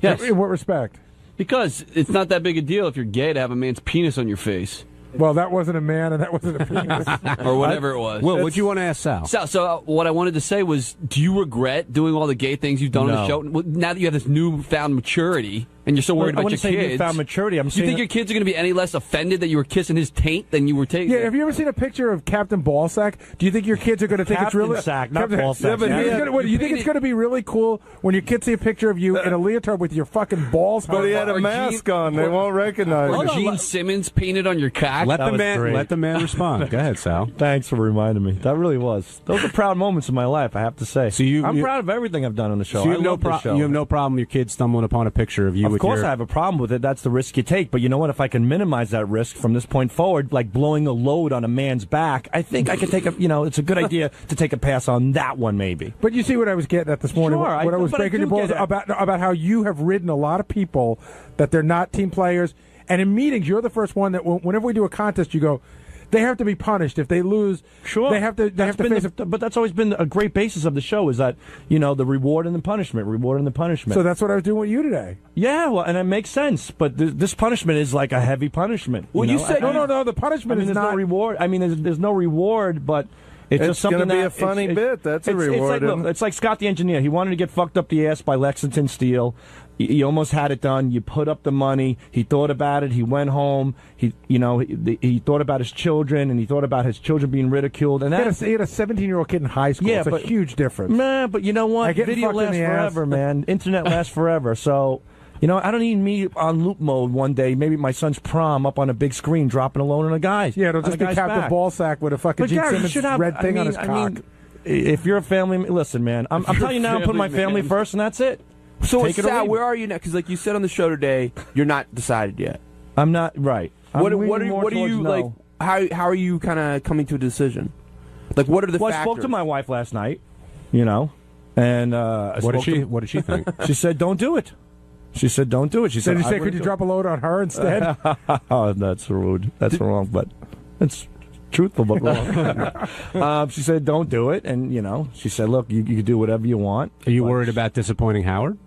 Yes. In what respect? Because it's not that big a deal if you're gay to have a man's penis on your face. Well, that wasn't a man and that wasn't a penis. Or whatever it was. Will, what you want to ask Sal? So what I wanted to say was, do you regret doing all the gay things you've done on the show? Now that you have this newfound maturity, And you're so worried about your say kids. Newfound maturity. You think your kids are going to be any less offended that you were kissing his taint than you were taking? Yeah, have you ever seen a picture of Captain Ballsack? Do you think your kids are going to think it's really... Sack, not Ballsack. Yeah, but do you think it's going to be really cool when your kids see a picture of you in a leotard with your fucking balls? But he had a mask on. They won't recognize Or him. Gene Simmons painted on your cock. Let the man respond. Go ahead, Sal. Thanks for reminding me. That really was. Those are proud moments in my life, I have to say. So I'm proud of everything I've done on the show. So you I have love the show. You have no problem your kids stumbling upon a picture of you with your... Of course I have a problem with it. That's the risk you take. But you know what? If I can minimize that risk from this point forward, like blowing a load on a man's back, I think I could take it's a good idea to take a pass on that one maybe. But you see what I was getting at this morning Sure, when I was breaking your balls about how you have ridden a lot of people that they're not team players. And in meetings, you're the first one that whenever we do a contest, you go, they have to be punished. If they lose, sure, they have to face but that's always been a great basis of the show is that, the reward and the punishment. So that's what I was doing with you today. Yeah, well, and it makes sense. But this punishment is like a heavy punishment. Well, you said no. The punishment is there's not no reward. I mean, there's no reward, but it's just something going to be that, a funny bit. That's a reward. It's like Scott the engineer. He wanted to get fucked up the ass by Lexington Steel. He almost had it done. You put up the money. He thought about it. He went home. He thought about his children, and he thought about his children being ridiculed. And he had a 17-year-old kid in high school. Yeah, it's a huge difference. Man, but you know what? Video lasts forever, man. Internet lasts forever. So, I don't need me on loop mode one day. Maybe my son's prom up on a big screen, dropping a load on a guy. Yeah, it'll just be Captain Ballsack with a fucking Gene Simmons red thing on his cock. If you're a family, listen, man. I'm telling you now, I'm putting my family first, and that's it. So, Sal, where are you now? Because, like you said on the show today, you're not decided yet. I'm not right. What are you like? How are you kind of coming to a decision? Like, what are the factors? I spoke to my wife last night. And what did she think? She said, "Don't do it." She said, "Don't do it." She said, "Could you drop a load on her instead?" Oh, that's rude. That's wrong, but it's truthful but wrong. She said, "Don't do it," and she said, "Look, you can do whatever you want." Are you worried about disappointing Howard?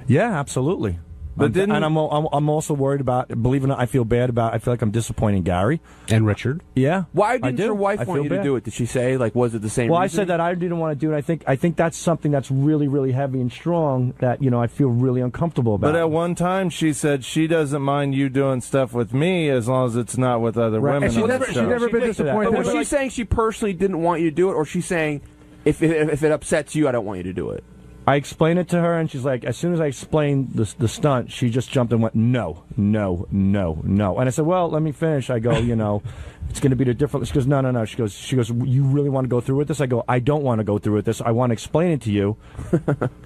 Yeah, absolutely. But I'm also worried about. Believe it or not, I feel like I'm disappointing Gary and Richard. Yeah. Why didn't your wife want you to do it? Did she say was it the same? Well, reason? I said that I didn't want to do it. I think that's something that's really, really heavy and strong that I feel really uncomfortable about. But at one time, she said she doesn't mind you doing stuff with me as long as it's not with other women. And she's never been disappointed. But was she saying she personally didn't want you to do it, or she's saying if it upsets you, I don't want you to do it? I explained it to her, and she's like, as soon as I explained the stunt, she just jumped and went, no. And I said, well, let me finish. I go, it's going to be the different. She goes, no. She goes, you really want to go through with this? I go, I don't want to go through with this. I want to explain it to you.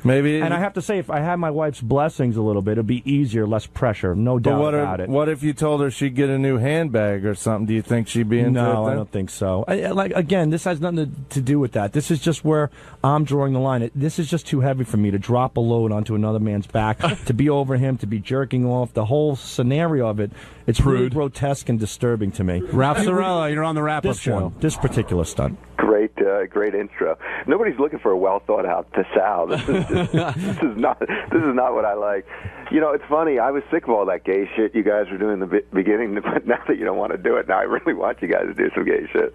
Maybe. And I have to say, if I had my wife's blessings a little bit, it'd be easier, less pressure, no doubt about it. What if you told her she'd get a new handbag or something? Do you think she'd be into it? No, I don't think so. Again, this has nothing to do with that. This is just where I'm drawing the line. This is just too heavy for me to drop a load onto another man's back, to be over him, to be jerking off. The whole scenario of it, it's really grotesque and disturbing to me. Ralph Sorella, you're on the wrap-up show. This particular stunt. Great intro. Nobody's looking for a well thought out to Sal. This is not what I like. It's funny. I was sick of all that gay shit you guys were doing in the beginning, but now that you don't want to do it, now I really want you guys to do some gay shit.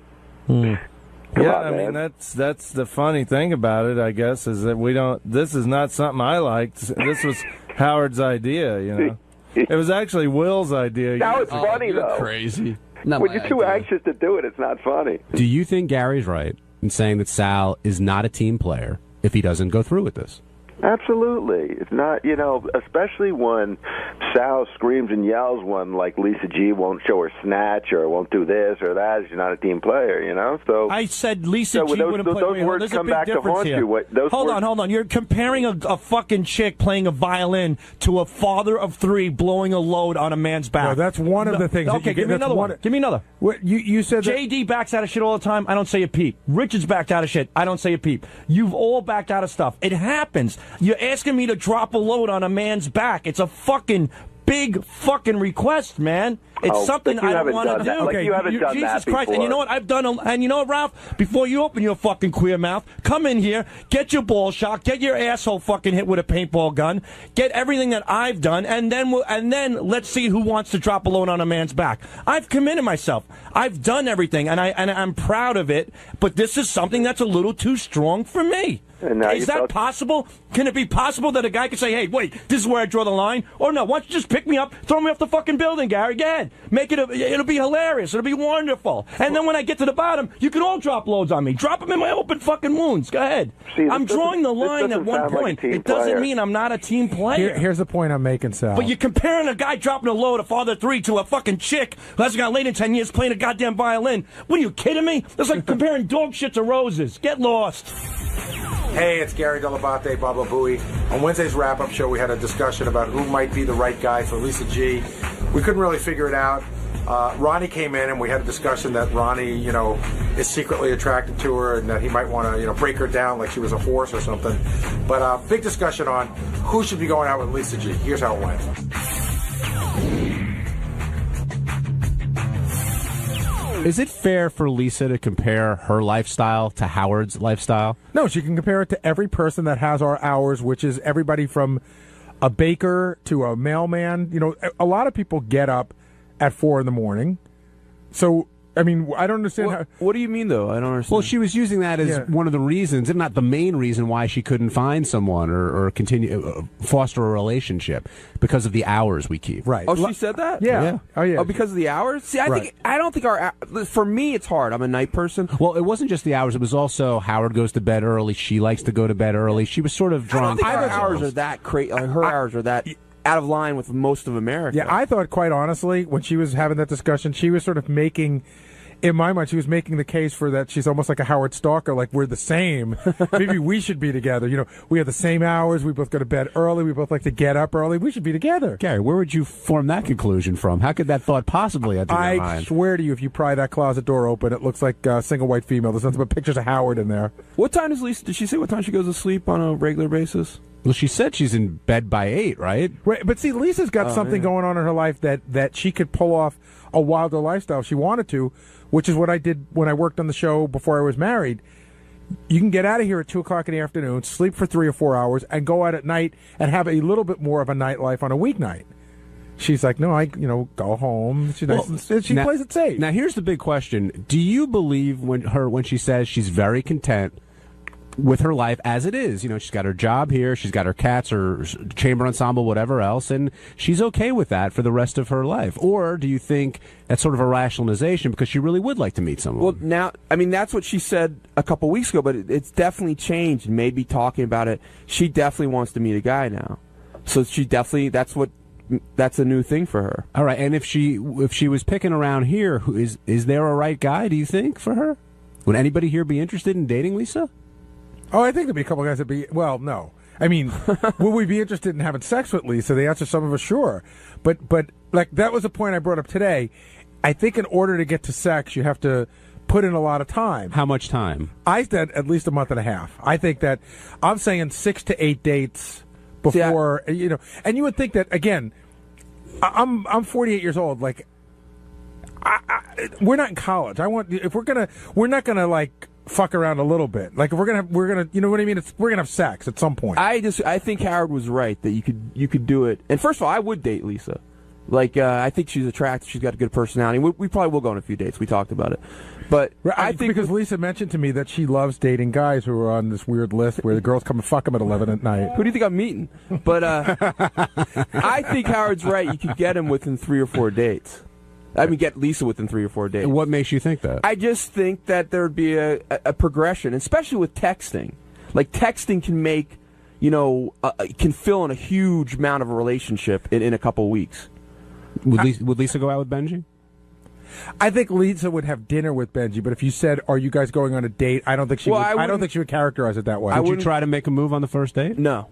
Come on, I mean that's the funny thing about it, I guess, is that we don't. This is not something I liked. This was Howard's idea, It was actually Will's idea. Now it's funny though. Crazy. When you're too anxious to do it, it's not funny. Do you think Gary's right in saying that Sal is not a team player if he doesn't go through with this? Absolutely. It's not, especially when Sal screams and yells when, like, Lisa G won't show her snatch or won't do this or that. She's not a team player, So I said Lisa G wouldn't play. Those words come back to haunt you. Hold on. You're comparing a fucking chick playing a violin to a father of three blowing a load on a man's back. No, that's one of the things. Okay, give me another one. Give me another. You said JD backs out of shit all the time. I don't say a peep. Richard's backed out of shit. I don't say a peep. You've all backed out of stuff. It happens. You're asking me to drop a load on a man's back. It's a fucking big fucking request, man. It's something I don't want to do. Okay, you haven't done Jesus that Christ! before. And you know what? I've done. And you know what, Ralph? Before you open your fucking queer mouth, come in here, get your ball shocked, get your asshole fucking hit with a paintball gun, get everything that I've done, and then let's see who wants to drop a load on a man's back. I've committed myself. I've done everything, and I'm proud of it. But this is something that's a little too strong for me. Is that possible? Can it be possible that a guy could say, hey, wait, this is where I draw the line? Or no, why don't you just pick me up, throw me off the fucking building, Gary? Go ahead. It'll be hilarious. It'll be wonderful. And then when I get to the bottom, you can all drop loads on me. Drop them in my open fucking wounds. Go ahead. I'm drawing the line at one point. It doesn't mean I'm not a team player. Here's the point I'm making, Sal. But you're comparing a guy dropping a load, a father 3, to a fucking chick who hasn't got laid in 10 years playing a goddamn violin. What are you kidding me? That's like comparing dog shit to roses. Get lost. Hey, it's Gary Delabate, Baba Booey. On Wednesday's wrap-up show, we had a discussion about who might be the right guy for Lisa G. We couldn't really figure it out. Ronnie came in, and we had a discussion that Ronnie, is secretly attracted to her, and that he might want to, break her down like she was a horse or something. But big discussion on who should be going out with Lisa G. Here's how it went. Is it fair for Lisa to compare her lifestyle to Howard's lifestyle? No, she can compare it to every person that has our hours, which is everybody from a baker to a mailman. A lot of people get up at 4 a.m. So, I mean, I don't understand what do you mean, though? I don't understand. Well, she was using that as one of the reasons, if not the main reason, why she couldn't find someone or continue foster a relationship, because of the hours we keep. Right. Oh, she said that? Yeah. Oh, yeah. Oh, because of the hours? See, I don't think for me, it's hard. I'm a night person. Well, it wasn't just the hours. It was also Howard goes to bed early. She likes to go to bed early. She was sort of drawing. I don't think her hours are that crazy. Her hours are that out of line with most of America. Yeah, I thought, quite honestly, when she was having that discussion, she was sort of making, in my mind, she was making the case for that she's almost like a Howard Stalker, like we're the same. Maybe we should be together. We have the same hours. We both go to bed early. We both like to get up early. We should be together. Gary, where would you form that conclusion from? How could that thought possibly enter your mind? I swear to you, if you pry that closet door open, it looks like a single white female. There's nothing but pictures of Howard in there. What time does Lisa, did she say what time she goes to sleep on a regular basis? Well, she said she's in bed by 8, right? Right, but see, Lisa's got something going on in her life that she could pull off a wilder lifestyle if she wanted to, which is what I did when I worked on the show before I was married. You can get out of here at 2 o'clock in the afternoon, sleep for 3 or 4 hours, and go out at night and have a little bit more of a nightlife on a weeknight. She's like, no, I go home. She's nice and she plays it safe. Now, here's the big question: do you believe when she says she's very content with her life as it is? She's got her job here, she's got her cats, her chamber ensemble, whatever else, and she's okay with that for the rest of her life? Or do you think that's sort of a rationalization because she really would like to meet someone? Well, now, I mean, that's what she said a couple weeks ago, but it's definitely changed. Maybe talking about it, she definitely wants to meet a guy now. So she definitely, that's a new thing for her. All right, and if she was picking around here, is there a right guy, do you think, for her? Would anybody here be interested in dating Lisa? Oh, I think there'd be a couple guys that'd be, well, no. I mean, would we be interested in having sex with Lisa? The answer, some of us, sure. But like, that was a point I brought up today. I think in order to get to sex, you have to put in a lot of time. How much time? I said at least a month and a half. I think that, I'm saying 6 to 8 dates before, and you would think that, again, I'm 48 years old, like, we're not in college. We're not gonna like fuck around a little bit. Like, if we're gonna, you know what I mean? We're gonna have sex at some point. I think Howard was right that you could do it. And first of all, I would date Lisa. Like, I think she's attractive. She's got a good personality. We probably will go on a few dates. We talked about it. But I think because Lisa mentioned to me that she loves dating guys who are on this weird list where the girls come and fuck them at 11 at night. Who do you think I'm meeting? But I think Howard's right. You could get him within 3 or 4 dates. I mean, get Lisa within 3 or 4 days. What makes you think that? I just think that there would be a progression, especially with texting. Like, texting can make, can fill in a huge amount of a relationship in a couple weeks. Would Lisa go out with Benji? I think Lisa would have dinner with Benji, but if you said, "Are you guys going on a date?" I don't think she would. I don't think she would characterize it that way. Would you try to make a move on the first date? No.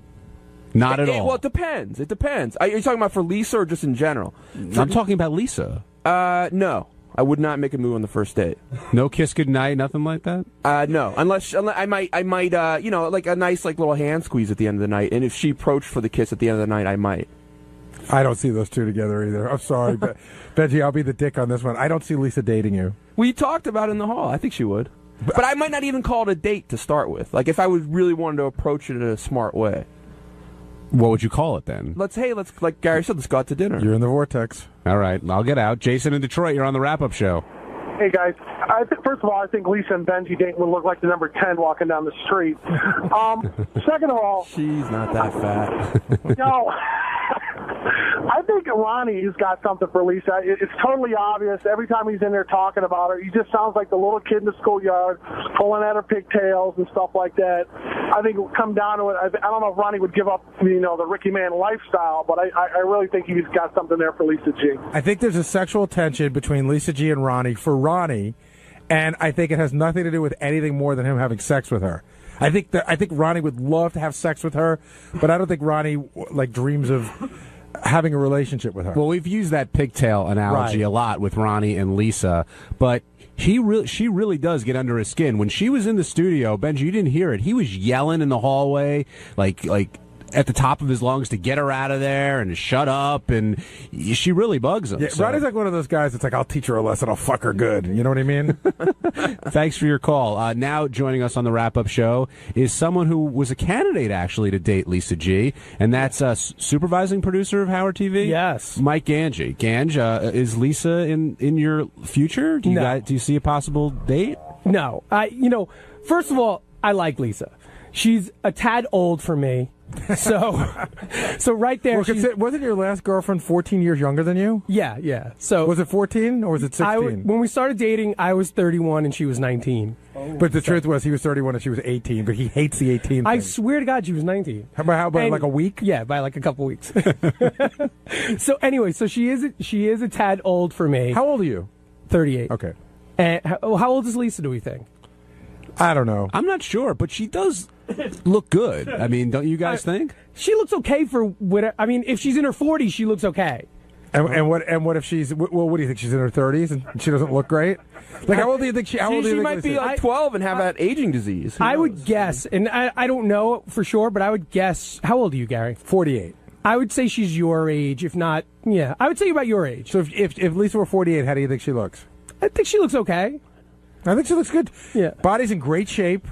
Not at all. Well, it depends. It depends. Are you talking about for Lisa or just in general? I'm talking about Lisa. No. I would not make a move on the first date. No kiss goodnight, nothing like that? No. Unless I might, like a nice little hand squeeze at the end of the night. And if she approached for the kiss at the end of the night, I might. I don't see those two together either. I'm sorry, but Benji, I'll be the dick on this one. I don't see Lisa dating you. We talked about it in the hall. I think she would. But I might not even call it a date to start with. Like, if I would really wanted to approach it in a smart way. What would you call it then? Let's, like Gary said, let's go out to dinner. You're in the vortex. All right, I'll get out. Jason in Detroit, you're on the wrap-up show. Hey, guys. First of all, I think Lisa and Benji Dayton would look like the number 10 walking down the street. Second of all... She's not that fat. No. I think Ronnie's got something for Lisa. It's totally obvious. Every time he's in there talking about her, he just sounds like the little kid in the schoolyard, pulling at her pigtails and stuff like that. I think it would come down to it. I don't know if Ronnie would give up, the Ricky Man lifestyle, but I really think he's got something there for Lisa G. I think there's a sexual tension between Lisa G and Ronnie for Ronnie, and I think it has nothing to do with anything more than him having sex with her. I think Ronnie would love to have sex with her, but I don't think Ronnie dreams of having a relationship with her. Well, we've used that pigtail analogy a lot with Ronnie and Lisa, but she really does get under his skin. When she was in the studio, Benji, you didn't hear it. He was yelling in the hallway, like at the top of his lungs to get her out of there and to shut up, and she really bugs him. Yeah, so. Ronnie's like one of those guys that's like, I'll teach her a lesson, I'll fuck her good. You know what I mean? Thanks for your call. Now joining us on the wrap-up show is someone who was a candidate, actually, to date Lisa G, and that's supervising producer of Howard TV? Yes. Mike Gange. Gange, is Lisa in your future? Do you see a possible date? No. First of all, I like Lisa. She's a tad old for me. So right there. Wasn't your last girlfriend 14 years younger than you? Yeah. So was it 14 or was it 16? When we started dating, I was 31 and she was 19. But the truth was, he was 31 and she was 18. But he hates the 18 thing. I swear to God, she was 19. How about like a week? Yeah, by like a couple weeks. So anyway, she is a tad old for me. How old are you? 38. Okay. And how old is Lisa? Do we think? I don't know. I'm not sure, but she does look good. I mean, don't you guys think? She looks okay for what? I mean, if she's in her 40s, she looks okay. And what if she's? Well, what do you think? She's in her 30s and she doesn't look great. Like, how old do you think she? How old do you think might be like 12 and have that aging disease. I would guess, and I don't know for sure, but I would guess. How old are you, Gary? 48. I would say she's your age, if not. Yeah, I would say about your age. So if Lisa were 48, how do you think she looks? I think she looks okay. I think she looks good. Yeah. Body's in great shape.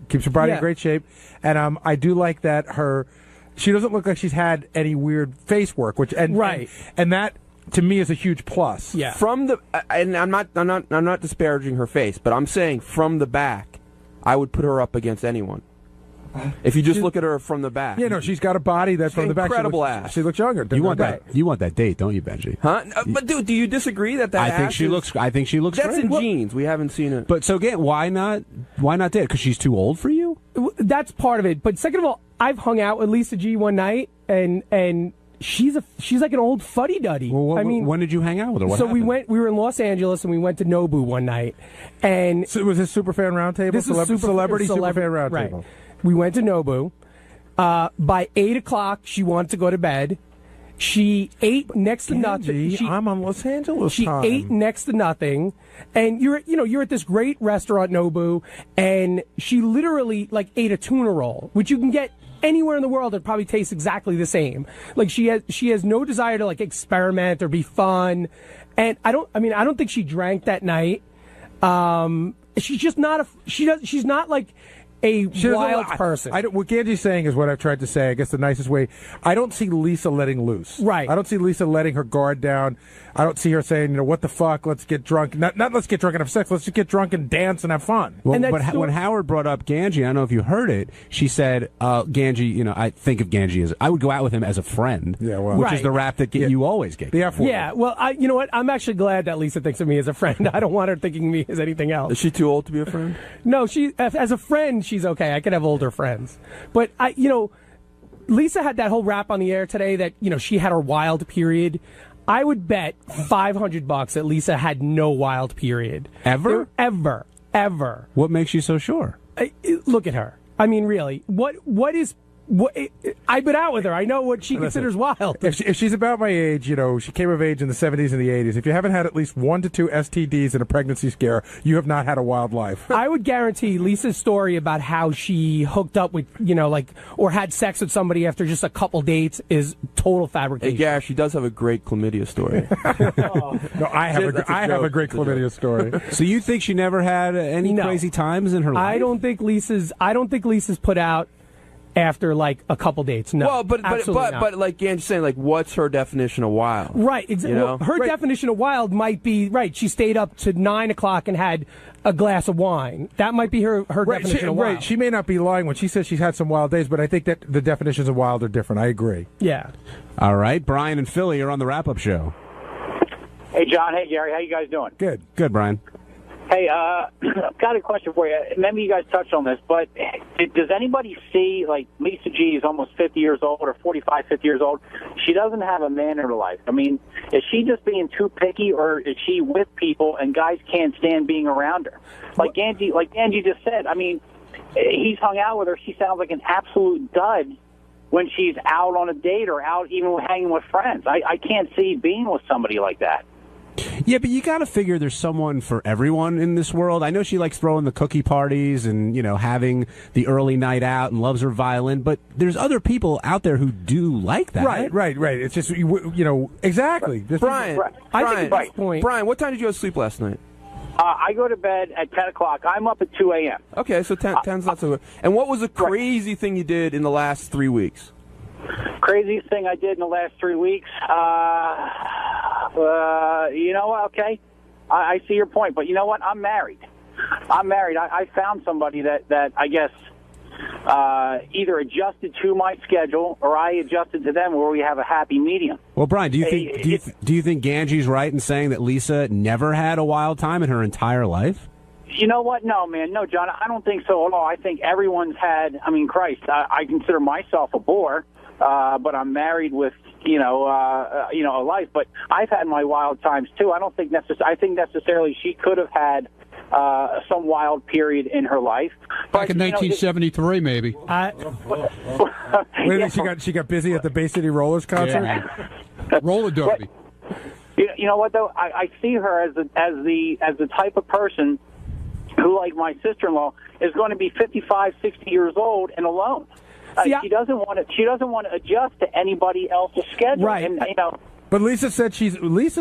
Keeps her body in great shape. And I do like that she doesn't look like she's had any weird face work, and that to me is a huge plus. Yeah. From the and I'm not disparaging her face, but I'm saying from the back, I would put her up against anyone. If you just look at her from the back. Yeah, no, she's got a body that's from the back. Incredible ass. She looks younger. You want that date, don't you, Benji? Huh? But dude, do you disagree that I think she looks That's great. in jeans. We haven't seen it. But so again, why not date? Because she's too old for you? That's part of it. But second of all, I've hung out with Lisa G one night, and she's like an old fuddy-duddy. Well, when did you hang out with her? What happened? We were in Los Angeles and we went to Nobu one night, and so was this Superfan Roundtable? This was Celebrity Superfan Roundtable. Right. We went to Nobu. By 8 o'clock, she wanted to go to bed. She ate next to nothing. I'm on Los Angeles. She ate next to nothing, and you're at this great restaurant, Nobu, and she literally ate a tuna roll, which you can get anywhere in the world. It probably tastes exactly the same. Like she has no desire to experiment or be fun, and I don't think she drank that night. She's just not she's not like a wild person. What Ganji's saying is what I've tried to say, I guess the nicest way. I don't see Lisa letting loose. Right. I don't see Lisa letting her guard down. I don't see her saying, what the fuck, let's get drunk. Not let's get drunk and have sex, let's just get drunk and dance and have fun. Well, but when Howard brought up Ganji, I don't know if you heard it, she said, Ganji, I think of Ganji as, I would go out with him as a friend, which is the rap that you always get. The F word. Yeah, well, you know what? I'm actually glad that Lisa thinks of me as a friend. I don't want her thinking of me as anything else. Is she too old to be a friend? No, as a friend, she's okay. I could have older friends. But, Lisa had that whole rap on the air today that, she had her wild period. I would bet $500 that Lisa had no wild period. Ever? Ever. What makes you so sure? Look at her. I mean, really. I've been out with her. I know what she considers wild. If she's about my age, she came of age in the 70s and the 80s. If you haven't had at least 1 to 2 STDs and a pregnancy scare, you have not had a wild life. I would guarantee Lisa's story about how she hooked up with, or had sex with somebody after just a couple dates is total fabrication. Hey, Gary, she does have a great chlamydia story. No, I have a great chlamydia story. So you think she never had any crazy times in her life? I don't think Lisa's put out after like a couple dates. No. Well, but like Angie's saying, like, what's her definition of wild? Right. Exactly. You know? Her definition of wild might be right. She stayed up to 9 o'clock and had a glass of wine. That might be her definition of wild. Right. She may not be lying when she says she's had some wild days, but I think that the definitions of wild are different. I agree. Yeah. All right, Brian and Philly are on the wrap-up show. Hey, John. Hey, Gary. How you guys doing? Good. Good, Brian. Hey, got a question for you. Maybe you guys touched on this, but does anybody see, like, Lisa G is almost 50 years old or 45, 50 years old. She doesn't have a man in her life. I mean, is she just being too picky, or is she with people and guys can't stand being around her? Like Angie just said, I mean, he's hung out with her. She sounds like an absolute dud when she's out on a date or out even hanging with friends. I can't see being with somebody like that. Yeah, but you got to figure there's someone for everyone in this world. I know she likes throwing the cookie parties and, you know, having the early night out and loves her violin, but there's other people out there who do like that. Right. It's just, you know, exactly. Brian, I think at this point, Brian, what time did you go to sleep last night? I go to bed at 10 o'clock. I'm up at 2 a.m. Okay, so 10's not so good. And what was the crazy thing you did in the last 3 weeks? Craziest thing I did in the last 3 weeks? You know what? Okay, I see your point, but you know what? I'm married. I found somebody that I guess either adjusted to my schedule or I adjusted to them, where we have a happy medium. Well, Brian, do you think Angie's right in saying that Lisa never had a wild time in her entire life? You know what? No, man. No, John, I don't think so at all. I think everyone's had, I mean, Christ, I consider myself a bore, but I'm married with, a life. But I've had my wild times, too. I don't think I think necessarily she could have had some wild period in her life. Back in 1973, maybe. She got busy at the Bay City Rollers concert? Yeah. Roller derby. You know what, though? I see her as the type of person who, like my sister-in-law, is going to be 55, 60 years old and alone. She doesn't want to adjust to anybody else's schedule. Right. And, but Lisa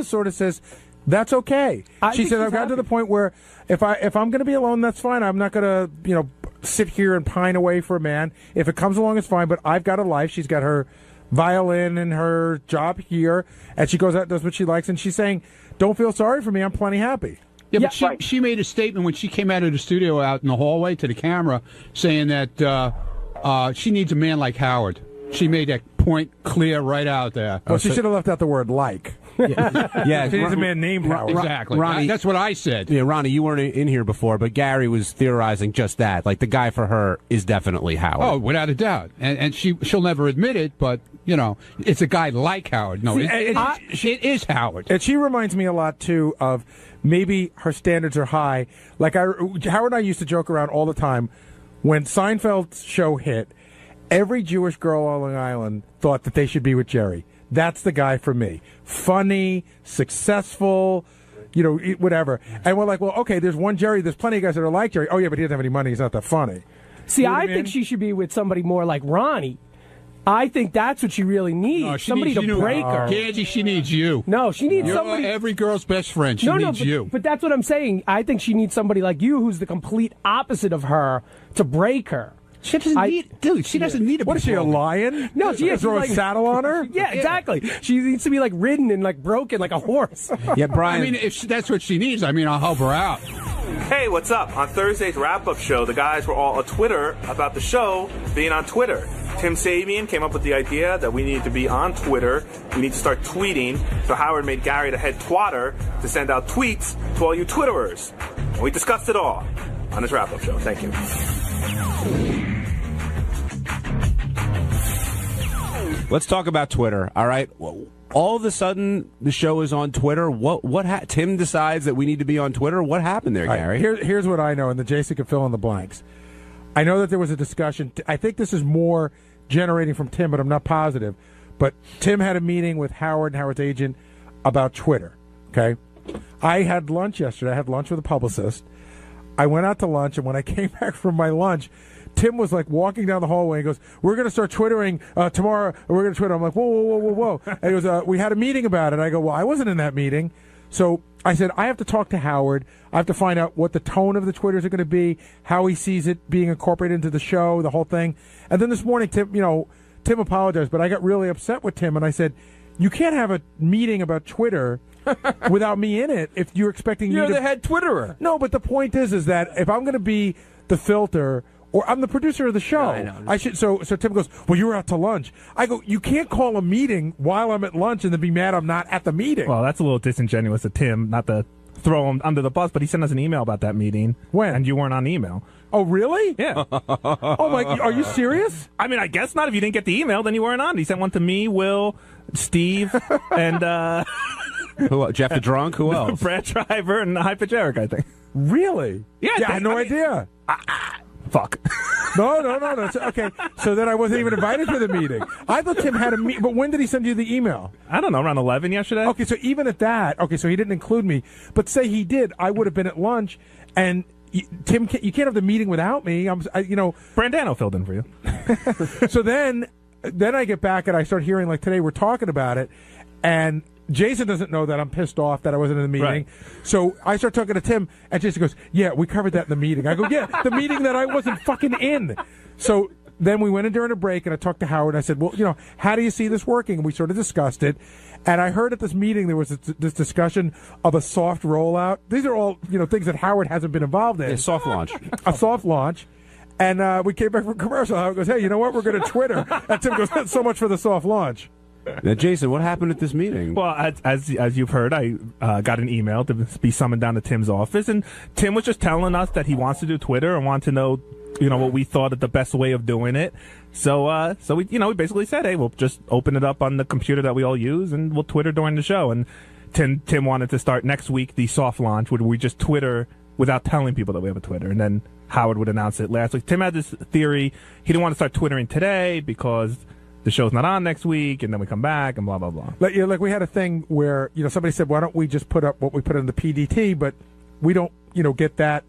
sort of says that's okay. She said I've gotten to the point where if I'm going to be alone, that's fine. I'm not going to sit here and pine away for a man. If it comes along, it's fine. But I've got a life. She's got her violin and her job here, and she goes out and does what she likes. And she's saying, "Don't feel sorry for me. I'm plenty happy." Yeah, but she made a statement when she came out of the studio out in the hallway to the camera saying that she needs a man like Howard. She made that point clear right out there. Well, she should have left out the word "like." Yeah, she needs a man named Howard. Exactly. Ronnie, that's what I said. Yeah, Ronnie, you weren't in here before, but Gary was theorizing just that. Like, the guy for her is definitely Howard. Oh, without a doubt. And she'll never admit it, but, it's a guy like Howard. No, it is Howard. And she reminds me a lot, too, of maybe her standards are high. Like, Howard and I used to joke around all the time. When Seinfeld's show hit, every Jewish girl on Long Island thought that they should be with Jerry. That's the guy for me. Funny, successful, whatever. And we're like, well, okay, there's one Jerry. There's plenty of guys that are like Jerry. Oh, yeah, but he doesn't have any money. He's not that funny. See, I think she should be with somebody more like Ronnie. I think that's what she really needs. No, somebody to break her. Angie, she needs you. No, she needs somebody. Every girl's best friend. She needs you. But that's what I'm saying. I think she needs somebody like you who's the complete opposite of her to break her. She doesn't need, she doesn't need a. What is she, a lion? No, she is. Throw a saddle on her? Yeah, exactly. She needs to be like ridden and like broken like a horse. Yeah, Brian. I mean, if that's what she needs, I'll help her out. Hey, what's up? On Thursday's wrap-up show, the guys were all on Twitter about the show being on Twitter. Tim Sabian came up with the idea that we need to be on Twitter. We need to start tweeting. So Howard made Gary the head twatter to send out tweets to all you Twitterers. And we discussed it all on this wrap-up show. Thank you. Let's talk about Twitter. All right. All of a sudden, the show is on Twitter. Tim decides that we need to be on Twitter. What happened there, Gary? Here's what I know, and the Jason can fill in the blanks. I know that there was a discussion. I think this is more generating from Tim, but I'm not positive. But Tim had a meeting with Howard and Howard's agent about Twitter. Okay. I had lunch yesterday. I had lunch with a publicist. I went out to lunch, and when I came back from my lunch, Tim was like walking down the hallway and goes, "We're going to start twittering tomorrow. We're going to Twitter." I'm like, "Whoa, whoa, whoa, whoa, whoa!" And he goes, "We had a meeting about it." I go, "Well, I wasn't in that meeting." So I said, I have to talk to Howard. I have to find out what the tone of the Twitters are going to be, how he sees it being incorporated into the show, the whole thing. And then this morning, Tim apologized, but I got really upset with Tim, and I said, you can't have a meeting about Twitter without me in it if you're expecting me to... You're the head Twitterer. No, but the point is that if I'm going to be the filter... Or I'm the producer of the show. I know. I should. So Tim goes, well, you were out to lunch. I go, you can't call a meeting while I'm at lunch and then be mad I'm not at the meeting. Well, that's a little disingenuous of Tim, not to throw him under the bus, but he sent us an email about that meeting. When? And you weren't on the email. Oh, really? Yeah. Oh, my, are you serious? I mean, I guess not. If you didn't get the email, then you weren't on. He sent one to me, Will, Steve, and... Who? Jeff the Drunk? Who else? Brad Driver and High Pitch Eric, I think. Really? Yeah, I had no idea. Fuck. No. Okay. So then I wasn't even invited to the meeting. I thought Tim had a meeting, but when did he send you the email? I don't know, around 11 yesterday. Okay, so even at that, so he didn't include me. But say he did, I would have been at lunch, and Tim, you can't have the meeting without me. Brandano filled in for you. So then I get back and I start hearing, like today we're talking about it, and Jason doesn't know that I'm pissed off that I wasn't in the meeting. Right. So I start talking to Tim, and Jason goes, yeah, we covered that in the meeting. I go, yeah, the meeting that I wasn't fucking in. So then we went in during a break, and I talked to Howard. And I said, well, how do you see this working? And we sort of discussed it. And I heard at this meeting there was this discussion of a soft rollout. These are all, things that Howard hasn't been involved in. A soft launch. A soft launch. And we came back from commercial. Howard goes, hey, you know what? We're going to Twitter. And Tim goes, so much for the soft launch. Now, Jason, what happened at this meeting? Well, as you've heard, I got an email to be summoned down to Tim's office, and Tim was just telling us that he wants to do Twitter and wanted to know, what we thought of the best way of doing it. So we basically said, hey, we'll just open it up on the computer that we all use, and we'll Twitter during the show. And Tim wanted to start next week the soft launch, where we just Twitter without telling people that we have a Twitter, and then Howard would announce it last week. Tim had this theory. He didn't want to start Twittering today because the show's not on next week, and then we come back, and blah, blah, blah. Like we had a thing where, somebody said, why don't we just put up what we put in the PDT, but we don't, get that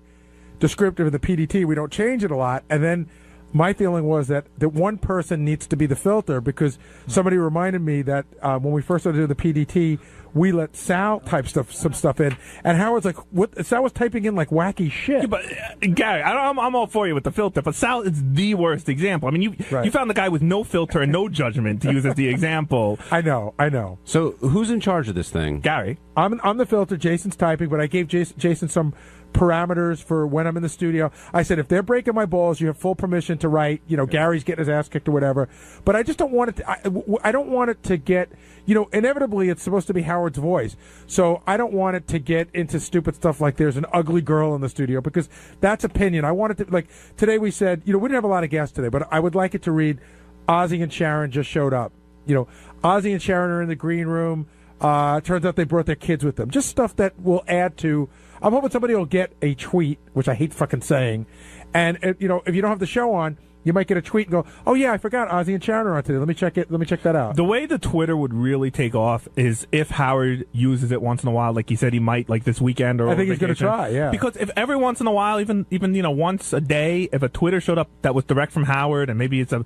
descriptive of the PDT. We don't change it a lot. And then my feeling was that one person needs to be the filter, because somebody reminded me that when we first started doing the PDT, we let Sal type some stuff in, and Howard's like, "What?" Sal was typing in like wacky shit. Yeah, but Gary, I'm all for you with the filter, but Sal is the worst example. I mean, you found the guy with no filter and no judgment to use as the example. I know. So who's in charge of this thing? Gary. I'm the filter. Jason's typing, but I gave Jason some parameters for when I'm in the studio. I said, if they're breaking my balls, you have full permission to write, Gary's getting his ass kicked or whatever. But I just don't want it to, I don't want it to get, inevitably it's supposed to be Howard's voice. So I don't want it to get into stupid stuff like there's an ugly girl in the studio, because that's opinion. I want it to, like, today we said, we didn't have a lot of guests today, but I would like it to read, Ozzy and Sharon just showed up. Ozzy and Sharon are in the green room. Turns out they brought their kids with them. Just stuff that will add to. I'm hoping somebody will get a tweet, which I hate fucking saying, and if you don't have the show on, you might get a tweet and go, "Oh yeah, I forgot Ozzy and Sharon are on today. Let me check it. Let me check that out." The way the Twitter would really take off is if Howard uses it once in a while, like he said he might, like this weekend or. I think he's going to try, yeah. Because if every once in a while, even once a day, if a Twitter showed up that was direct from Howard, and maybe it's a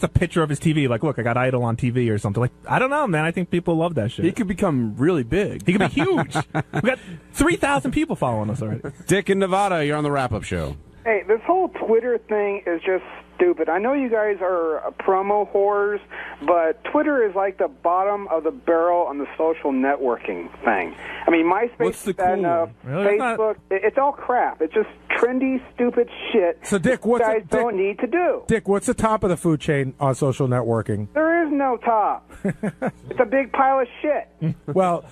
picture of his TV, like, look, I got Idol on TV or something. Like, I don't know, man. I think people love that shit. He could become really big. He could be huge. We got 3,000 people following us already. Dick in Nevada, you're on the wrap-up show. Hey, this whole Twitter thing is just stupid. I know you guys are promo whores, but Twitter is like the bottom of the barrel on the social networking thing. I mean, MySpace is bad enough. Really? Facebook, it's all crap. It's just trendy, stupid shit. So, Dick, don't need to do. Dick, what's the top of the food chain on social networking? There is no top. It's a big pile of shit. Well,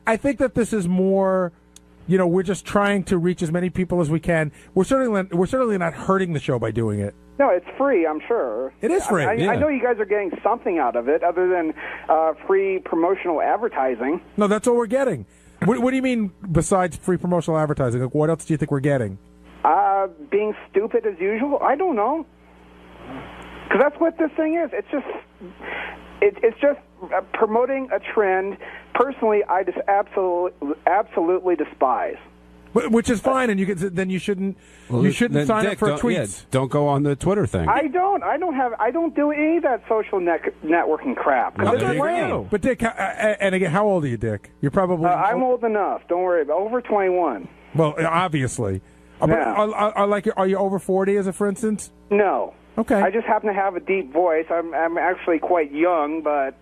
I think that this is more. We're just trying to reach as many people as we can. We're certainly not hurting the show by doing it. No, it's free, I'm sure. It is free. I know you guys are getting something out of it other than free promotional advertising. No, that's all we're getting. What do you mean besides free promotional advertising? Like, what else do you think we're getting? Being stupid as usual? I don't know. Because that's what this thing is. It's just promoting a trend. Personally, I just absolutely despise. Which is fine, and you shouldn't sign up for Dick, tweets. Don't go on the Twitter thing. I don't do any of that social networking crap. Well, It's there you lame. go. But Dick, and again, how old are you, Dick? You're probably I'm old enough. Don't worry about over 21. Well, obviously. But are you over 40, as a for instance? No. Okay. I just happen to have a deep voice. I'm actually quite young, but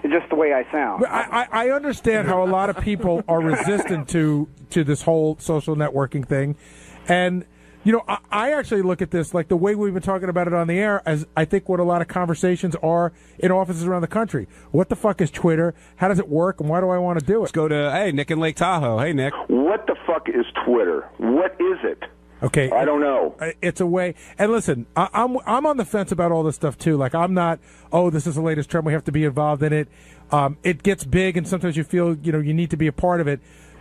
it's just the way I sound. But I understand how a lot of people are resistant to this whole social networking thing. And, I actually look at this like the way we've been talking about it on the air as I think what a lot of conversations are in offices around the country. What the fuck is Twitter? How does it work? And why do I want to do it? Let's go to, Nick in Lake Tahoe. Hey, Nick. What the fuck is Twitter? What is it? Okay, I don't know. It's a way, and listen, I'm on the fence about all this stuff too. Like I'm not. Oh, this is the latest trend. We have to be involved in it. It gets big, and sometimes you feel you need to be a part of it.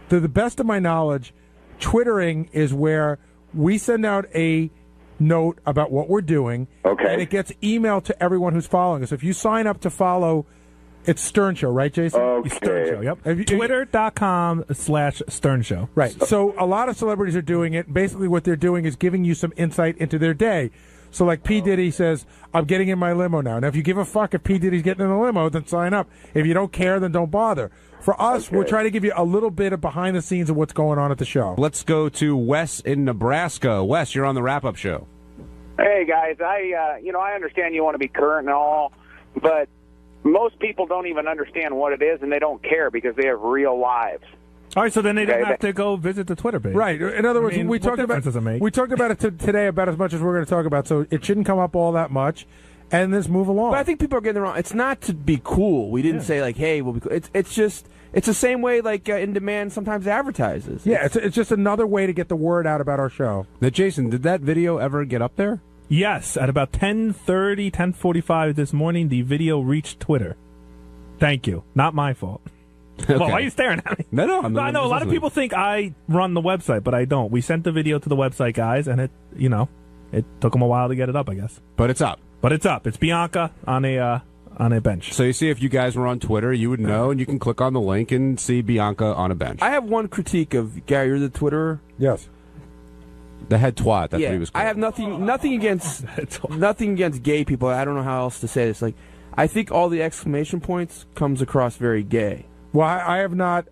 To the best of my knowledge, Twittering is where we send out a note about what we're doing, and it gets emailed to everyone who's following us. If you sign up to follow. It's Stern Show, right, Jason? Okay. Stern Show, yep. Twitter.com/Stern Show. Right. So a lot of celebrities are doing it. Basically what they're doing is giving you some insight into their day. So like P. Diddy says, I'm getting in my limo now. Now, if you give a fuck if P. Diddy's getting in the limo, then sign up. If you don't care, then don't bother. For us, we're trying to give you a little bit of behind the scenes of what's going on at the show. Let's go to Wes in Nebraska. Wes, you're on the wrap-up show. Hey, guys. I understand you want to be current and all, but most people don't even understand what it is, and they don't care because they have real lives. All right, so then they don't have to go visit the Twitter page. Right. In other words, we talked about does it make? We talked about it today about as much as we're going to talk about, so it shouldn't come up all that much. And let's move along. But I think people are getting it wrong. It's not to be cool. We didn't say like, "Hey, we'll be cool." It's just the same way like In Demand sometimes advertises. Yeah, it's just another way to get the word out about our show. Now, Jason, did that video ever get up there? Yes, at about 10:30, 10:45 this morning, the video reached Twitter. Thank you. Not my fault. Okay. Well, why are you staring at me? No, I know a lot of people think I run the website, but I don't. We sent the video to the website guys, and it took them a while to get it up, I guess. But it's up. It's Bianca on a bench. So you see, if you guys were on Twitter, you would know, and you can click on the link and see Bianca on a bench. I have one critique of Gary. You're the Twitterer. Yes. The head twat. That's what he was called. I have nothing against gay people. I don't know how else to say this. Like, I think all the exclamation points comes across very gay. Well, I have not.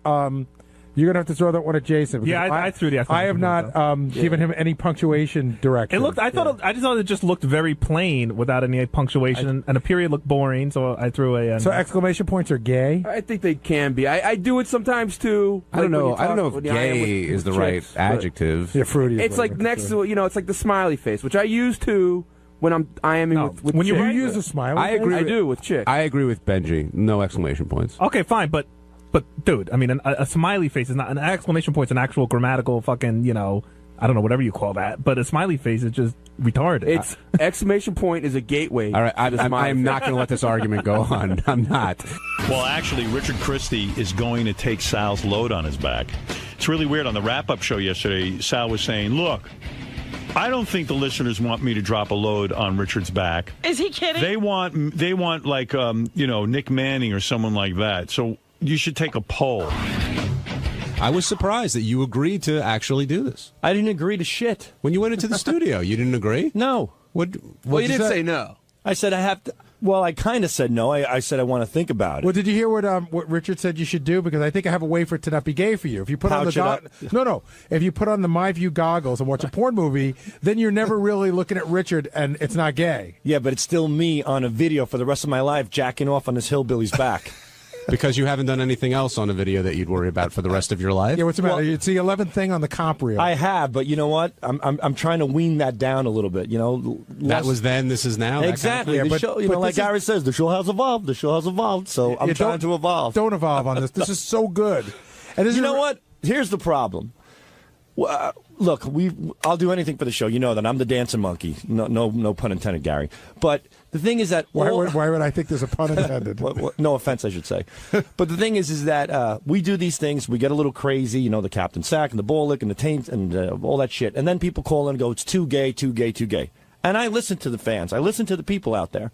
You're gonna have to throw that one at Jason. Yeah, I threw the. I have not given him any punctuation directions. I just thought it just looked very plain without any punctuation, and a period looked boring. So I threw a. So exclamation points are gay. I think they can be. I do it sometimes too. I don't know. I don't know if gay is the right adjective. Yeah, fruity. It's like next to it's like the smiley face, which I use too. When I'm IMing with when chick. you use a smiley I agree. I do with chick. I agree with Benji. No exclamation points. Okay, fine, but dude, I mean, a smiley face is not an exclamation point. Is an actual grammatical fucking I don't know, whatever you call that. But a smiley face is just retarded. It's exclamation point is a gateway. All right, I'm not going to let this argument go on. I'm not. Well, actually, Richard Christie is going to take Sal's load on his back. It's really weird. On the wrap-up show yesterday, Sal was saying, look, I don't think the listeners want me to drop a load on Richard's back. Is he kidding? They want like, Nick Manning or someone like that. So you should take a poll. I was surprised that you agreed to actually do this. I didn't agree to shit. When you went into the studio, you didn't agree? No. Well, you didn't say no. I said I have to. Well, I kind of said no. I said I want to think about it. Well, did you hear what Richard said you should do? Because I think I have a way for it to not be gay for you. If you put on the if you put on the My View goggles and watch a porn movie, then you're never really looking at Richard, and it's not gay. Yeah, but it's still me on a video for the rest of my life jacking off on this hillbilly's back. Because you haven't done anything else on a video that you'd worry about for the rest of your life? Yeah, what's the matter? It's the 11th thing on the comp reel. I have, but you know what? I'm trying to wean that down a little bit. That was then, this is now. Exactly. Kind of the show, like Gary says, the show has evolved. The show has evolved. So I'm trying to evolve. Don't evolve on this. This is so good. And you know what? Here's the problem. Look, I'll do anything for the show. You know that I'm the dancing monkey. No pun intended, Gary. But the thing is that why would I think there's a pun intended? No offense, I should say. But the thing is that we do these things. We get a little crazy. The Captain Sack and the ball lick and the taint and all that shit. And then people call in and go, "It's too gay, too gay, too gay." And I listen to the fans. I listen to the people out there.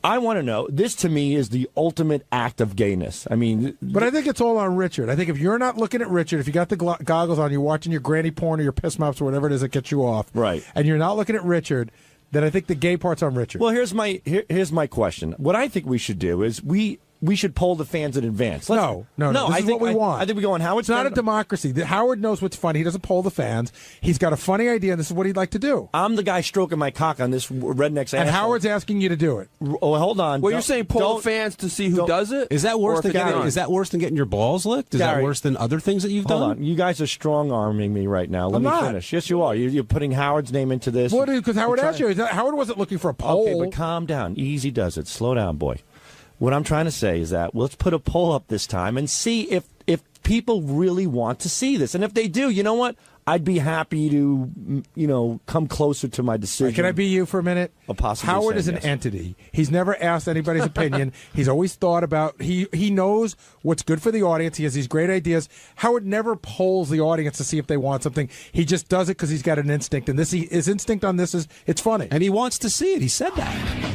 I want to know. This to me is the ultimate act of gayness. I mean, but I think it's all on Richard. I think if you're not looking at Richard, if you got the goggles on, you're watching your granny porn or your piss mops or whatever it is that gets you off, right? And you're not looking at Richard, then I think the gay part's on Richard. Well, here's my question. What I think we should do is we should poll the fans in advance. No. I think what we want. I think we go on Howard's. It's not a democracy. Howard knows what's funny. He doesn't poll the fans. He's got a funny idea, and this is what he'd like to do. I'm the guy stroking my cock on this redneck's ass. And Howard's asking you to do it. Oh, hold on. Well, you're saying poll the fans to see who does it? Is that worse than getting your balls licked? Is that worse than other things that you've done? Hold on. You guys are strong-arming me right now. Let me finish. Yes, you are. You're putting Howard's name into this. Well, because Howard asked you. Howard wasn't looking for a poll. Okay, but calm down. Easy does it. Slow down, boy. What I'm trying to say is that let's put a poll up this time and see if people really want to see this. And if they do, you know what? I'd be happy to, come closer to my decision. Can I be you for a minute? Howard is an yes. entity. He's never asked anybody's opinion. He's always thought about, he knows what's good for the audience. He has these great ideas. Howard never polls the audience to see if they want something. He just does it because he's got an instinct. And his instinct on this is, it's funny. And he wants to see it. He said that.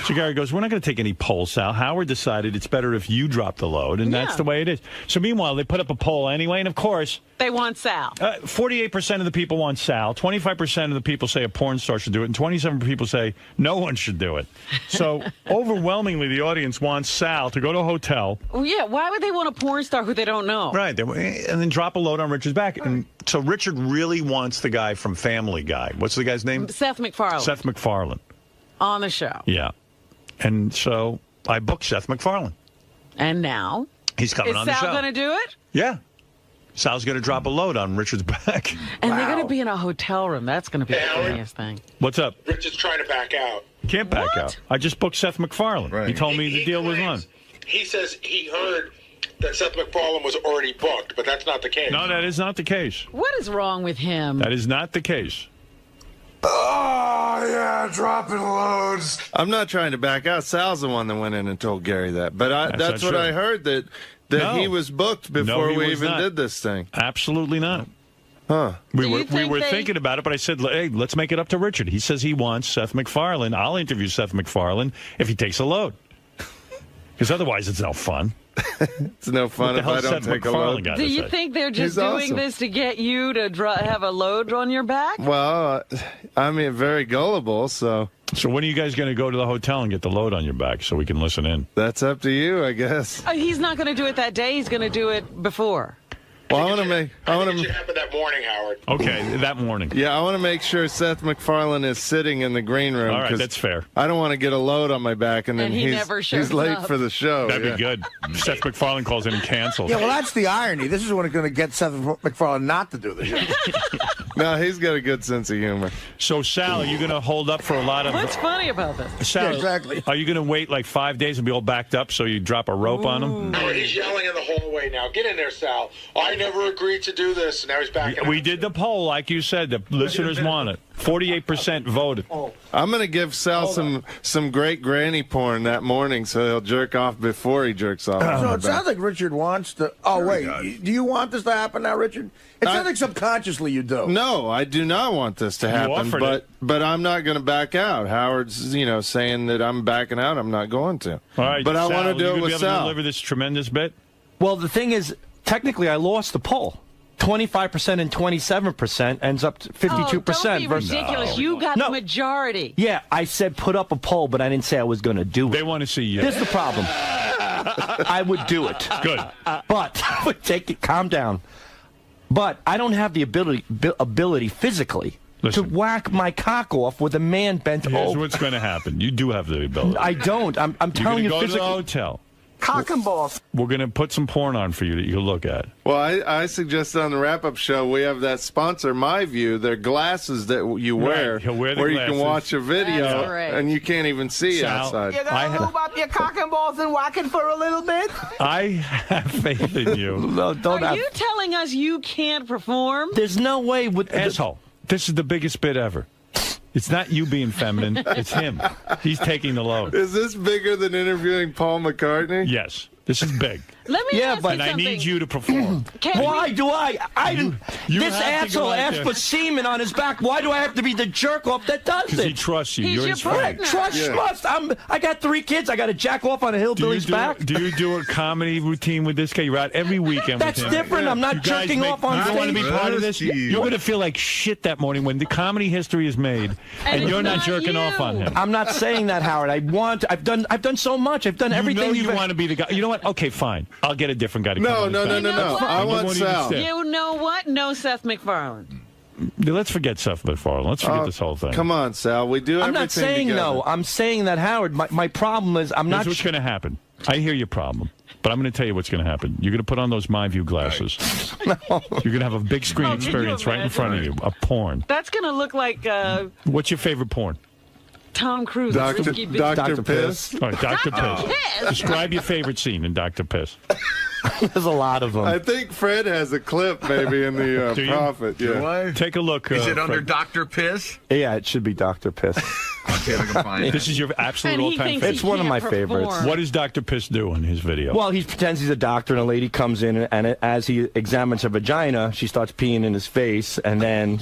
So Gary goes, we're not going to take any polls, Sal. Howard decided it's better if you drop the load, and that's the way it is. So meanwhile, they put up a poll anyway, and of course... They want Sal. 48% of the people want Sal. 25% of the people say a porn star should do it, and 27% of people say no one should do it. So overwhelmingly, the audience wants Sal to go to a hotel. Well, yeah, why would they want a porn star who they don't know? Right, and then drop a load on Richard's back. And so Richard really wants the guy from Family Guy. What's the guy's name? Seth MacFarlane. Seth MacFarlane. On the show. Yeah. And so I booked Seth MacFarlane. And now? He's coming on the show. Is Sal going to do it? Yeah. Sal's going to drop a load on Richard's back. And they're going to be in a hotel room. That's going to be the funniest thing. What's up? Richard's trying to back out. Can't back out. I just booked Seth MacFarlane. Right. He told me the deal was on. He says he heard that Seth MacFarlane was already booked, but that's not the case. No, that is not the case. What is wrong with him? That is not the case. Oh, yeah, dropping loads. I'm not trying to back out. Sal's the one that went in and told Gary that. But that's what I heard, that he was booked before we even did this thing. Absolutely not. Huh. We were thinking about it, but I said, hey, let's make it up to Richard. He says he wants Seth MacFarlane. I'll interview Seth MacFarlane if he takes a load. Because otherwise it's no fun. It's no fun if I don't take a load. Do you think they're just doing this to get you to have a load on your back? Well, I mean, very gullible, so... So when are you guys going to go to the hotel and get the load on your back so we can listen in? That's up to you, I guess. He's not going to do it that day. He's going to do it before. Well, I want to make... it should happen that morning, Howard. Okay, that morning. Yeah, I want to make sure Seth MacFarlane is sitting in the green room. All right, that's fair. I don't want to get a load on my back and then he's late for the show. That'd be good. Seth MacFarlane calls in and cancels. Yeah, well, that's the irony. This is what is going to get Seth MacFarlane not to do the show. No, he's got a good sense of humor. So, Sal, are you going to hold up for a lot of... What's funny about this? Sal, yeah, exactly. Are you going to wait like 5 days and be all backed up so you drop a rope on him? Howard, he's yelling in the hallway now. Get in there, Sal. I never agreed to do this. And now he's back. We did the poll, like you said. The listeners want it. 48% voted. I'm going to give Sal some great granny porn that morning so he'll jerk off before he jerks off. So it sounds like Richard wants to... Oh, wait. Do you want this to happen now, Richard? It sounds like subconsciously you do. No, I do not want this to happen, but I'm not going to back out. Howard's, saying that I'm backing out. I'm not going to. All right, but Sal, I want to do it with Sal. Sal. Deliver this tremendous bit? Well, the thing is, technically, I lost the poll. 25% and 27% ends up to 52%. Don't be ridiculous. You got the majority. Yeah, I said put up a poll, but I didn't say I was going to do it. They want to see you. Here's the problem. I would do it. Good. But take it. Calm down. But I don't have the ability physically to whack my cock off with a man bent over. Here's what's going to happen. You do have the ability. I don't. I'm telling you, go physically. to the hotel. Cock and balls. We're going to put some porn on for you that you can look at. Well, I suggested on the wrap-up show we have that sponsor, My View. They're glasses that you wear, Right. He'll wear the where glasses. you can watch a video That's right. and you can't even see Sal, outside. You gonna move up your cock and balls and whack it for a little bit? I have faith in you. No, don't Are have. you telling us you can't perform? There's no way with Asshole. This is the biggest bit ever. It's not you being feminine. It's him. He's taking the load. Is this bigger than interviewing Paul McCartney? Yes. This is big. Let me ask you and I something. need you to perform. Why do I? You This have to go asshole out asked there. for semen on his back. Why do I have to be the jerk off that does Because it? he trusts you. He's You're your his friend. Trust. I got 3 kids. I got to jack off on a hillbilly's back. Do you do a comedy routine with this guy? You're out every weekend That's with him. different. I'm not You guys jerking off on You want to be stage. part of this? You're going to feel like shit that morning when the comedy history is made, and you're not jerking off on him. I'm not saying that, Howard. I've done so much. I've done everything. You want to be the guy. You know what? Okay, fine. I'll get a different guy to come on his back. I want Sal. You know what? No Seth MacFarlane. Let's forget Seth MacFarlane. Let's forget this whole thing. Come on, Sal. We do I'm everything not saying together. no. I'm saying that, Howard. My problem is I'm Here's not. what's going to happen. I hear your problem, but I'm going to tell you what's going to happen. You're going to put on those My View glasses. You're going to have a big screen Oh, can you experience right in front of you, a porn. That's going to look like What's your favorite porn? Tom Cruise. Risky Business. Dr. Piss. All right, Dr. Dr. Piss. Piss? Describe your favorite scene in Dr. Piss. There's a lot of them. I think Fred has a clip maybe in the Do you? Prophet. Yeah. Take a look. Is it under Fred. Dr. Piss? Yeah, it should be Dr. Piss. Okay, I can find it. This is your absolute And he all-time thinks favorite. It's one of my favorites. What does Dr. Piss do in his video? Well, he pretends he's a doctor, and a lady comes in, and as he examines her vagina, she starts peeing in his face, and then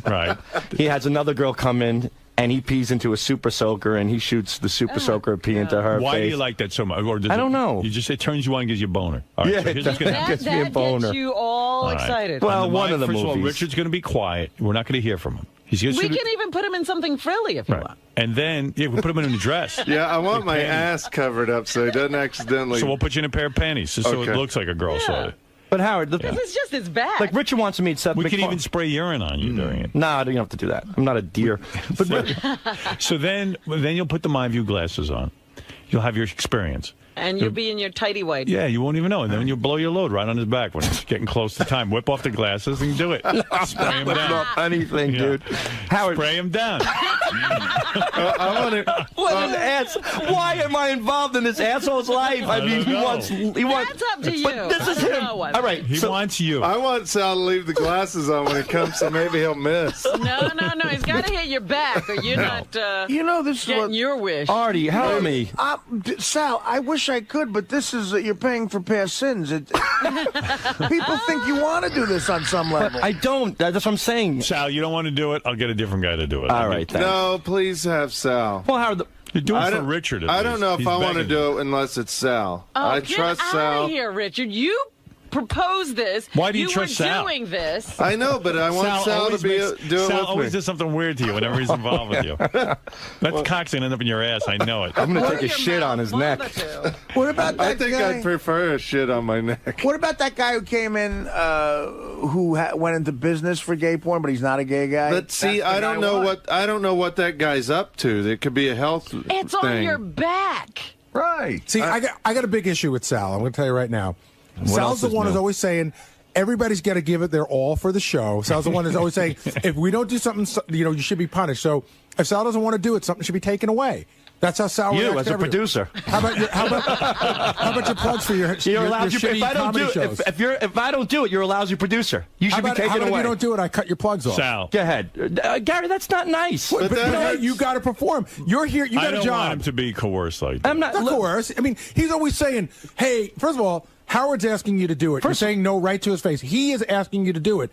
right, he has another girl come in, and he pees into a super soaker, and he shoots the super soaker pee into her Why face. do you like that so much? Or does I don't know. You just it turns you on and gives you a boner. All right, Yeah, so here's what's gonna happen. That gets you all excited. Well, On the one mic, of the first movies. of all, Richard's going to be quiet. We're not going to hear from him. He's We gonna can even put him in something frilly if you want. And then we put him in a dress. Yeah, I want my panties. ass covered up so he doesn't accidentally. So we'll put you in a pair of panties just so it Okay. looks like a girl saw it. But Howard, This is just his back. like Richard wants to meet Seth We can MacFarlane. even spray urine on you during it. Nah, you don't have to do that. I'm not a deer. So then you'll put the My View glasses on. You'll have your experience. And you'll be in your tighty whitey. Yeah, you won't even know. And then you'll blow your load right on his back when it's getting close to time. Whip off the glasses and do it. Spray him down. Anything, dude. Howard. Spray him down. I want to. What an ass! Why am I involved in this asshole's life? I mean, he wants. That's up to you. But this is him. All right, He wants you. I want Sal to leave the glasses on when he comes, so maybe he'll miss. No. He's got to hit your back, or you're not this is getting what, your wish. Artie, help me. Sal, I wish I could, but this is you're paying for past sins. People think you want to do this on some level. I don't. That's what I'm saying. Sal, you don't want to do it? I'll get a different guy to do it. All right, thanks. No, please have Sal. Well, Howard, you do it I for don't- Richard. I don't know if He's I want to begging do it unless it's Sal. Oh, I get trust out Sal. of here, Richard. You proposed this. Why do you trust were Sal? doing this. I know, but I want Sal to do it Sal with always me. does something weird to you whenever he's involved with you. That cock's gonna end up in your ass. I know it. I'm going to take a shit on his neck. What about that I think guy? I'd prefer a shit on my neck. What about that guy who came in, who went into business for gay porn, but he's not a gay guy? But see, I don't know what that guy's up to. It could be a health It's thing. on your back. Right. See, I got a big issue with Sal. I'm going to tell you right now. else Sal's the is one new? who's always saying everybody's got to give it their all for the show. Sal's the one who's always saying if we don't do something, you should be punished. So if Sal doesn't want to do it, something should be taken away. That's how Sal You, reacts as to a everything. producer. How about your plugs for your You're allowed your to. shitty If I don't comedy do it, shows? if I don't do it, you're a lousy producer. You should how be taken about away. if you don't do it, I cut your plugs off. Sal. Go ahead, Gary. That's not nice. But you know what? You got to perform. You're here. You I got a don't job. want him to be coerced like that. I'm not. Not coerced. I mean, he's always saying, hey, first of all, Howard's asking you to do it. You're saying no right to his face. He is asking you to do it.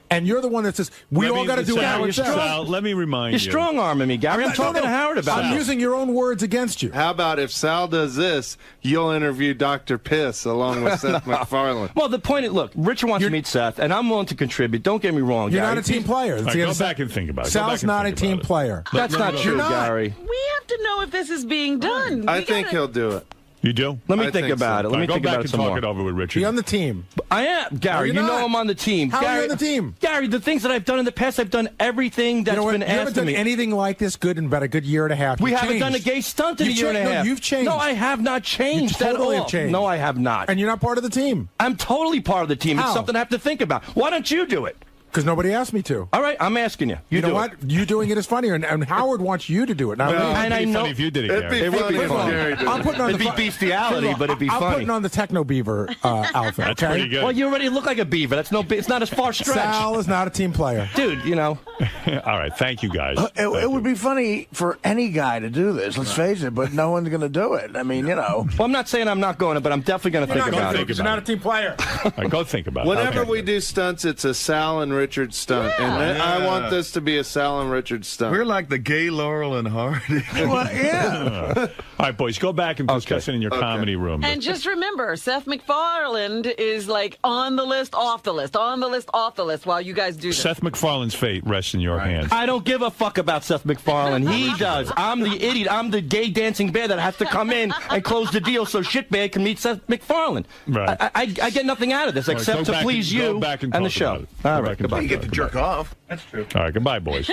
And you're the one that says, we all got to do what Howard says. Sal, let me remind you. You're strong-arming me, Gary. I'm talking to Howard about it. I'm using your own words against you. How about if Sal does this, you'll interview Dr. Piss along with Seth MacFarlane. Well, the point is, look, Richard wants to meet Seth, and I'm willing to contribute. Don't get me wrong, You're Gary. not a team player. All right, go back and think about it. Go back Sal's and not a think team about it. player. That's not You're true, not. Gary. We have to know if this is being done. I think he'll do it. You do? Let me I think think about so. it. Let me Go think back about and it some talk more. it over with Richard. Be on the team. I am, Gary. No, You you're know not. I'm on the team. How Gary, are you on the team? Gary, the things that I've done in the past, I've done everything that's You know what? been You asked haven't of done me. anything like this good in about a good year and a half. We You've haven't done a changed. gay stunt in a You've year and a changed. No, half. you've changed. No, I have not changed You totally at all. have changed. No, I have not. And you're not part of the team. I'm totally part of the team. How? It's something I have to think about. Why don't you do it? Because nobody asked me to. All right, I'm asking you. You know what? You doing it is funnier, and Howard wants you to do it. Not me. And I know if you did it, it would be funny. I'm putting on it'd be bestiality, but it'd be funny. I'm putting on the techno beaver outfit. That's okay? pretty good. Well, you already look like a beaver. That's it's not a far stretch. Sal is not a team player, dude. You know. All right, thank you guys. It would be funny for any guy to do this. Let's face it, but no one's going to do it. I mean, you know. Well, I'm not saying I'm not going to, but I'm definitely going to think about it. Because you're not a team player. All right, go think about it. Whenever we do stunts, it's a Sal and Richard stunt, and I want this to be a Sal and Richard stunt. We're like the gay Laurel and Hardy. Well, yeah. All right, boys, go back and discuss it in your comedy room. And just remember, Seth MacFarlane is like on the list, off the list, on the list, off the list while you guys do this. Seth MacFarlane's fate rests in your hands. I don't give a fuck about Seth MacFarlane. He does. I'm the idiot. I'm the gay dancing bear that has to come in and close the deal so Shitbear can meet Seth MacFarlane. Right. I get nothing out of this except to please you and the show. All right, goodbye. You get to jerk off. That's true. All right, goodbye, boys.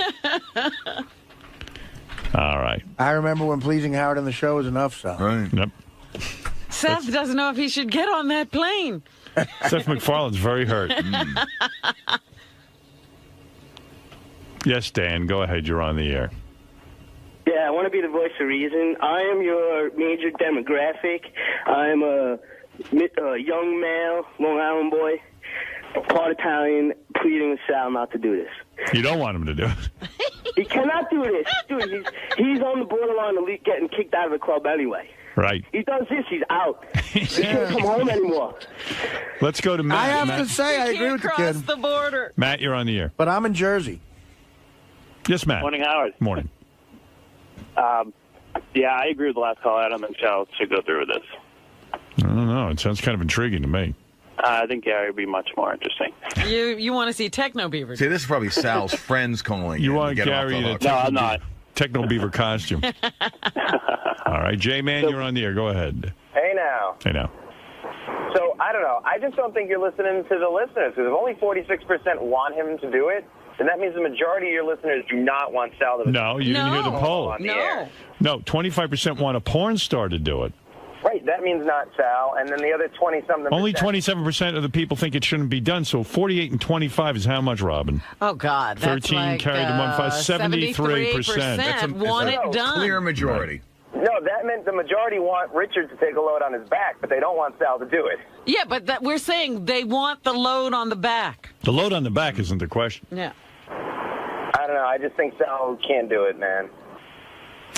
All right. I remember when pleasing Howard on the show was enough, so. Right. Yep. Seth doesn't know if he should get on that plane. Seth MacFarlane's very hurt. Yes, Dan, go ahead. You're on the air. Yeah, I want to be the voice of reason. I am your major demographic. I am a young male, Long Island boy, part Italian, pleading with Sal not to do this. You don't want him to do it. He cannot do this. Dude, he's on the borderline of getting kicked out of the club anyway. Right. He does this, he's out. He can't come home anymore. Let's go to Matt. I have Matt. to say, I agree with the kid. Cross the border. Matt, you're on the air. But I'm in Jersey. Yes, Matt. Morning, Howard. Morning. Yeah, I agree with the last call. I don't think Sal should go through with this. I don't know. It sounds kind of intriguing to me. I think Gary would be much more interesting. You want to see Techno Beaver? See, this is probably Sal's friends calling. You want to get Gary in a No, I'm not. Techno Beaver costume. All right, J-Man, you're on the air. Go ahead. Hey now. Hey now. So, I don't know. I just don't think you're listening to the listeners. Because if only 46% want him to do it, then that means the majority of your listeners do not want Sal to do it. No, you didn't hear the poll. No, 25% want a porn star to do it. Right, that means not Sal. And then the other 20-something Only 27% of the people think it shouldn't be done. So 48 and 25 is how much, Robin? Oh, God. That's 13 like, carried to 1.5. 73%. That's want it done. Clear majority. No, that meant the majority want Richard to take a load on his back, but they don't want Sal to do it. Yeah, but we're saying they want the load on the back. The load on the back isn't the question. Yeah. I don't know. I just think Sal can't do it, man.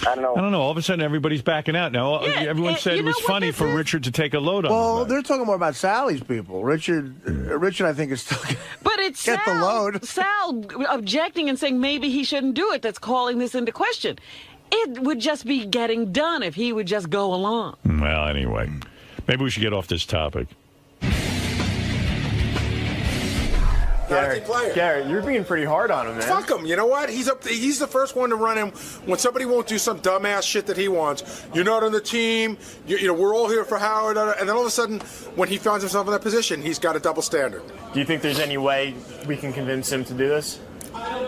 I don't know. All of a sudden, everybody's backing out now. Everyone said it was funny for Richard to take a load on. Well, they're talking more about Sally's people. Richard, I think is still. But it's get Sal, the load. Sal objecting and saying maybe he shouldn't do it. That's calling this into question. It would just be getting done if he would just go along. Well, anyway, maybe we should get off this topic. Garrett, you're being pretty hard on him, man. Fuck him. You know what? He's the first one to run him when somebody won't do some dumbass shit that he wants. You're not on the team. You know, we're all here for Howard. And then all of a sudden, when he finds himself in that position, he's got a double standard. Do you think there's any way we can convince him to do this? I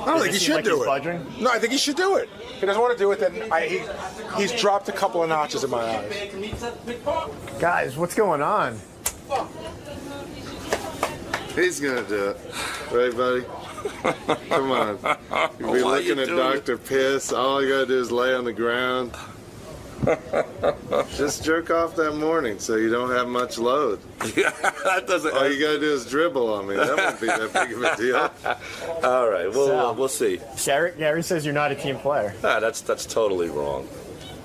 don't think he should do it. No, I think he should do it. If he doesn't want to do it, then he's dropped a couple of notches in my eyes. Guys, what's going on? He's going to do it. Right, buddy? Come on. You'll be looking at Dr. Piss. All I got to do is lay on the ground. Just jerk off that morning so you don't have much load. Yeah, that doesn't. All you got to do is dribble on me. That won't be that big of a deal. All right, we'll see. Gary says you're not a team player. Nah, that's totally wrong.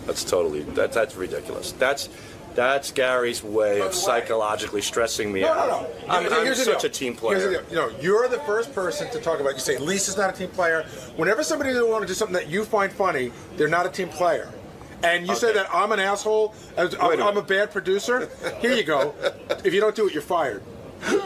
That's ridiculous. That's Gary's way of psychologically stressing me out. No. I'm such a team player. Here's the deal. You're the first person to talk about. You say Lisa's not a team player. Whenever somebody doesn't want to do something that you find funny, they're not a team player. And you say that I'm an asshole, I'm a bad producer. Here you go. If you don't do it, you're fired.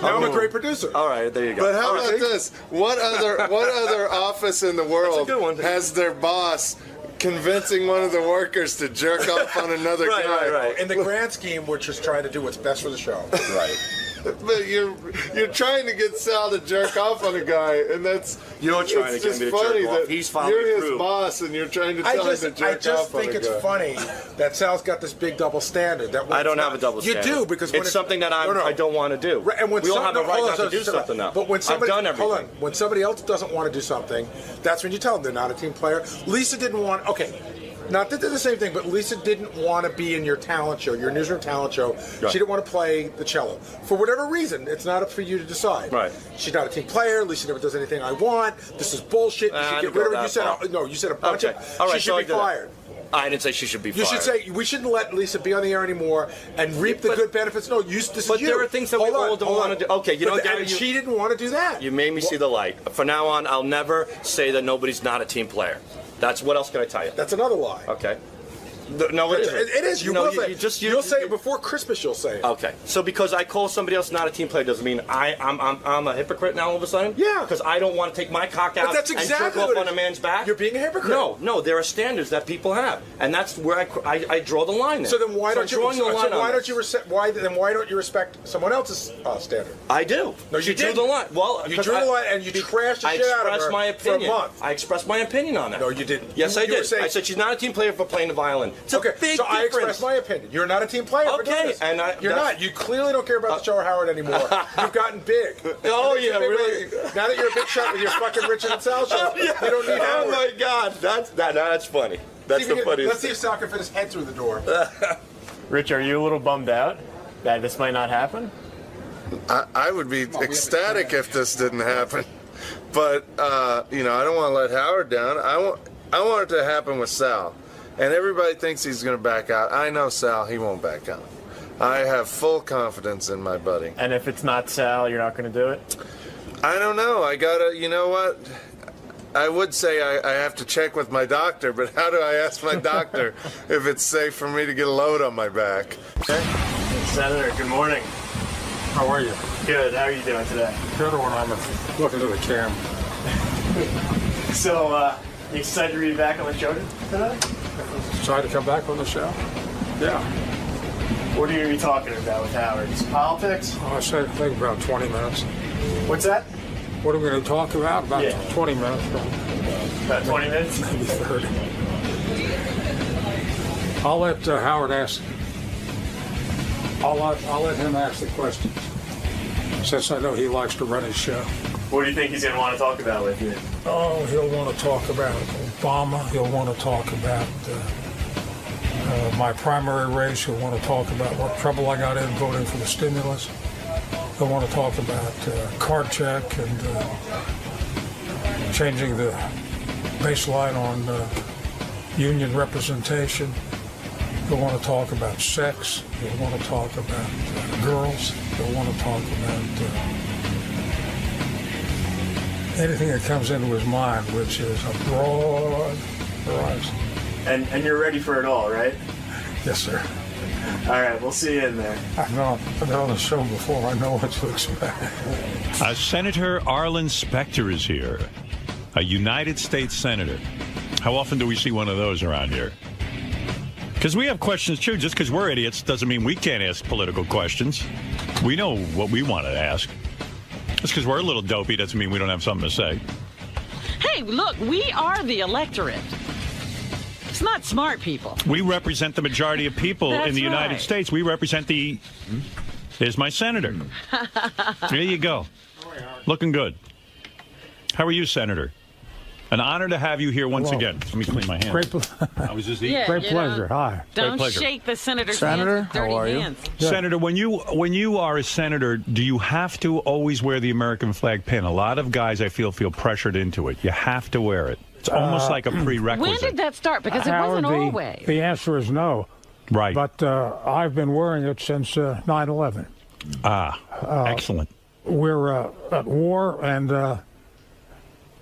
Now I'm a great producer. All right, there you go. But how about this? What other office in the world has their boss convincing one of the workers to jerk off on another guy? Right. In the grand scheme, we're just trying to do what's best for the show. Right. But you're trying to get Sal to jerk off on a guy, and that's you're trying to get me to jerk off. He's following you're through. his boss, and you're trying to tell him to jerk off on a guy. I just think it's funny that Sal's got this big double standard. That I don't have a double standard. You do because it's something that I don't want to do. Right, and when we all have a right not to do something now. But when somebody, I've done everything. hold on, when somebody else doesn't want to do something, that's when you tell them they're not a team player. Lisa didn't want. Okay. Not that they're the same thing, but Lisa didn't want to be in your talent show, your newsroom talent show. Right. She didn't want to play the cello. For whatever reason, it's not up for you to decide. Right. She's not a team player. Lisa never does anything I want. This is bullshit. You should get rid of her. You said a bunch of. All right, she should be fired. I didn't say she should be fired. You should say we shouldn't let Lisa be on the air anymore and reap the good benefits. No, this is you. But there are things that we all don't want to do. Okay, you know, Gary, she didn't want to do that. You made me see the light. From now on, I'll never say that nobody's not a team player. That's what else can I tell you? That's another lie. Okay. No, it isn't. It is. You'll say it before Christmas. You'll say it. Okay. So because I call somebody else not a team player doesn't mean I'm a hypocrite now all of a sudden? Yeah. Because I don't want to take my cock out and jerk off on a man's back? You're being a hypocrite. No. There are standards that people have, and that's where I draw the line there. So then why don't you respect someone else's standard? I do. No, you drew the line. Well, you drew the line and you trashed the shit out of her my opinion. for a month. I expressed my opinion on that. No, you didn't. Yes, I did. I said she's not a team player for playing the violin. It's a big difference. I expressed my opinion. You're not a team player. Okay, and you're not. You clearly don't care about the show Howard anymore. You've gotten big. Oh yeah, really? Now that you're a big shot with your fucking Richard and Sal show, you don't need Howard. Oh my God, that's funny. That's the funniest. Let's see if Sal can fit his head through the door. Rich, are you a little bummed out that this might not happen? I would be ecstatic if this didn't happen, but I don't want to let Howard down. I want it to happen with Sal. And everybody thinks he's going to back out. I know Sal, he won't back out. I have full confidence in my buddy. And if it's not Sal, you're not going to do it? I don't know. I got to, you know what? I would say I have to check with my doctor, but how do I ask my doctor if it's safe for me to get a load on my back? Okay. Senator, good morning. How are you? Good. How are you doing today? Good when I'm looking to the camera. So, you excited to be back on the show today? Excited to come back on the show? Yeah. What are you going to be talking about with Howard? Politics? Oh, I said think about 20 minutes. What's that? What are we going to talk about? About 20 minutes. About 20 minutes? Maybe 30. I'll let Howard ask. I'll let him ask the questions, since I know he likes to run his show. What do you think he's going to want to talk about with you? Oh, he'll want to talk about Obama. He'll want to talk about my primary race. He'll want to talk about what trouble I got in voting for the stimulus. He'll want to talk about card check and changing the baseline on union representation. He'll want to talk about sex. He'll want to talk about girls. He'll want to talk about anything that comes into his mind, which is a broad horizon. And you're ready for it all, right? Yes, sir. All right, we'll see you in there. I've been on the show before. I know what to expect. Senator Arlen Specter is here, a United States Senator. How often do we see one of those around here? Because we have questions, too. Just because we're idiots doesn't mean we can't ask political questions. We know what we want to ask. Just because we're a little dopey doesn't mean we don't have something to say. Hey, look, we are the electorate. It's not smart people. We represent the majority of people in the United States. We represent the... There's my senator. There you go. Looking good. How are you, Senator? An honor to have you here once again. Let me clean my hands. Great pleasure. Hi. Don't shake the senator's Senator, hands with dirty how are you? hands. Senator, when you are a senator, do you have to always wear the American flag pin? A lot of guys, I feel pressured into it. You have to wear it. It's almost like a prerequisite. When did that start? Because it wasn't always. The answer is no. Right. But I've been wearing it since 9/11. Excellent. We're at war, and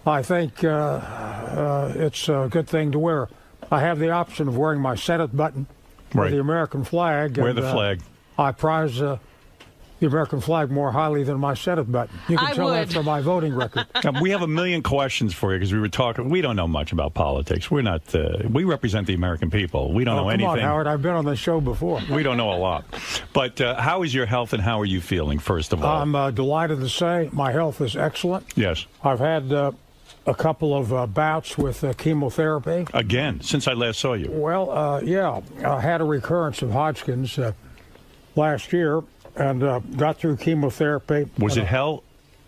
I think it's a good thing to wear. I have the option of wearing my Senate button or the American flag. Wear the flag. I prize the American flag more highly than my Senate button. You can tell that from my voting record. We have a million questions for you because we were talking. We don't know much about politics. We're not. We represent the American people. We don't know anything. Come on, Howard. I've been on the show before. We don't know a lot. But how is your health and how are you feeling, first of all? I'm delighted to say my health is excellent. Yes. I've had a couple of bouts with chemotherapy. Again, since I last saw you? Well, yeah. I had a recurrence of Hodgkin's last year. And got through chemotherapy. Was it hell?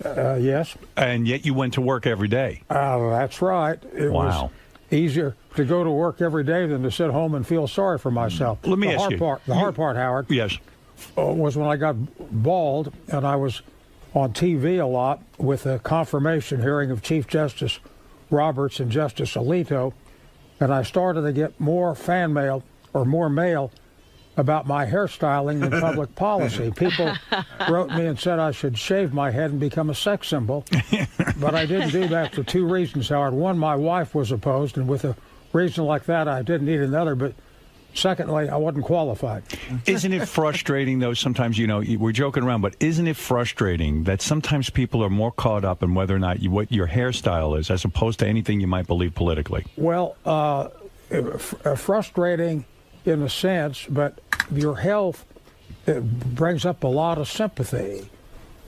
Yes. And yet you went to work every day. That's right. It was easier to go to work every day than to sit home and feel sorry for myself. Let me ask you. The hard part, Howard. Yes. Was when I got bald and I was on TV a lot with a confirmation hearing of Chief Justice Roberts and Justice Alito, and I started to get more fan mail or more mail about my hairstyling and public policy. People wrote me and said I should shave my head and become a sex symbol. But I didn't do that for two reasons, Howard. One, my wife was opposed, and with a reason like that, I didn't need another. But secondly, I wasn't qualified. Isn't it frustrating, though, sometimes, you know, we're joking around, but isn't it frustrating that sometimes people are more caught up in whether or not what your hairstyle is as opposed to anything you might believe politically? Well, frustrating in a sense, but your health brings up a lot of sympathy.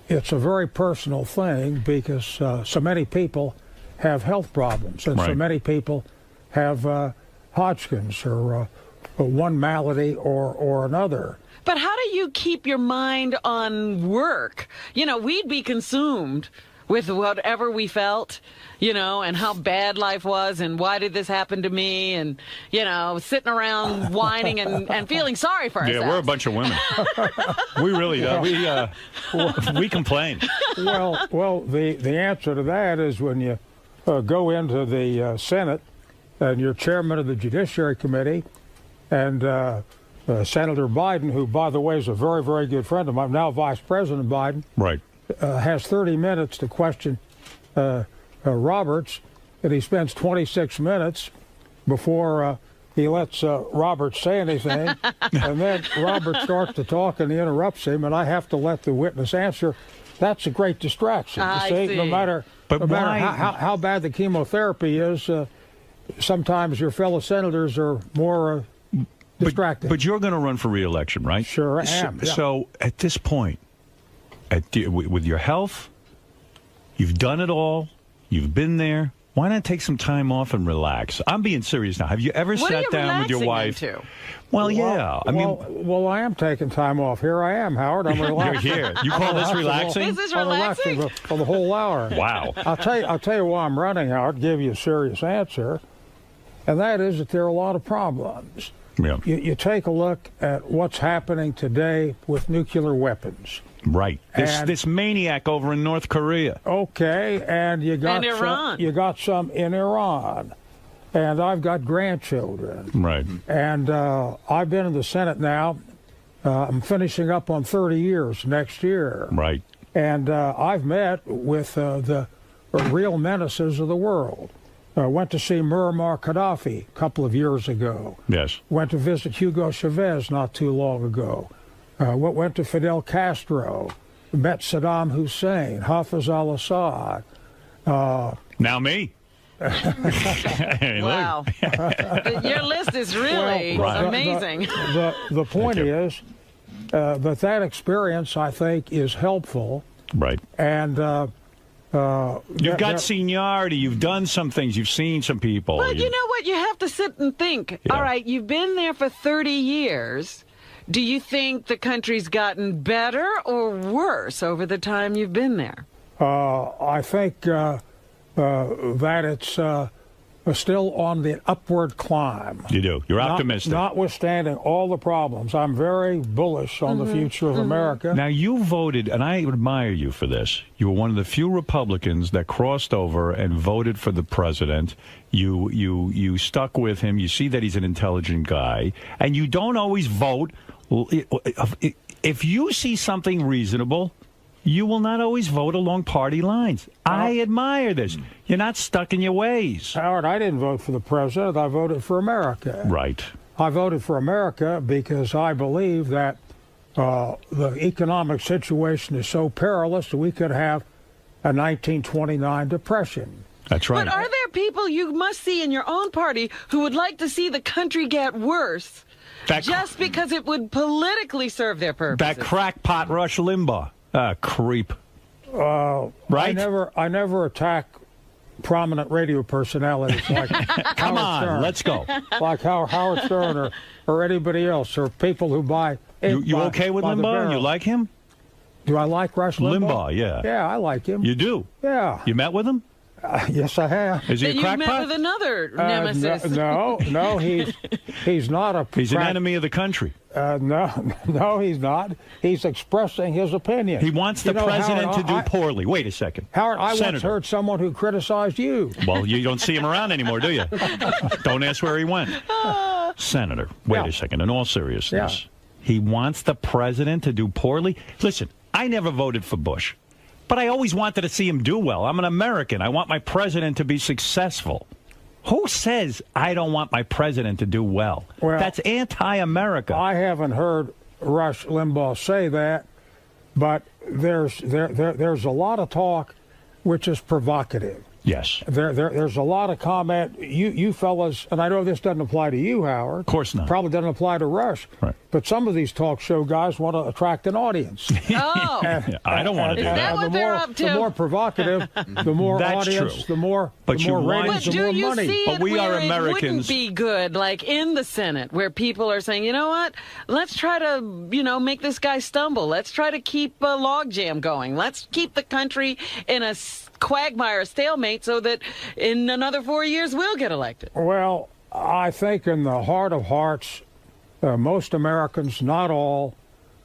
It's a very personal thing because so many people have health problems, and so many people have Hodgkin's or one malady or another. But how do you keep your mind on work? You know, we'd be consumed with whatever we felt, you know, and how bad life was and why did this happen to me and, you know, sitting around whining and feeling sorry for ourselves. Yeah, we're a bunch of women. We really we complain. Well, the answer to that is when you go into the Senate and you're chairman of the Judiciary Committee and Senator Biden, who, by the way, is a very, very good friend of mine, now Vice President Biden. Right. Has 30 minutes to question Roberts, and he spends 26 minutes before he lets Roberts say anything, and then Roberts starts to talk and he interrupts him, and I have to let the witness answer. That's a great distraction. You see? No matter how bad the chemotherapy is, sometimes your fellow senators are more distracted. But you're going to run for re-election, right? Sure I am. So at this point, with your health, you've done it all, you've been there. Why not take some time off and relax? I'm being serious now. Have you ever sat down with your wife? Well, yeah. Well, I am taking time off. Here I am, Howard. I'm relaxing. You're here. You call this relaxing? This is relaxing? For the whole hour. Wow. I'll tell you why I'm running, Howard. Give you a serious answer, and that is that there are a lot of problems. Yeah. You take a look at what's happening today with nuclear weapons. Right. This maniac over in North Korea. Okay, and you got Iran. You got some in Iran, and I've got grandchildren. Right. And I've been in the Senate now. I'm finishing up on 30 years next year. Right. And I've met with the real menaces of the world. Went to see Muammar Gaddafi a couple of years ago. Yes. Went to visit Hugo Chavez not too long ago. Went to Fidel Castro. Met Saddam Hussein, Hafez al-Assad. Now me. Wow. Your list is really amazing. The point is that experience, I think, is helpful. Right. And you've got seniority. You've done some things. You've seen some people. Well, you know what? You have to sit and think. Yeah. All right, you've been there for 30 years. Do you think the country's gotten better or worse over the time you've been there? I think that it's still on the upward climb. You do. You're optimistic. Notwithstanding all the problems, I'm very bullish on the future of America. Now, you voted, and I admire you for this. You were one of the few Republicans that crossed over and voted for the president. You stuck with him. You see that he's an intelligent guy. And you don't always vote. If you see something reasonable, you will not always vote along party lines. I admire this. You're not stuck in your ways. Howard, I didn't vote for the president. I voted for America. Right. I voted for America because I believe that the economic situation is so perilous that we could have a 1929 depression. That's right. But are there people you must see in your own party who would like to see the country get worse just because it would politically serve their purposes? That crackpot Rush Limbaugh. Creep. Right? I never attack prominent radio personalities like Come on, Stern. let's go. Like Howard Stern or anybody else, or people who buy... You okay with Limbaugh? You like him? Do I like Rush Limbaugh? Limbaugh, yeah. Yeah, I like him. You do? Yeah. You met with him? Yes, I have. Is he a crackpot? You met with another nemesis. No, he's not a... He's an enemy of the country. No, he's not. He's expressing his opinion. He wants the president to do poorly. Wait a second. Howard, I Senator. once heard someone who criticized you. Well, you don't see him around anymore, do you? Don't ask where he went. Senator, wait a second. In all seriousness, he wants the president to do poorly? Listen, I never voted for Bush, but I always wanted to see him do well. I'm an American. I want my president to be successful. Who says I don't want my president to do well? That's anti-America. I haven't heard Rush Limbaugh say that, but there's a lot of talk which is provocative. Yes. There's a lot of comment. You fellas, and I know this doesn't apply to you, Howard. Of course not. Probably doesn't apply to Rush. Right. But some of these talk show guys want to attract an audience. Oh. I don't want to do that. Is that what they're up to? The more provocative, the more That's audience, true. the more ratings, the more money. See but we are it Americans. Wouldn't be good, like in the Senate, where people are saying, you know what? Let's try to, make this guy stumble. Let's try to keep a logjam going. Let's keep the country in a quagmire, stalemate, so that in another 4 years we'll get elected. Well, I think in the heart of hearts, most Americans, not all,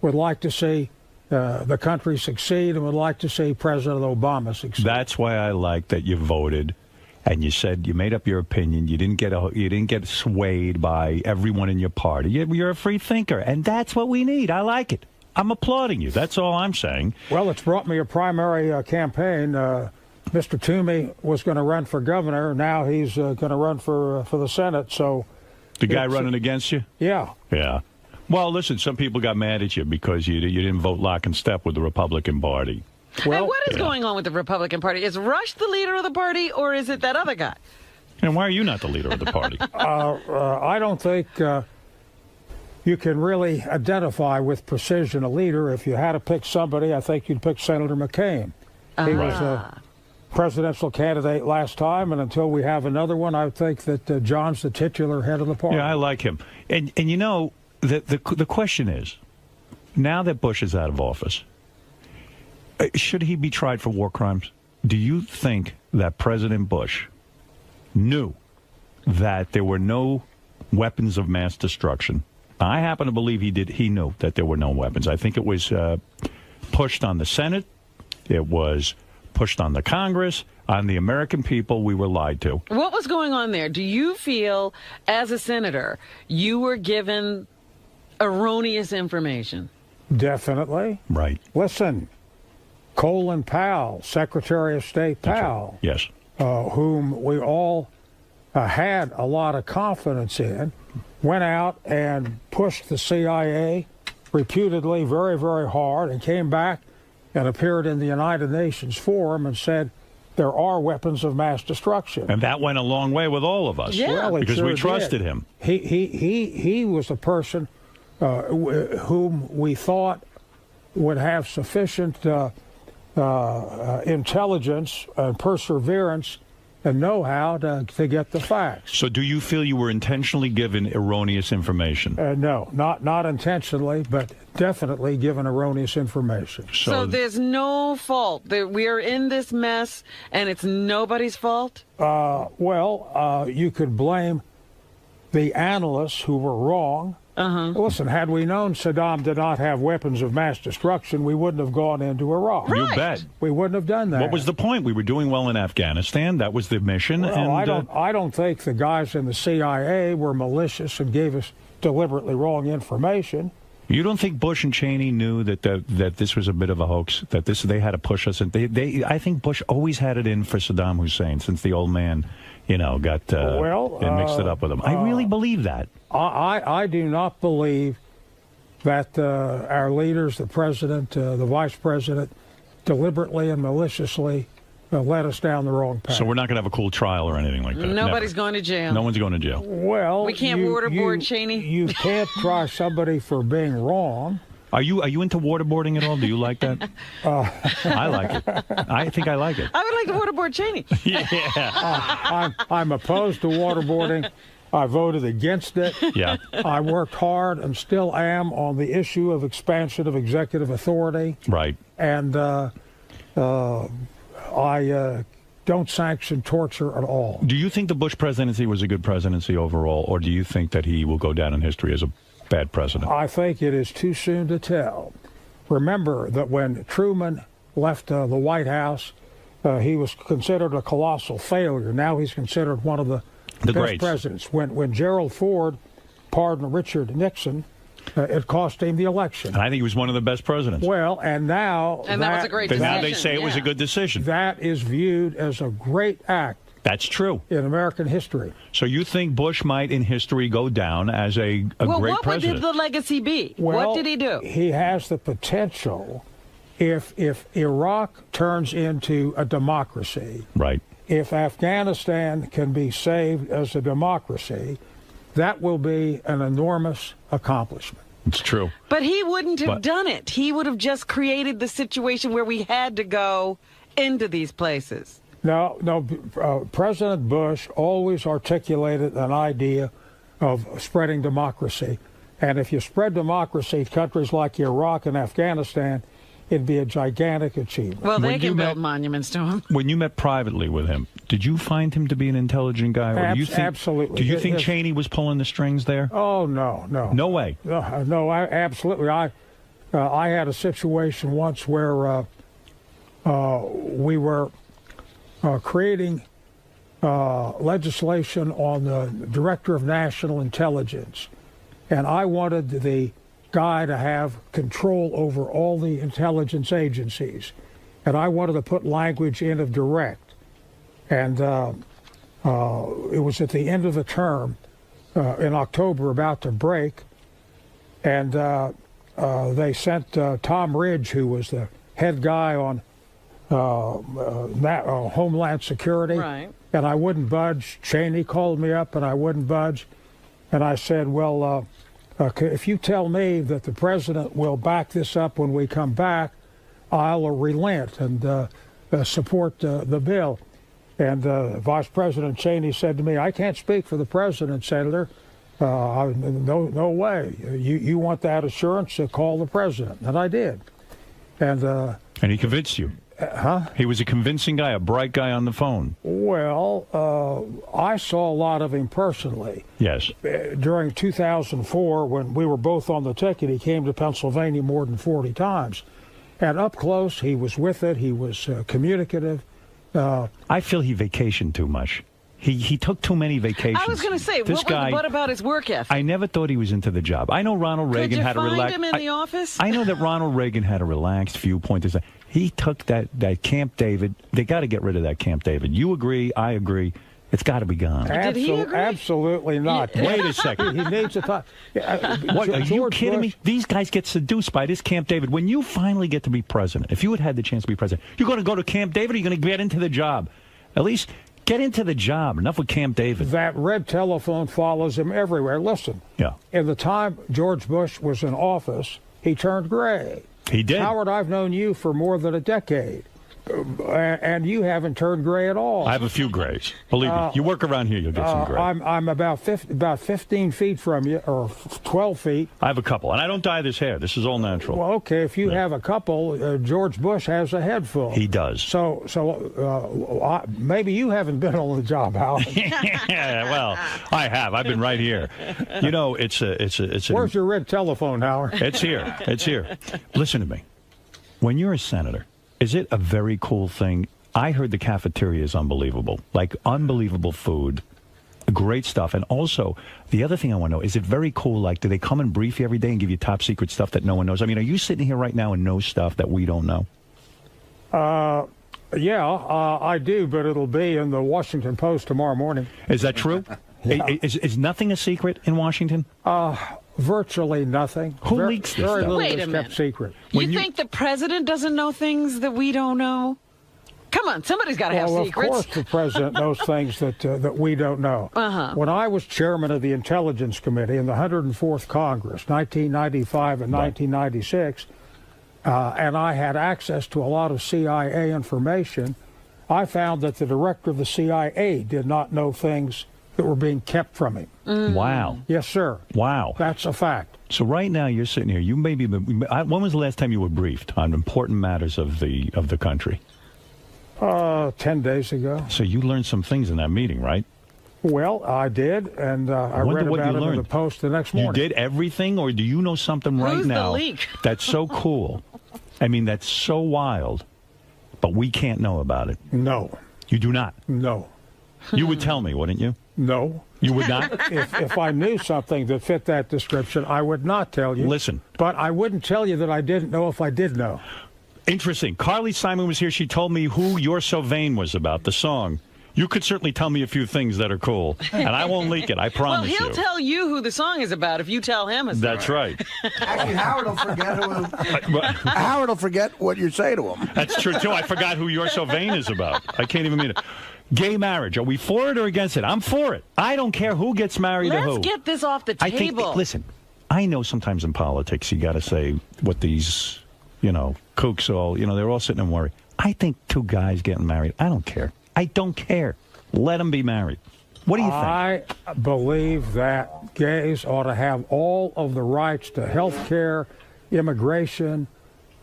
would like to see the country succeed and would like to see President Obama succeed. That's why I like that you voted, and you said you made up your opinion. You didn't get swayed by everyone in your party. You're a free thinker, and that's what we need. I like it. I'm applauding you. That's all I'm saying. Well, it's brought me a primary campaign. Mr. Toomey was going to run for governor. Now he's going to run for the Senate. So the guy running against you? Yeah. Yeah. Well, listen, some people got mad at you because you didn't vote lock and step with the Republican Party. Well, and what is going on with the Republican Party? Is Rush the leader of the party, or is it that other guy? And why are you not the leader of the party? I don't think you can really identify with precision a leader. If you had to pick somebody, I think you'd pick Senator McCain. He was a presidential candidate last time, and until we have another one, I think that John's the titular head of the party. Yeah, I like him. And the question is, now that Bush is out of office, should he be tried for war crimes? Do you think that President Bush knew that there were no weapons of mass destruction? I happen to believe he knew that there were no weapons. I think it was pushed on the Senate. It was pushed on the Congress, on the American people. We were lied to. What was going on there? Do you feel, as a senator, you were given erroneous information? Definitely. Right. Listen, Colin Powell, Secretary of State Powell, yes, whom we all had a lot of confidence in, went out and pushed the CIA reputedly very, very hard, and came back and appeared in the United Nations Forum and said there are weapons of mass destruction. And that went a long way with all of us. Yeah. Well, because sure we trusted him. He was a person whom we thought would have sufficient intelligence and perseverance and know-how to get the facts. So do you feel you were intentionally given erroneous information? No, not intentionally, but definitely given erroneous information. So there's no fault. We are in this mess, and it's nobody's fault? You could blame the analysts who were wrong. Listen, had we known Saddam did not have weapons of mass destruction, we wouldn't have gone into Iraq. You bet. We wouldn't have done that. What was the point? We were doing well in Afghanistan. That was the mission. Well, I don't think the guys in the CIA were malicious and gave us deliberately wrong information. You don't think Bush and Cheney knew that this was a bit of a hoax? That they had to push us? And I think Bush always had it in for Saddam Hussein since the old man, got and mixed it up with him. I really believe that. I do not believe that our leaders, the president, the vice president, deliberately and maliciously led us down the wrong path. So we're not going to have a cool trial or anything like that? Nobody's Never. going to jail. No one's going to jail. Well, we can't waterboard Cheney. You can't try somebody for being wrong. Are you into waterboarding at all? Do you like that? I like it. I think I like it. I would like to waterboard Cheney. Yeah. I'm opposed to waterboarding. I voted against it. Yeah. I worked hard and still am on the issue of expansion of executive authority. Right. And I don't sanction torture at all. Do you think the Bush presidency was a good presidency overall, or do you think that he will go down in history as a bad president? I think it is too soon to tell. Remember that when Truman left the White House, he was considered a colossal failure. Now he's considered one of the best greats. presidents. When Gerald Ford pardoned Richard Nixon, it cost him the election. And I think he was one of the best presidents. Well, and now... And that was a great decision. Now they say it was a good decision. That is viewed as a great act. That's true. In American history. So you think Bush might, in history, go down as a great what president? would the legacy be? Well, what did he do? He has the potential, if Iraq turns into a democracy, right? If Afghanistan can be saved as a democracy, that will be an enormous accomplishment. It's true. But he wouldn't have done it. He would have just created the situation where we had to go into these places. No, President Bush always articulated an idea of spreading democracy. And if you spread democracy to countries like Iraq and Afghanistan, it'd be a gigantic achievement. Well, they can build monuments to him. When you met privately with him, did you find him to be an intelligent guy? Or do you think, absolutely. Do you think Cheney was pulling the strings there? Oh, no. No way. No, absolutely. I had a situation once where we were creating legislation on the Director of National Intelligence, and I wanted the guy to have control over all the intelligence agencies, and I wanted to put language in of direct, and it was at the end of the term in October, about to break, and they sent Tom Ridge, who was the head guy on Homeland Security, right. And I wouldn't budge. Cheney called me up, and I wouldn't budge, and I said, well, if you tell me that the president will back this up when we come back, I'll relent and support the bill. And Vice President Cheney said to me, I can't speak for the president, Senator. No way. You want that assurance, call the president. And I did. And he convinced you? Huh? He was a convincing guy, a bright guy on the phone. Well, I saw a lot of him personally. Yes. During 2004, when we were both on the ticket, he came to Pennsylvania more than 40 times. And up close, he was with it. He was communicative. I feel he vacationed too much. He took too many vacations. I was going to say, what about his work ethic? I never thought he was into the job. I know Ronald Reagan had a relaxed. Could you find him in the office? I know that Ronald Reagan had a relaxed viewpoint. He took that Camp David. They got to get rid of that Camp David. You agree? I agree. It's got to be gone. Did he agree? Absolutely not. Wait a second. He needs to talk. What, are you kidding me? These guys get seduced by this Camp David. When you finally get to be president, if you had the chance to be president, you're going to go to Camp David, or you're going to get into the job? At least get into the job. Enough with Camp David. That red telephone follows him everywhere. Listen. Yeah. In the time George Bush was in office, he turned gray. He did. Howard, I've known you for more than a decade, and you haven't turned gray at all. I have a few grays. Believe me. You work around here, you'll get some gray. I'm about 15 feet from you, or 12 feet. I have a couple, and I don't dye this hair. This is all natural. Well, okay, if you have a couple, George Bush has a head full. He does. So maybe you haven't been on the job, Howard. Yeah, well, I have. I've been right here. You know, it's a. Where's your red telephone, Howard? It's here. It's here. Listen to me. When you're a senator, is it a very cool thing? I heard the cafeteria is unbelievable. Like, unbelievable food. Great stuff. And also, the other thing I want to know, is it very cool? Like, do they come and brief you every day and give you top secret stuff that no one knows? I mean, are you sitting here right now and know stuff that we don't know? Yeah, I do, but it'll be in the Washington Post tomorrow morning. Is that true? Yeah. Is nothing a secret in Washington? Virtually nothing. Who leaks this Very stuff? little Wait a is minute. kept secret. You think the president doesn't know things that we don't know? Come on, somebody's got to have secrets. Of course the president knows things that we don't know. When I was chairman of the Intelligence Committee in the 104th Congress, 1995 and 1996, and I had access to a lot of CIA information, I found that the director of the CIA did not know things that were being kept from him. Wow. Yes, sir. Wow. That's a fact. So right now you're sitting here. You maybe. When was the last time you were briefed on important matters of the country? 10 days ago. So you learned some things in that meeting, right? Well, I did, and I read about it in the Post the next morning. You did everything, or do you know something right Who's now the leak? that's so cool? I mean, that's so wild, but we can't know about it. No. You do not? No. You would tell me, wouldn't you? No. You would not? If I knew something that fit that description, I would not tell you. Listen. But I wouldn't tell you that I didn't know if I did know. Interesting. Carly Simon was here. She told me who You're So Vain was about, the song. You could certainly tell me a few things that are cool, and I won't leak it. I promise you. Well, he'll tell you who the song is about if you tell him it's That's right. Actually, Howard will forget Howard will forget what you say to him. That's true, too. I forgot who You're So Vain is about. I can't even mean it. Gay marriage. Are we for it or against it? I'm for it. I don't care who gets married to who. Let's get this off the table. I think, listen, I know sometimes in politics you got to say what these, kooks all, they're all sitting and worry. I think two guys getting married, I don't care. I don't care. Let them be married. What do you think? I believe that gays ought to have all of the rights to health care, immigration,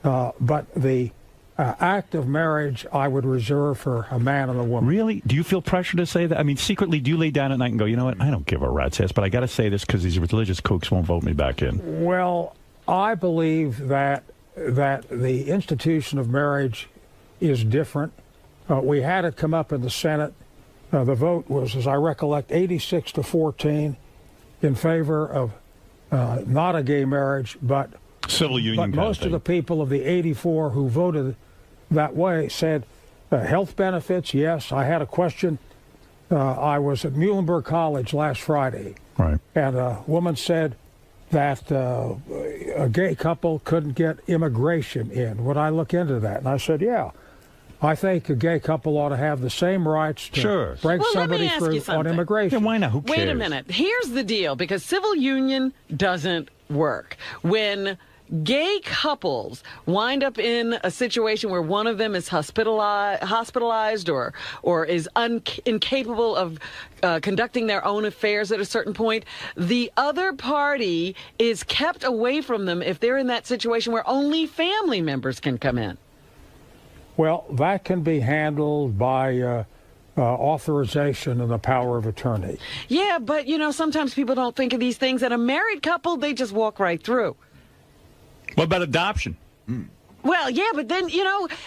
but the act of marriage I would reserve for a man and a woman. Really? Do you feel pressure to say that? I mean, secretly, do you lay down at night and go, you know what, I don't give a rat's ass, but I got to say this because these religious kooks won't vote me back in? Well, I believe that the institution of marriage is different. We had it come up in the Senate. The vote was, as I recollect, 86-14 in favor of not a gay marriage, but civil union. But most of the people of the 84 who voted that way said health benefits, yes. I had a question. I was at Muhlenberg College last Friday, right, and a woman said that a gay couple couldn't get immigration in. Would I look into that? And I said, yeah. I think a gay couple ought to have the same rights to bring somebody through on immigration. Yeah, why not? Who cares? Wait a minute. Here's the deal, because civil union doesn't work. When gay couples wind up in a situation where one of them is hospitalized or is incapable of conducting their own affairs at a certain point, the other party is kept away from them if they're in that situation where only family members can come in. Well, that can be handled by authorization and the power of attorney. Yeah, but, sometimes people don't think of these things. And a married couple, they just walk right through. What about adoption? Well, yeah, but then,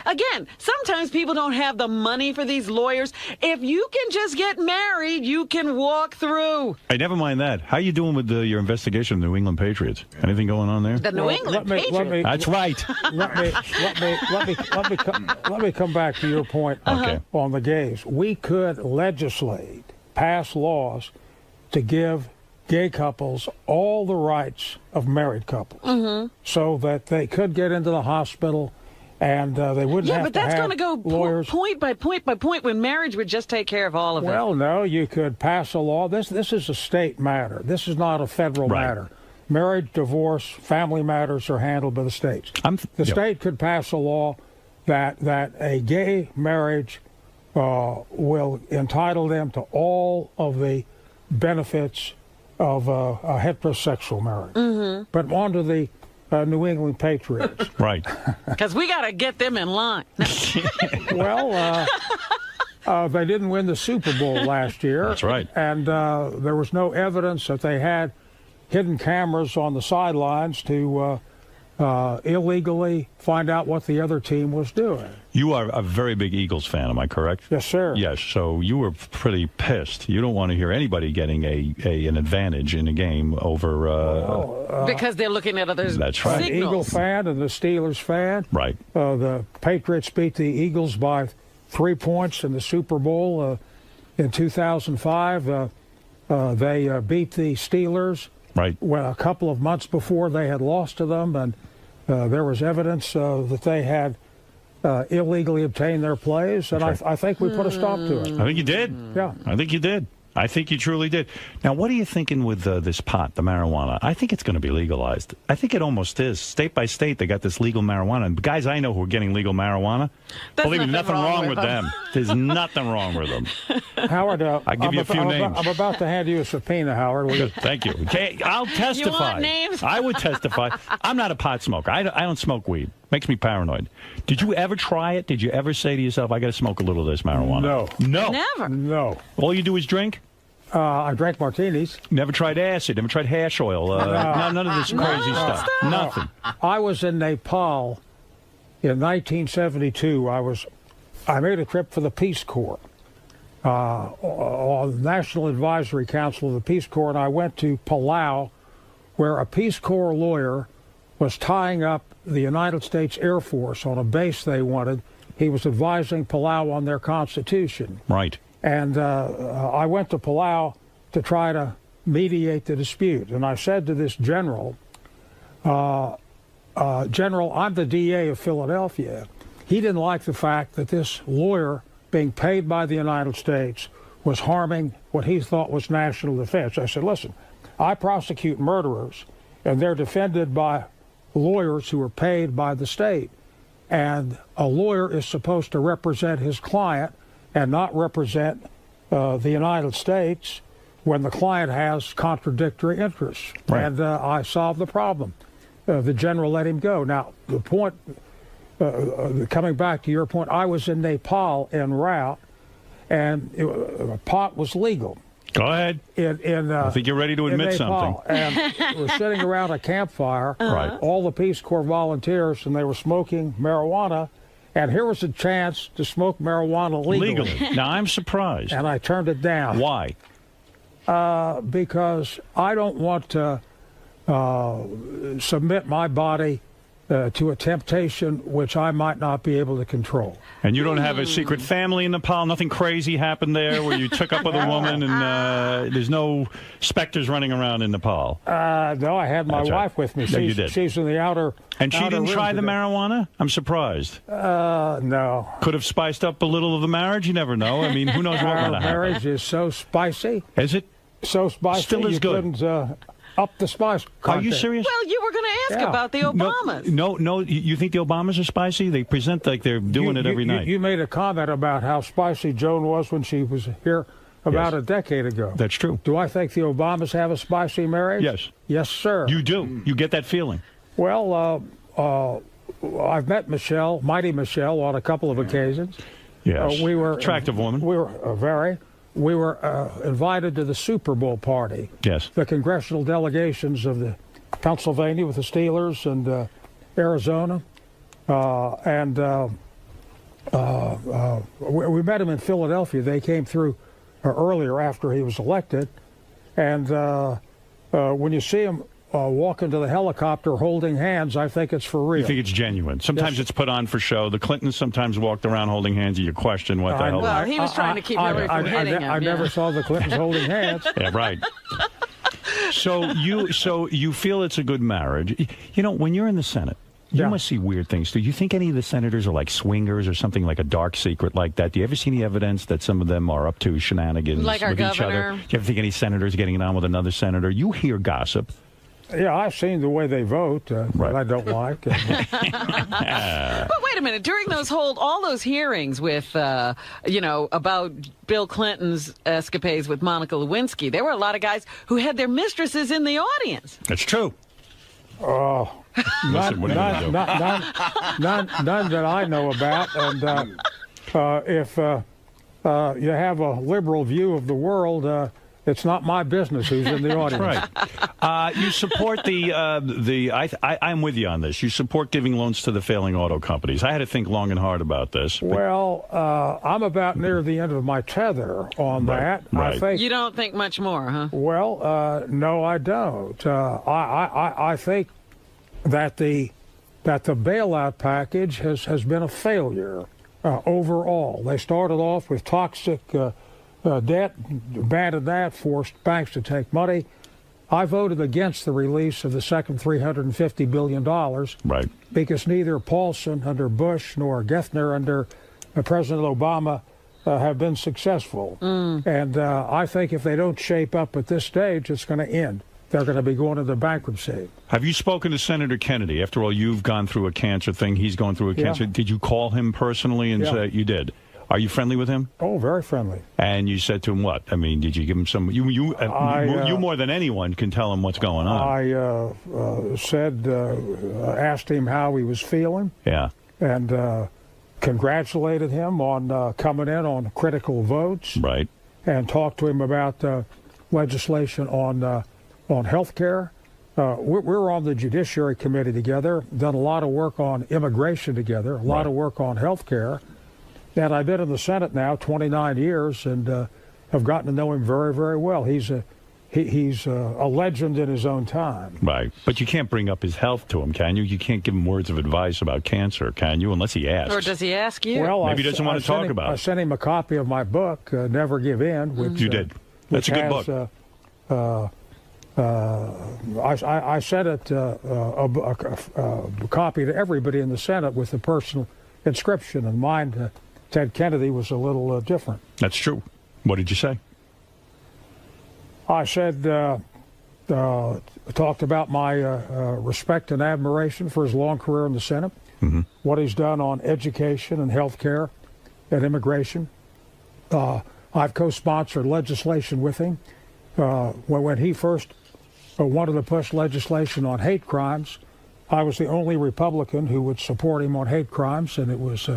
again, sometimes people don't have the money for these lawyers. If you can just get married, you can walk through. Hey, never mind that. How you doing with your investigation of the New England Patriots? Anything going on there? The New England Patriots? That's right. Let me come back to your point on the gays. We could legislate, pass laws to give gay couples all the rights of married couples, so that they could get into the hospital and they wouldn't have to have lawyers. Yeah, but that's going to go point by point by point when marriage would just take care of all of it. Well, no, you could pass a law. This is a state matter. This is not a federal matter. Marriage, divorce, family matters are handled by the states. The state could pass a law that a gay marriage will entitle them to all of the benefits of a heterosexual marriage. But on to the New England Patriots. Right. Because we got to get them in line. Well, they didn't win the Super Bowl last year. That's right. And there was no evidence that they had hidden cameras on the sidelines to illegally find out what the other team was doing. You are a very big Eagles fan, am I correct? Yes, sir. Yes, so you were pretty pissed. You don't want to hear anybody getting an advantage in a game over... because they're looking at others' That's right. signals. An Eagle fan and the Steelers fan. Right. The Patriots beat the Eagles by 3 points in the Super Bowl in 2005. They beat the Steelers Right. When a couple of months before they had lost to them, and there was evidence that they had illegally obtained their plays, and I think we put a stop to it. I think you did. Yeah. I think you did. I think you truly did. Now, what are you thinking with this pot, the marijuana? I think it's going to be legalized. I think it almost is. State by state, they got this legal marijuana. And guys I know who are getting legal marijuana, believe me, nothing wrong with them. There's nothing wrong with them. Howard, I'll give you a few names. I'm about to hand you a subpoena, Howard. Good, thank you. Okay, I'll testify. You want names? I would testify. I'm not a pot smoker. I don't smoke weed. Makes me paranoid. Did you ever try it? Did you ever say to yourself, I got to smoke a little of this marijuana? No. No? Never. No. All you do is drink? I drank martinis. Never tried acid? Never tried hash oil? None of this crazy stuff? Nothing? I was in Nepal in 1972. I made a trip for the Peace Corps on the National Advisory Council of the Peace Corps, and I went to Palau, where a Peace Corps lawyer was tying up the United States Air Force on a base they wanted. He was advising Palau on their constitution. Right. And I went to Palau to try to mediate the dispute. And I said to this general, General, I'm the DA of Philadelphia. He didn't like the fact that this lawyer being paid by the United States was harming what he thought was national defense. I said, listen, I prosecute murderers, and they're defended by lawyers who are paid by the state. And a lawyer is supposed to represent his client and not represent the United States when the client has contradictory interests. Right. And I solved the problem. The general let him go. Now, the point, coming back to your point, I was in Nepal en route, and pot was legal. Go ahead. I think you're ready to admit something. And we're sitting around a campfire, Right. all the Peace Corps volunteers, and they were smoking marijuana. And here was a chance to smoke marijuana legally. Now, I'm surprised. And I turned it down. Why? Because I don't want to submit my body to a temptation which I might not be able to control. And you don't have a secret family in Nepal? Nothing crazy happened there where you took up with a woman and there's no specters running around in Nepal? No, I had my wife with me. No, you did. She's in the outer. And she didn't try the today. marijuana? I'm surprised. No. Could have spiced up a little of the marriage? You never know. I mean, who knows what Our might happen. marriage is so spicy. Is it? So spicy. Still is you good. couldn't up the spice content. Are you serious? Well, you were going to ask about the Obamas. No. You think the Obamas are spicy? They present like they're doing it every night. You made a comment about how spicy Joan was when she was here about a decade ago. That's true. Do I think the Obamas have a spicy marriage? Yes. Yes, sir. You do. You get that feeling. Well, I've met Michelle, Mighty Michelle, on a couple of occasions. Yes. We were attractive woman. We were We were invited to the Super Bowl party. Yes. The congressional delegations of the Pennsylvania with the Steelers and Arizona. We met him in Philadelphia. They came through earlier after he was elected. And when you see him walk into the helicopter holding hands, I think it's for real. You think it's genuine. Sometimes it's put on for show. The Clintons sometimes walked around holding hands, and you question what the hell. Well, he was trying to keep Hillary from hitting him. I never saw the Clintons holding hands. Yeah, right. So you feel it's a good marriage. You know, when you're in the Senate, you must see weird things. Do you think any of the senators are like swingers or something, like a dark secret like that? Do you ever see any evidence that some of them are up to shenanigans like with each other? Do you ever think any senators getting it on with another senator? You hear gossip. Yeah, I've seen the way they vote, that I don't like. But wait a minute. During all those hearings with, about Bill Clinton's escapades with Monica Lewinsky, there were a lot of guys who had their mistresses in the audience. That's true. Oh, none that I know about. And if you have a liberal view of the world, it's not my business who's in the audience. Right. You support I'm with you on this. You support giving loans to the failing auto companies. I had to think long and hard about this. Well, I'm about near the end of my tether on that. Right. I think you don't think much more, huh? Well, no, I don't. I think that the bailout package has been a failure overall. They started off with toxic debt, abandoned that, forced banks to take money. I voted against the release of the second $350 billion. Right. Because neither Paulson under Bush nor Gethner under President Obama have been successful. And I think if they don't shape up at this stage, it's going to end. They're going to be going into bankruptcy. Have you spoken to Senator Kennedy? After all, you've gone through a cancer thing. He's going through a cancer. Did you call him personally and say you did? Are you friendly with him? Oh, very friendly. And you said to him what? I mean, did you give him some? You more than anyone can tell him what's going on. I asked him how he was feeling. Yeah. And congratulated him on coming in on critical votes. Right. And talked to him about legislation on health care. We're on the Judiciary Committee together, done a lot of work on immigration together, a lot of work on health care. And I've been in the Senate now 29 years and have gotten to know him very, very well. He's a legend in his own time. Right. But you can't bring up his health to him, can you? You can't give him words of advice about cancer, can you? Unless he asks. Or does he ask you? Well, maybe he doesn't want to talk about it. I sent him a copy of my book, Never Give In. Which, you did. That's a good book. I sent it a copy to everybody in the Senate with a personal inscription, and mine, Ted Kennedy, was a little different. That's true. What did you say? I said, talked about my respect and admiration for his long career in the Senate, what he's done on education and health care and immigration. I've co-sponsored legislation with him. When he first wanted to push legislation on hate crimes, I was the only Republican who would support him on hate crimes, and it was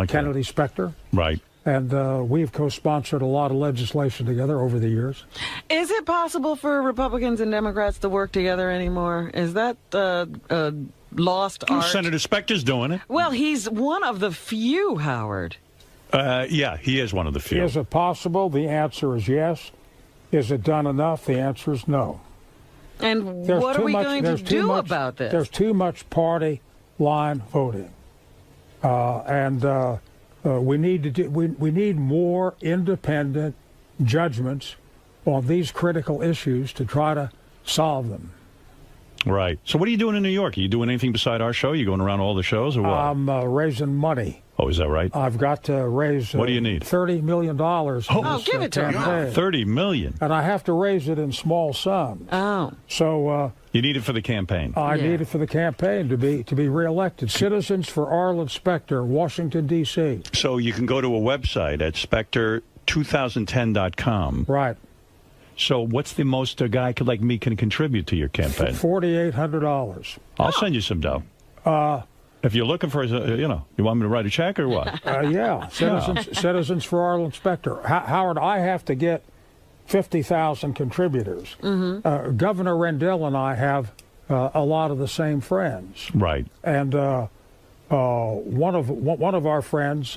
Kennedy Specter. Right. And we've co-sponsored a lot of legislation together over the years. Is it possible for Republicans and Democrats to work together anymore? Is that lost art? Senator Specter's doing it. Well, he's one of the few, Howard. Yeah, he is one of the few. Is it possible? The answer is yes. Is it done enough? The answer is no. And what are we going to do about this? There's too much party line voting, we need more independent judgments on these critical issues to try to solve them. Right. So what are you doing in New York? Are you doing anything beside our show? Are you going around all the shows or what? I'm raising money. Oh, is that right? I've got to raise what do you need? $30 million. Give it to me. $30 million. And I have to raise it in small sums. Oh. So you need it for the campaign. I need it for the campaign to be reelected. Citizens for Arlen Specter, Washington, D.C. So you can go to a website at specter2010.com. Right. So what's the most a guy like me can contribute to your campaign? $4,800. I'll send you some dough. If you're looking for, you want me to write a check or what? Yeah. Citizens for Arlen Specter. Howard, I have to get 50,000 contributors. Governor Rendell and I have a lot of the same friends. Right. And one of our friends